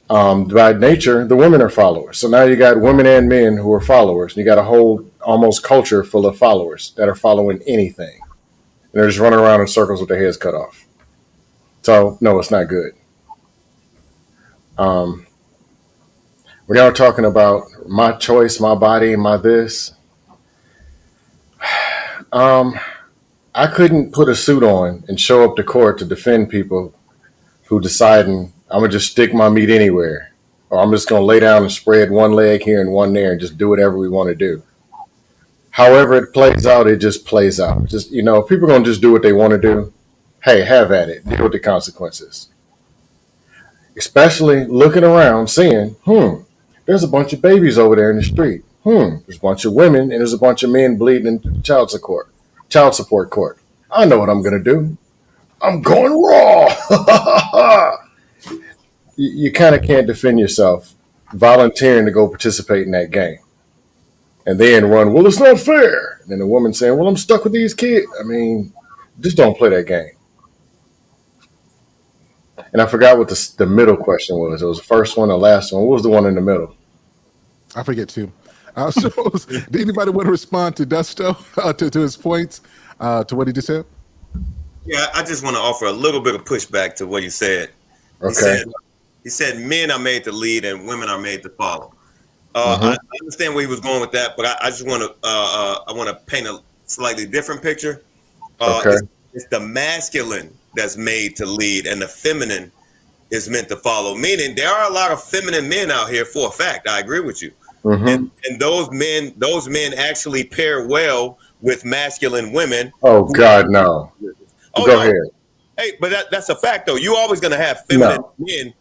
By nature, the women are followers. So now you got women and men who are followers. And you got a whole almost culture full of followers that are following anything. And they're just running around in circles with their heads cut off. So, no, it's not good. When y'all are talking about my choice, my body, my this, I couldn't put a suit on and show up to court to defend people who deciding I'm going to just stick my meat anywhere, or I'm just going to lay down and spread one leg here and one there and just do whatever we want to do. However it plays out, it just plays out. Just, if people are going to just do what they want to do, hey, have at it. Deal with the consequences. Especially looking around, seeing, there's a bunch of babies over there in the street. There's a bunch of women and there's a bunch of men bleeding in child support court. I know what I'm going to do. I'm going raw. You kind of can't defend yourself volunteering to go participate in that game. And then run, well, it's not fair. And then the woman saying, well, I'm stuck with these kids. I mean, just don't play that game. And I forgot what the middle question was. It was the first one, the last one. What was the one in the middle? I forget too. So, did anybody want to respond to Dusto, to his points, to what he just said? Yeah, I just want to offer a little bit of pushback to what he said. Okay. He said men are made to lead and women are made to follow. I understand where he was going with that, but I just want to paint a slightly different picture. Okay. It's the masculine that's made to lead, and the feminine is meant to follow. Meaning, there are a lot of feminine men out here. For a fact, I agree with you. And those men actually pair well with masculine women. Oh God, no. Go ahead. Hey, but that's a fact, though. You're always going to have feminine men.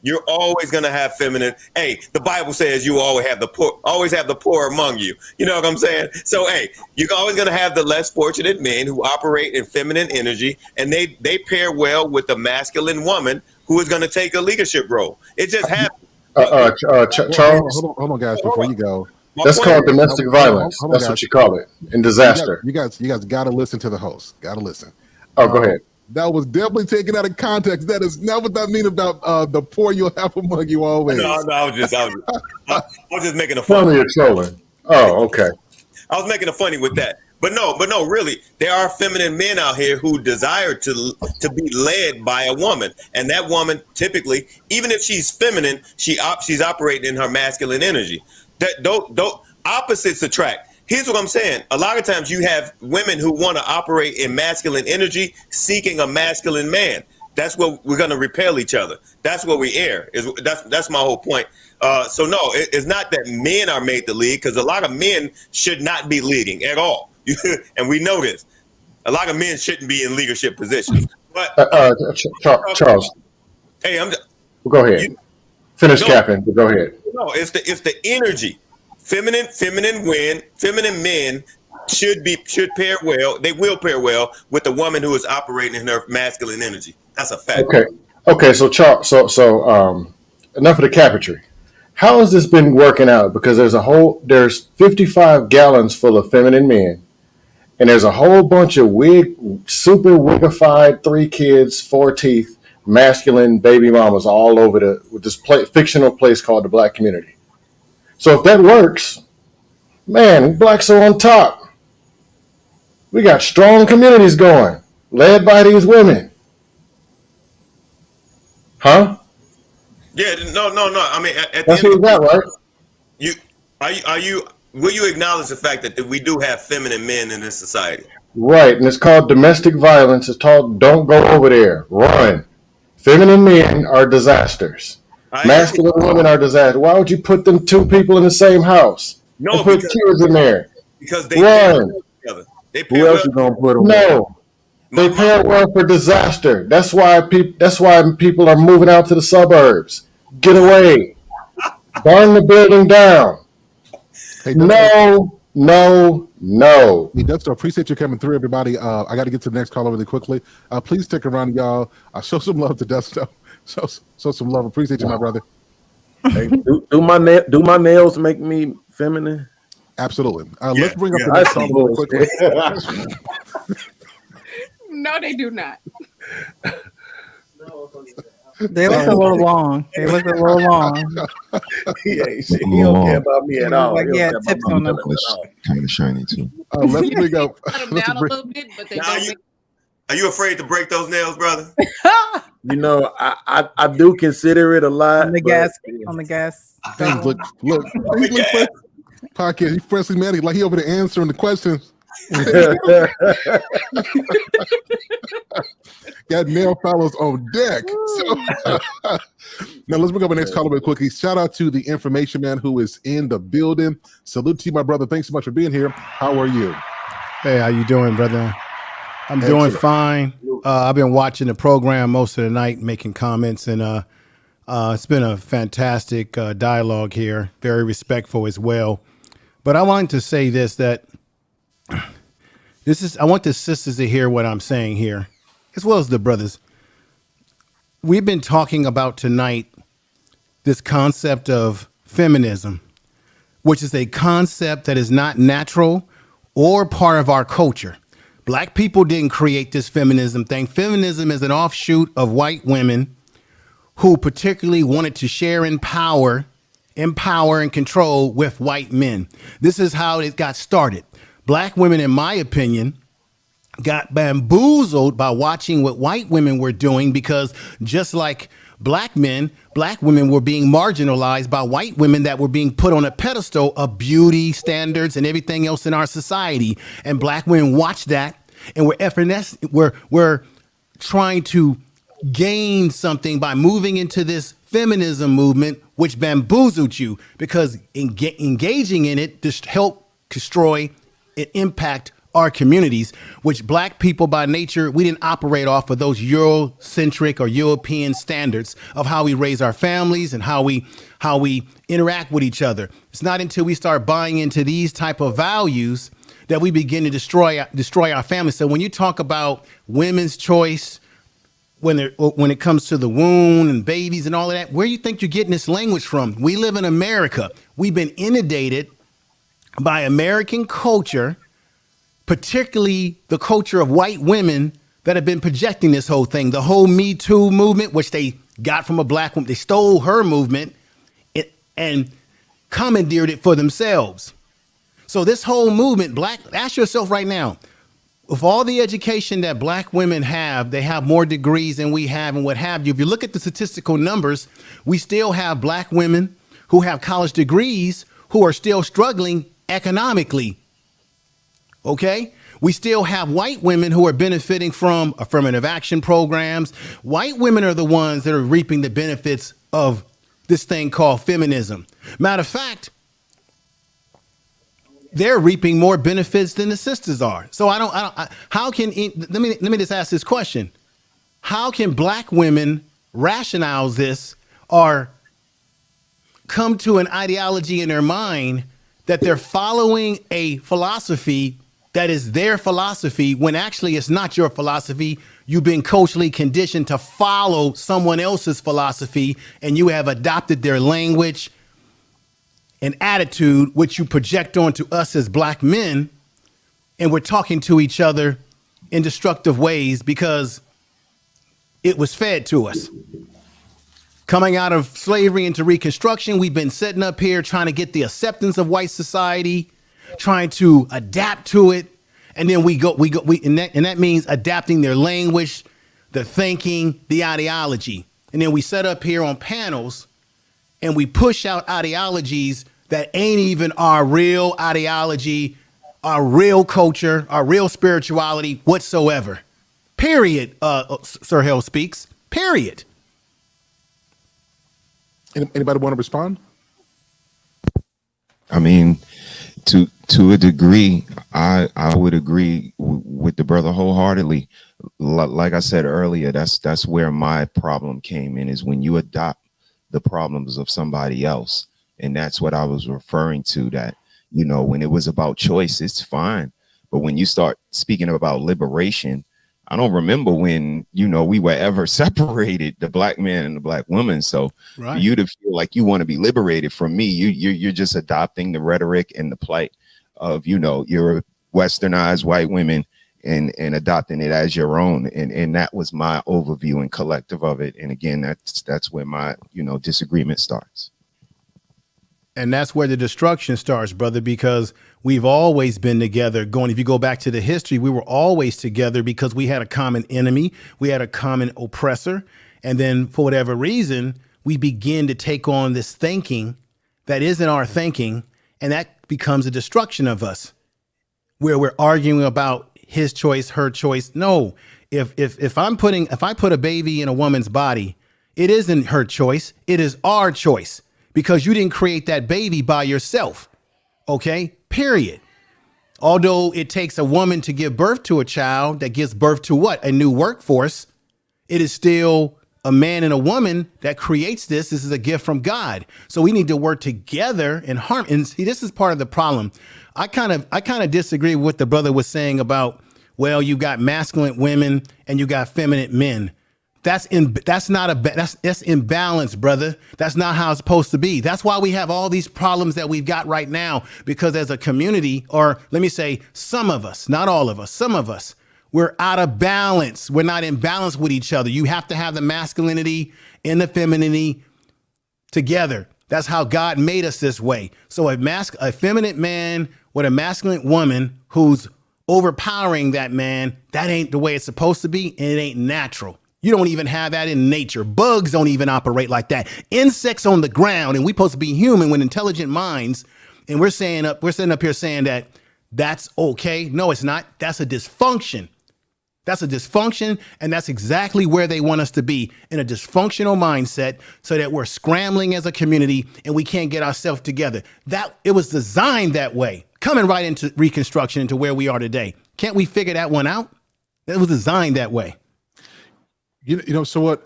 You're always going to have feminine. Hey, the Bible says you always have the poor among you. You know what I'm saying? So, hey, you're always going to have the less fortunate men who operate in feminine energy, and they pair well with the masculine woman who is going to take a leadership role. It just happens. Charles, hold on, guys, before you go. That's called domestic violence. That's what you call it in disaster. You guys got to listen to the host. Got to listen. Oh, go ahead. That was definitely taken out of context. That is not what that means about the poor you'll have among you always. No, I was just making a Tell me funny. you're trolling. Oh, okay. I was making a funny with that. But no, really, there are feminine men out here who desire to be led by a woman, and that woman typically, even if she's feminine, she's operating in her masculine energy. That don't opposites attract. Here's what I'm saying. A lot of times you have women who want to operate in masculine energy, seeking a masculine man. That's what we're going to repel each other. That's what we air. That's my whole point. So no, it's not that men are made to lead, because a lot of men should not be leading at all. And we know this. A lot of men shouldn't be in leadership positions. But Charles. Hey, go ahead. Finish capping, but go ahead. No, it's the energy. Feminine men should pair well. They will pair well with a woman who is operating in her masculine energy. That's a fact. Okay. So Charles, so enough of the cabinetry. How has this been working out? Because there's 55 gallons full of feminine men, and there's a whole bunch of super wigified 3 kids, 4 teeth, masculine baby mamas all over this fictional place called the Black community. So if that works, man, blacks are on top. We got strong communities going, led by these women. Huh? Yeah, no. I mean, at that's the end what we got, right? Will you acknowledge the fact that we do have feminine men in this society? Right, and it's called domestic violence. It's called don't go over there, run. Feminine men are disasters. Masculine women are disasters. Why would you put them 2 people in the same house? No, and put kids in there. Because they run. Together. Who else you gonna put them? No, they pair well for disaster. That's why people are moving out to the suburbs. Get away. Burn the building down. Hey, No. Hey, Dexter, appreciate you coming through, everybody. I got to get to the next caller really quickly. Please stick around, y'all. Show some love to Dexter. Show some love. Appreciate you, my brother. Hey, do my nails make me feminine? Absolutely. Let's bring up the next caller really quickly. No, they do not. They look a little long. He don't care about me at all. Like, yeah, tips on them. Kind of shiny too. Let's bring up. Down a little bit, but they don't. Are you afraid to break those nails, brother? You know, I do consider it a lot. On the gas. Things look. Podcast. He's Presley Manning, like he over there answering the questions. Got nail follows on deck. So, now let's bring up our next caller real quickly. Shout out to the information man who is in the building. Salute to you, my brother. Thanks so much for being here. How are you? Hey, how you doing, brother? I'm doing fine. I've been watching the program most of the night, making comments, and it's been a fantastic dialogue here. Very respectful as well. But I wanted to say this, that I want the sisters to hear what I'm saying here, as well as the brothers. We've been talking about tonight this concept of feminism, which is a concept that is not natural or part of our culture. Black people didn't create this feminism thing. Feminism is an offshoot of white women who particularly wanted to share in power, empower, and control with white men. This is how it got started. Black women, in my opinion, got bamboozled by watching what white women were doing, because just like black men, black women were being marginalized by white women that were being put on a pedestal of beauty standards and everything else in our society. And black women watched that and we're trying to gain something by moving into this feminism movement, which bamboozled you, because engaging in it just helped destroy and impact our communities, which black people by nature, we didn't operate off of those Eurocentric or European standards of how we raise our families and how we interact with each other. It's not until we start buying into these type of values that we begin to destroy our families. So when you talk about women's choice, when it comes to the womb and babies and all of that, where do you think you're getting this language from? We live in America. We've been inundated by American culture, particularly the culture of white women that have been projecting this whole thing. The whole Me Too movement, which they got from a black woman. They stole her movement and commandeered it for themselves. So this whole movement, ask yourself right now, with all the education that black women have, they have more degrees than we have and what have you. If you look at the statistical numbers, we still have black women who have college degrees who are still struggling economically. Okay? We still have white women who are benefiting from affirmative action programs. White women are the ones that are reaping the benefits of this thing called feminism. Matter of fact, they're reaping more benefits than the sisters are. So let me just ask this question. How can black women rationalize this or come to an ideology in their mind that they're following a philosophy that is their philosophy when actually it's not your philosophy? You've been culturally conditioned to follow someone else's philosophy, and you have adopted their language and attitude, which you project onto us as black men, and we're talking to each other in destructive ways because it was fed to us. Coming out of slavery into Reconstruction, we've been sitting up here trying to get the acceptance of white society, trying to adapt to it, and then and that means adapting their language, the thinking, the ideology. And then we set up here on panels and we push out ideologies that ain't even our real ideology, our real culture, our real spirituality whatsoever. Period. Sir HALE Speaks. Period. Anybody want to respond? I mean, to a degree, I would agree with the brother wholeheartedly. Like I said earlier, that's where my problem came in, is when you adopt the problems of somebody else. And that's what I was referring to, that, you know, when it was about choice, it's fine. But when you start speaking about liberation, I don't remember when, you know, we were ever separated, the black man and the black woman. So for you to feel like you want to be liberated from me, you're just adopting the rhetoric and the plight of, you know, you're westernized white women and adopting it as your own. And that was my overview and collective of it. And again, that's where my, you know, disagreement starts. And that's where the destruction starts, brother, because we've always been together. If you go back to the history, we were always together because we had a common enemy. We had a common oppressor. And then for whatever reason, we begin to take on this thinking that isn't our thinking. And that becomes a destruction of us, where we're arguing about his choice, her choice. No, if I put a baby in a woman's body, it isn't her choice. It is our choice, because you didn't create that baby by yourself. Okay, period. Although it takes a woman to give birth to a child that gives birth to what? A new workforce. It is still a man and a woman that creates this. This is a gift from God. So we need to work together in harmony. And see, this is part of the problem. I kind of disagree with what the brother was saying about, well, you got masculine women and you got feminine men. That's imbalance, brother. That's not how it's supposed to be. That's why we have all these problems that we've got right now, because as a community, or let me say some of us, not all of us, some of us, we're out of balance. We're not in balance with each other. You have to have the masculinity and the femininity together. That's how God made us this way. So a feminine man with a masculine woman who's overpowering that man, that ain't the way it's supposed to be, and it ain't natural. You don't even have that in nature. Bugs don't even operate like that. Insects on the ground, and we're supposed to be human with intelligent minds, and we're sitting up here saying that that's okay. No, it's not. That's a dysfunction. That's a dysfunction, and that's exactly where they want us to be, in a dysfunctional mindset, so that we're scrambling as a community and we can't get ourselves together. That it was designed that way, coming right into Reconstruction, into where we are today. Can't we figure that one out? It was designed that way. You know, so what?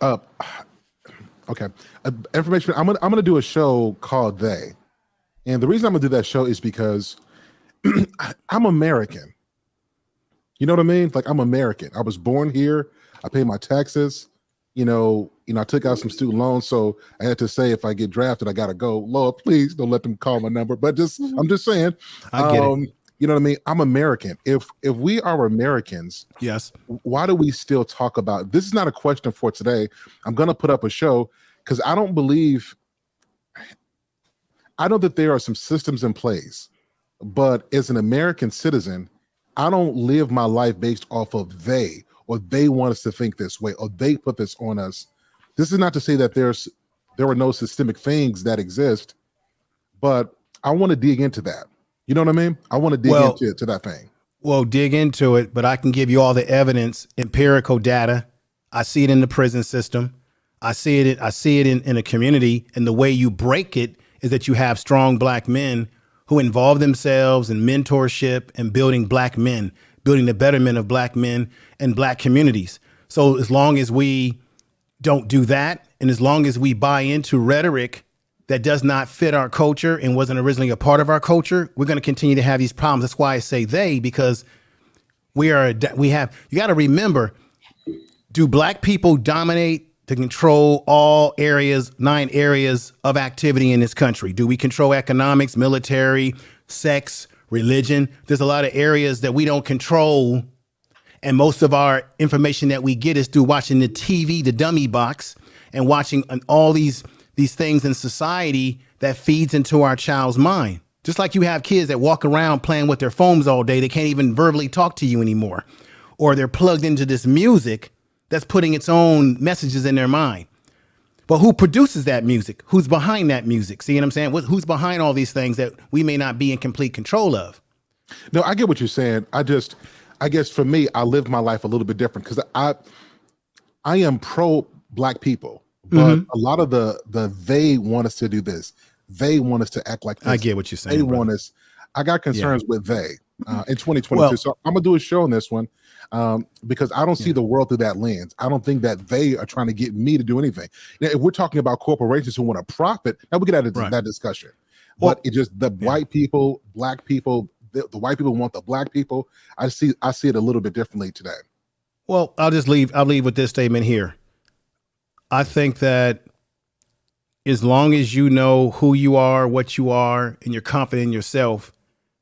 Okay, information. I'm gonna do a show called They, and the reason I'm gonna do that show is because I'm American. You know what I mean? Like, I'm American. I was born here. I pay my taxes. You know, I took out some student loans, so I had to say, if I get drafted, I gotta go. Lord, please don't let them call my number. But I'm just saying. I get it. You know what I mean? I'm American. If we are Americans, yes, why do we still talk about this? Is not a question for today. I'm going to put up a show because I know that there are some systems in place, but as an American citizen, I don't live my life based off of they want us to think this way, or they put this on us. This is not to say that there are no systemic things that exist, but I want to dig into that. You know what I mean? I want to dig into that thing. Well, dig into it, but I can give you all the evidence, empirical data. I see it in the prison system. I see it in a community, and the way you break it is that you have strong black men who involve themselves in mentorship and building black men, building the betterment of black men and black communities. So as long as we don't do that, and as long as we buy into rhetoric that does not fit our culture and wasn't originally a part of our culture, we're going to continue to have these problems. That's why I say they, because you got to remember, do black people dominate to control all areas, 9 areas of activity in this country? Do we control economics, military, sex, religion? There's a lot of areas that we don't control. And most of our information that we get is through watching the TV, the dummy box, and watching all these things in society that feeds into our child's mind. Just like you have kids that walk around playing with their phones all day. They can't even verbally talk to you anymore. Or they're plugged into this music that's putting its own messages in their mind. But who produces that music? Who's behind that music? See what I'm saying? Who's behind all these things that we may not be in complete control of? No, I get what you're saying. I guess for me, I live my life a little bit different because I am pro black people, but a lot of they want us to do this. They want us to act like this. I get what you're saying. They want us. I got concerns with they in 2022. So I'm gonna do a show on this one because I don't see the world through that lens. I don't think that they are trying to get me to do anything. Now, if we're talking about corporations who want to profit, now we get out of that discussion. But it just the white people, black people, the white people want the black people. I see it a little bit differently today. Well, I'll leave with this statement here. I think that as long as you know who you are, what you are, and you're confident in yourself,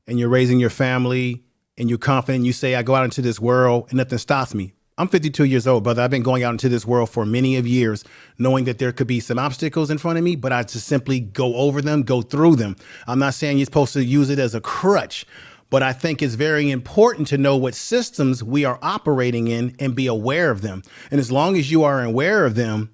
and you're raising your family, and you're confident, you say, I go out into this world and nothing stops me. I'm 52 years old, brother. I've been going out into this world for many of years, knowing that there could be some obstacles in front of me, but I just simply go over them, go through them. I'm not saying you're supposed to use it as a crutch, but I think it's very important to know what systems we are operating in and be aware of them. And as long as you are aware of them,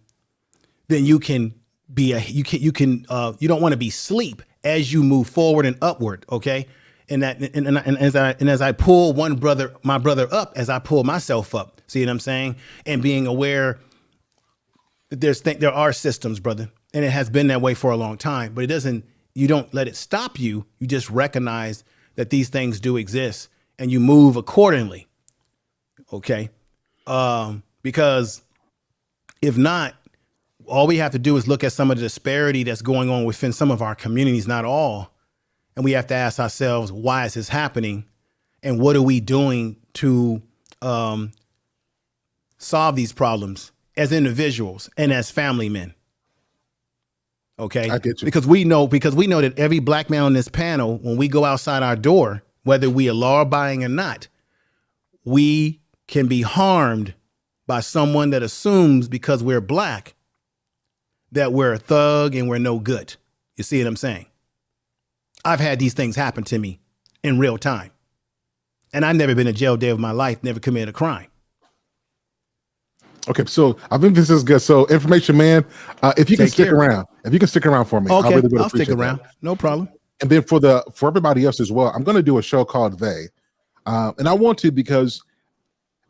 then you can be you don't want to be sleep as you move forward and upward. Okay. And as I pull my brother up, as I pull myself up, see what I'm saying? And being aware that there are systems, brother. And it has been that way for a long time, but you don't let it stop you. You just recognize that these things do exist and you move accordingly. Okay. Because if not, all we have to do is look at some of the disparity that's going on within some of our communities, not all. And we have to ask ourselves, why is this happening? And what are we doing to solve these problems as individuals and as family men? Okay. I get you. Because we know that every black man on this panel, when we go outside our door, whether we are law abiding or not, we can be harmed by someone that assumes because we're black that we're a thug and we're no good. You see what I'm saying? I've had these things happen to me in real time. And I've never been in jail day of my life, never committed a crime. Okay, so I think this is good. So, information man, if you can stick around for me, okay, I really would I'll stick appreciate around. that. No problem. And then for everybody else as well, I'm going to do a show called They, and I want to because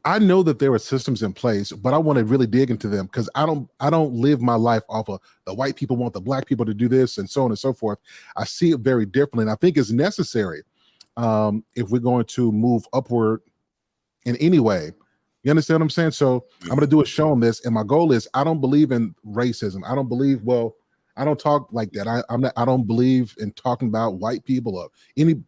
I know that there are systems in place, but I want to really dig into them because I don't live my life off of the white people want the black people to do this and so on and so forth. I see it very differently, and I think it's necessary if we're going to move upward in any way. You understand what I'm saying? So I'm going to do a show on this, and my goal is I don't believe in racism. I don't talk like that. I don't believe in talking about white people or any.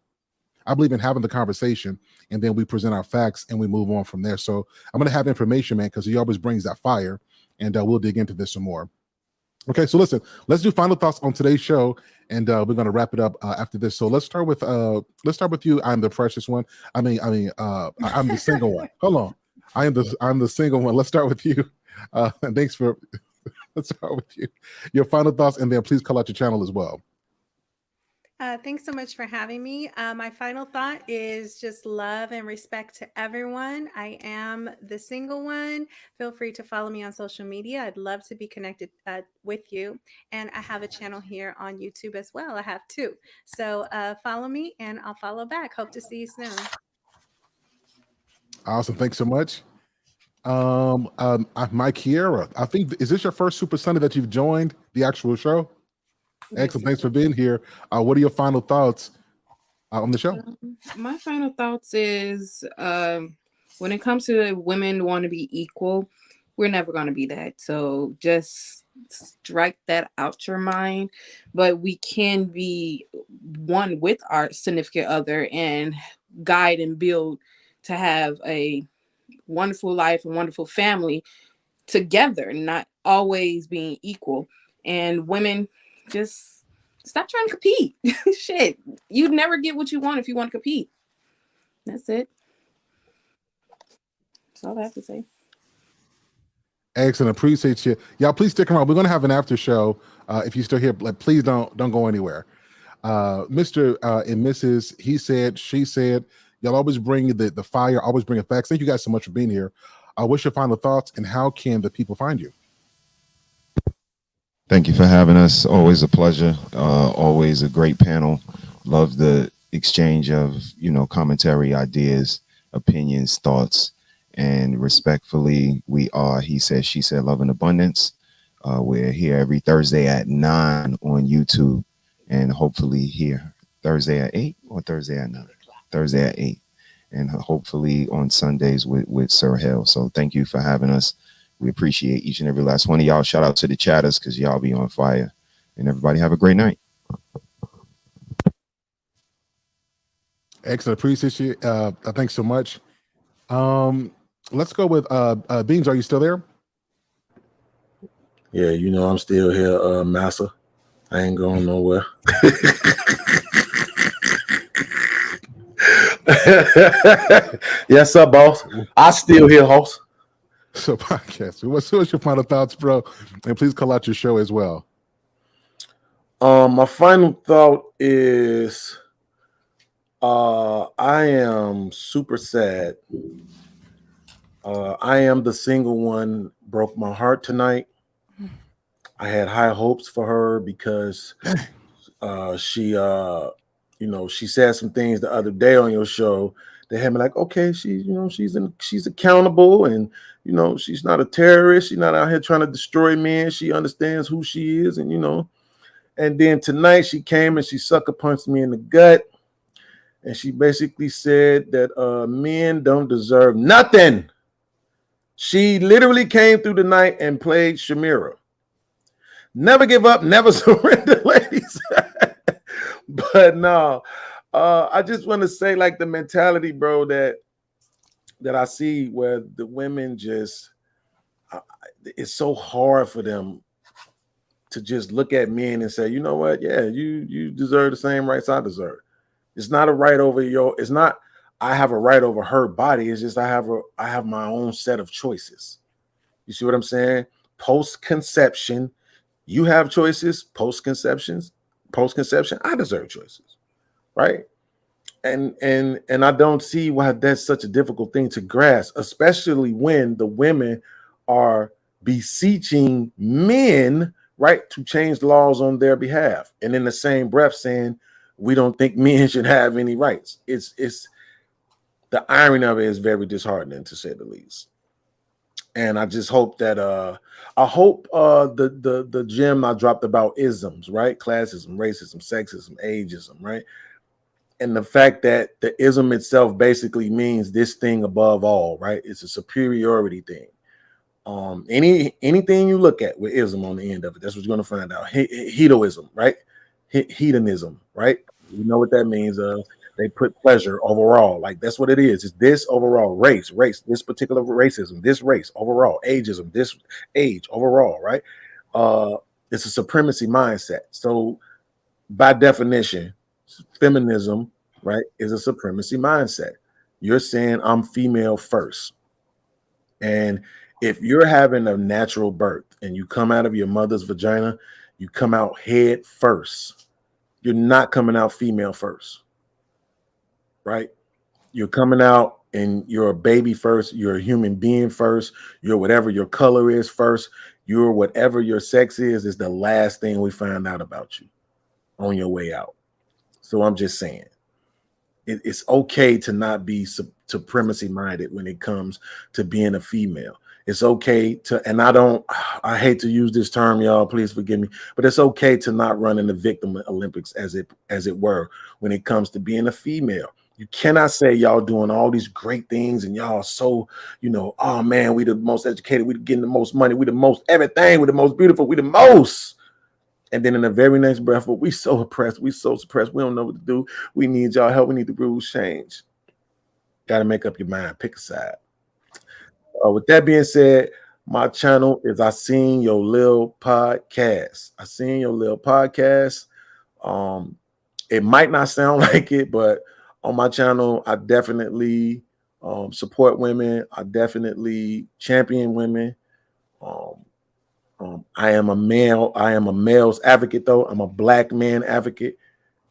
I believe in having the conversation, and then we present our facts and we move on from there. So I'm going to have information, man, because he always brings that fire, and we'll dig into this some more. Okay, so listen, let's do final thoughts on today's show, and we're going to wrap it up after this. So let's start with you. I'm the precious one. I'm the single one. Hold on, I'm the single one. Let's start with you. And thanks for let's start with you. Your final thoughts, and then please call out your channel as well. Thanks so much for having me. My final thought is just love and respect to everyone. I am the single one. Feel free to follow me on social media. I'd love to be connected with you. And I have a channel here on YouTube as well. I have two. So follow me and I'll follow back. Hope to see you soon. Awesome. Thanks so much. Mike Kiera, I think, is this your first Super Sunday that you've joined the actual show? Excellent. Thanks for being here. What are your final thoughts on the show? My final thoughts is when it comes to women want to be equal, we're never going to be that. So just strike that out your mind. But we can be one with our significant other and guide and build to have a wonderful life and wonderful family together, not always being equal. And women, just stop trying to compete. Shit, you'd never get what you want if you want to compete. That's it. That's all I have to say. Excellent. Appreciate you. Y'all, please stick around. We're going to have an after show. If you're still here, please don't go anywhere. Mr. And Mrs. He said, she said, y'all always bring the fire, always bring facts. Thank you guys so much for being here. What's your final thoughts, and how can the people find you? Thank you for having us. Always a pleasure. Always a great panel. Love the exchange of, commentary, ideas, opinions, thoughts, and respectfully, we are He Said, She Said, Love and Abundance. We're here every Thursday at 9 on YouTube, and hopefully here Thursday at 8 or Thursday at 9? Thursday at 8, and hopefully on Sundays with Sir Hale. So thank you for having us. We appreciate each and every last one of y'all. Shout out to the chatters, because y'all be on fire. And everybody have a great night. Excellent. Appreciate you. Thanks so much. Let's go with Beans. Are you still there? Yeah, I'm still here, Massa. I ain't going nowhere. Yes, sir, boss. I still here, host. So podcast. What's your final thoughts, bro? And please call out your show as well. My final thought is I am super sad. I am the single one. Broke my heart tonight. I had high hopes for her because she said some things the other day on your show that had me like, okay, she's accountable, and she's not a terrorist. She's not out here trying to destroy men. She understands who she is, and And then tonight she came and she sucker punched me in the gut, and she basically said that men don't deserve nothing. She literally came through the night and played Shamira. Never give up, never surrender, ladies. But no, I just want to say, like, the mentality, bro, that I see where the women just, it's so hard for them to just look at men and say, you know what? Yeah, you deserve the same rights I deserve. It's not a right over it's not, I have a right over her body. It's just I have my own set of choices. You see what I'm saying? Post-conception, you have choices. Post-conception, I deserve choices, right? And I don't see why that's such a difficult thing to grasp, especially when the women are beseeching men, right, to change laws on their behalf, and in the same breath saying we don't think men should have any rights. It's the irony of it is very disheartening, to say the least. And I just hope that the gem I dropped about isms, right? Classism, racism, sexism, ageism, right? And the fact that the ism itself basically means this thing above all, right? It's a superiority thing. Anything you look at with ism on the end of it, that's what you're going to find out. Hedoism, right? Hedonism, right? You know what that means. They put pleasure overall. Like, that's what it is. It's this overall race, this particular racism, this race overall, ageism, this age overall, right? It's a supremacy mindset. So by definition, feminism, right, is a supremacy mindset. You're saying I'm female first. And if you're having a natural birth and you come out of your mother's vagina, you come out head first. You're not coming out female first, right? You're coming out and you're a baby first. You're a human being first. You're whatever your color is first. You're whatever your sex is the last thing we find out about you on your way out. So I'm just saying, it's okay to not be supremacy minded when it comes to being a female. It's okay to, and I hate to use this term, y'all, please forgive me, but it's okay to not run in the victim Olympics as it were when it comes to being a female. You cannot say y'all doing all these great things and y'all so, oh man, we the most educated, we getting the most money, we the most everything, we the most beautiful, we the most. And then in the very next breath, we so oppressed, we so suppressed, we don't know what to do. We need y'all help, we need the rules changed. Got to make up your mind, pick a side. With that being said, my channel is I Seen Your Lil Podcast. I Seen Your Lil Podcast. It might not sound like it, but on my channel, I definitely support women. I definitely champion women. I am a male. I am a male's advocate, though. I'm a black man advocate.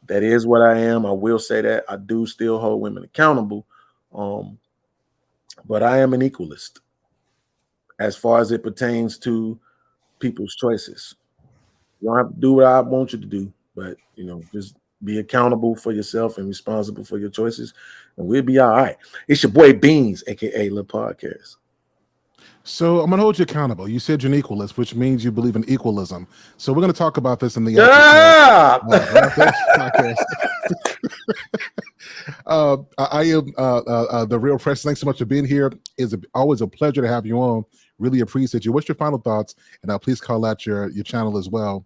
That is what I am. I will say that. I do still hold women accountable. But I am an equalist as far as it pertains to people's choices. You don't have to do what I want you to do, but just be accountable for yourself and responsible for your choices, and we'll be all right. It's your boy Beans, aka Lil Podcast. So I'm gonna hold you accountable. You said you're an equalist, which means you believe in equalism. So we're gonna talk about this in the podcast. I am the Real Press. Thanks so much for being here. It's always a pleasure to have you on. Really appreciate you. What's your final thoughts? And please call out your channel as well.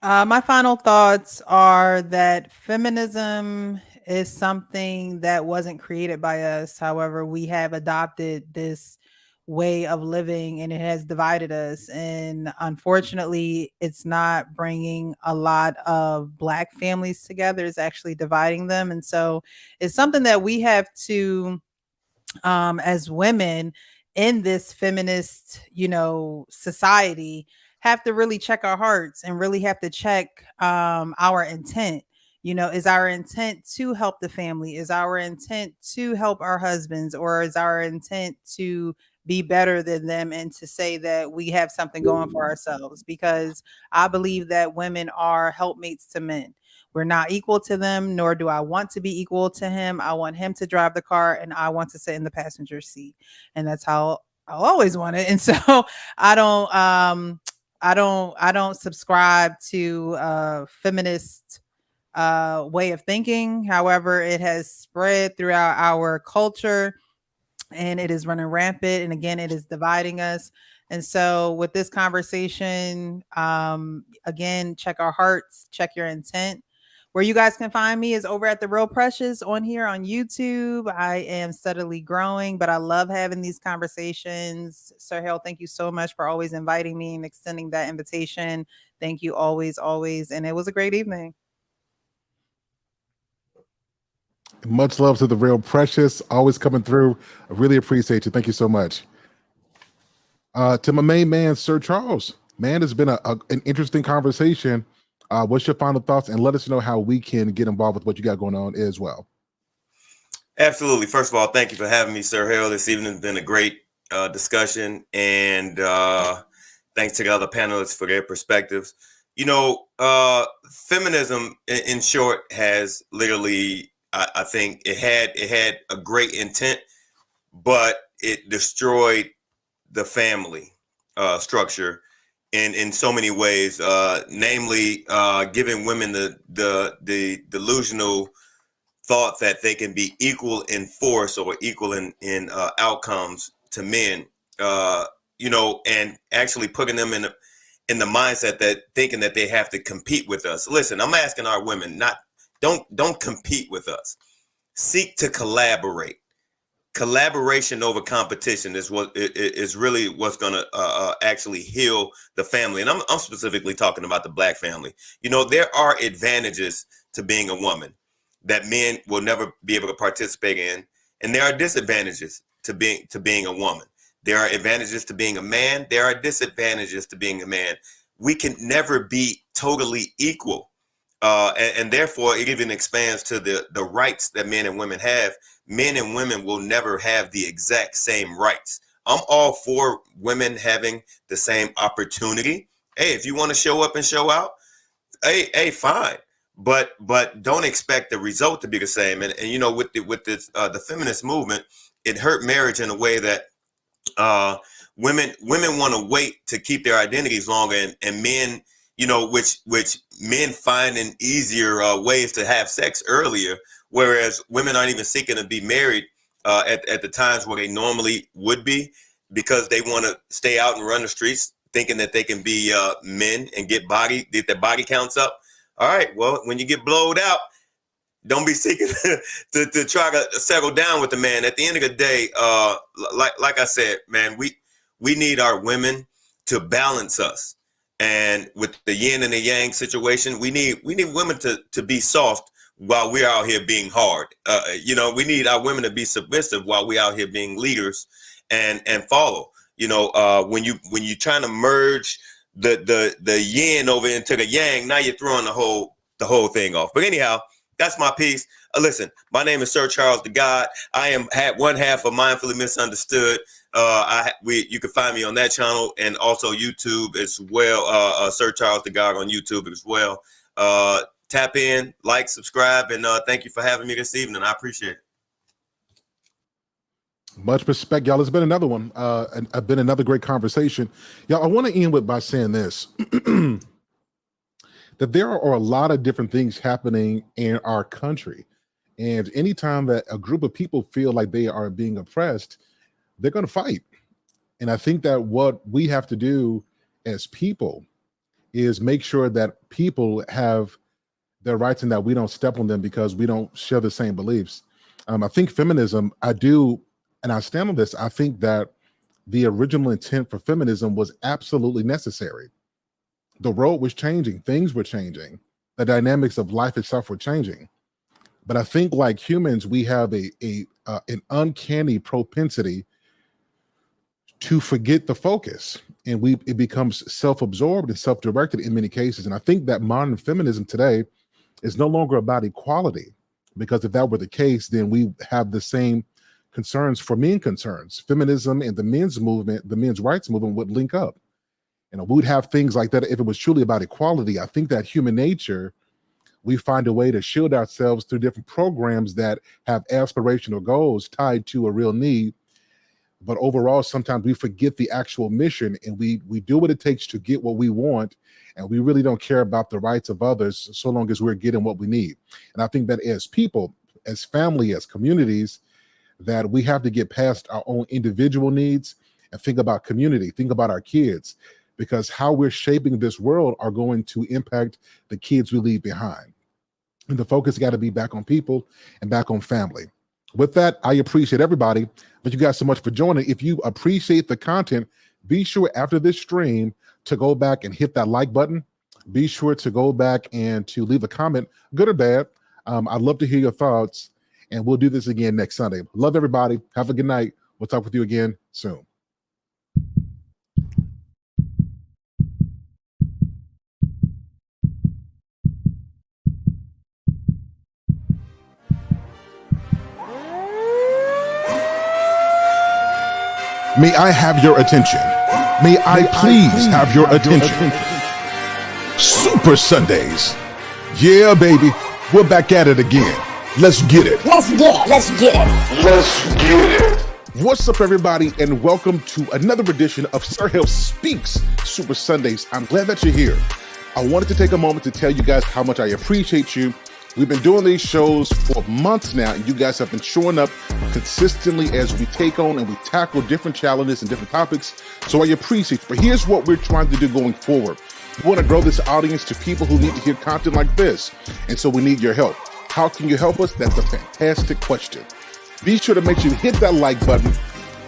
My final thoughts are that feminism is something that wasn't created by us. However, we have adopted this way of living and it has divided us. And unfortunately, it's not bringing a lot of Black families together. It's actually dividing them. And so it's something that we have to, as women in this feminist, society, have to really check our hearts and really have to check our intent. Is our intent to help the family? Is our intent to help our husbands? Or is our intent to be better than them and to say that we have something going for ourselves? Because I believe that women are helpmates to men. We're not equal to them, nor do I want to be equal to him. I want him to drive the car and I want to sit in the passenger seat. And that's how I'll always want it. And so I don't subscribe to feminist way of thinking. However, it has spread throughout our culture and it is running rampant. And again, it is dividing us. And so with this conversation, again, check our hearts, check your intent. Where you guys can find me is over at The Real Precious on here on YouTube. I am steadily growing, but I love having these conversations. Sir Hale, thank you so much for always inviting me and extending that invitation. Thank you always, always. And it was a great evening. Much love to The Real Precious, always coming through. I really appreciate you. Thank you so much. To my main man, Sir Charles. Man, it's been an interesting conversation. What's your final thoughts? And let us know how we can get involved with what you got going on as well. Absolutely. First of all, thank you for having me, Sir Hale. This evening has been a great discussion. And thanks to the other panelists for their perspectives. Feminism, in short, has literally, I think it had a great intent, but it destroyed the family structure in so many ways, namely giving women the delusional thought that they can be equal in force or equal in outcomes to men, and actually putting them in the mindset that thinking that they have to compete with us. Listen, I'm asking our women, don't compete with us. Seek to collaborate. collaboration over competition is what is really what's going to actually heal the family. And I'm specifically talking about the Black family. You know, there are advantages to being a woman that men will never be able to participate in, and there are disadvantages to being a woman. There are advantages to being a man. There are disadvantages to being a man. We can never be totally equal. And therefore, it even expands to the rights that men and women have. Men and women will never have the exact same rights. I'm all for women having the same opportunity. Hey, if you want to show up and show out, hey, fine. But don't expect the result to be the same. And you know, with the feminist movement, it hurt marriage in a way that women want to wait to keep their identities longer, and men, you know, which men find in easier ways to have sex earlier, whereas women aren't even seeking to be married at the times where they normally would be, because they want to stay out and run the streets thinking that they can be men and get their body counts up. All right, well, when you get blowed out, don't be seeking to try to settle down with the man. At the end of the day, like I said, man, we need our women to balance us. And with the yin and the yang situation, we need women to be soft while we're out here being hard. You know, we need our women to be submissive while we're out here being leaders and follow. You know, when you're trying to merge the yin over into the yang, now you're throwing the whole thing off. But anyhow, that's my piece. Listen, my name is Sir Charles the God. I am one half of Mindfully Misunderstood. You can find me on that channel and also YouTube as well. Sir Charles the God on YouTube as well. Tap in, like, subscribe, and thank you for having me this evening. I appreciate it. Much respect, y'all. It's been another one. Been another great conversation. Y'all, I want to end by saying this. That there are a lot of different things happening in our country. And anytime that a group of people feel like they are being oppressed, they're going to fight. And I think that what we have to do as people is make sure that people have their rights and that we don't step on them because we don't share the same beliefs. I think feminism, I stand on this. I think that the original intent for feminism was absolutely necessary. The road was changing, things were changing, the dynamics of life itself were changing. But I think like humans, we have an uncanny propensity to forget the focus, and it becomes self-absorbed and self-directed in many cases. And I think that modern feminism today is no longer about equality, because if that were the case, then we have the same concerns for men concerns. Feminism and the men's movement, the men's rights movement would link up. You know, we would have things like that if it was truly about equality. I think that human nature, we find a way to shield ourselves through different programs that have aspirational goals tied to a real need. But overall, sometimes we forget the actual mission, and we do what it takes to get what we want, and we really don't care about the rights of others so long as we're getting what we need. And I think that as people, as family, as communities, that we have to get past our own individual needs and think about community, think about our kids, because how we're shaping this world are going to impact the kids we leave behind. And the focus got to be back on people and back on family. With that, I appreciate everybody. Thank you guys so much for joining. If you appreciate the content, be sure after this stream to go back and hit that like button. Be sure to go back and to leave a comment, good or bad. I'd love to hear your thoughts, and we'll do this again next Sunday. Love everybody. Have a good night. We'll talk with you again soon. May I have your attention? May I please have your attention? Super Sundays. Yeah, baby. We're back at it again. Let's get it. Let's get it. Let's get it. Let's get it. What's up, everybody, and welcome to another edition of Sir HALE Speaks Super Sundays. I'm glad that you're here. I wanted to take a moment to tell you guys how much I appreciate you. We've been doing these shows for months now, and you guys have been showing up consistently as we take on and we tackle different challenges and different topics. So I appreciate it. But here's what we're trying to do going forward. We want to grow this audience to people who need to hear content like this. And so we need your help. How can you help us? That's a fantastic question. Be sure to make sure you hit that like button.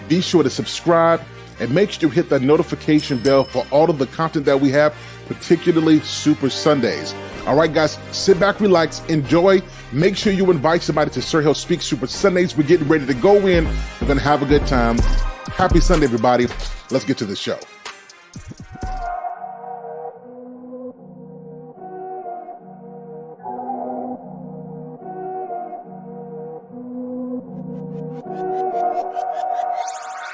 Be sure to subscribe and make sure you hit that notification bell for all of the content that we have, particularly Super Sundays. All right, guys, sit back, relax, enjoy. Make sure you invite somebody to Sir HALE Speaks Super Sundays. We're getting ready to go in. We're going to have a good time. Happy Sunday, everybody. Let's get to the show.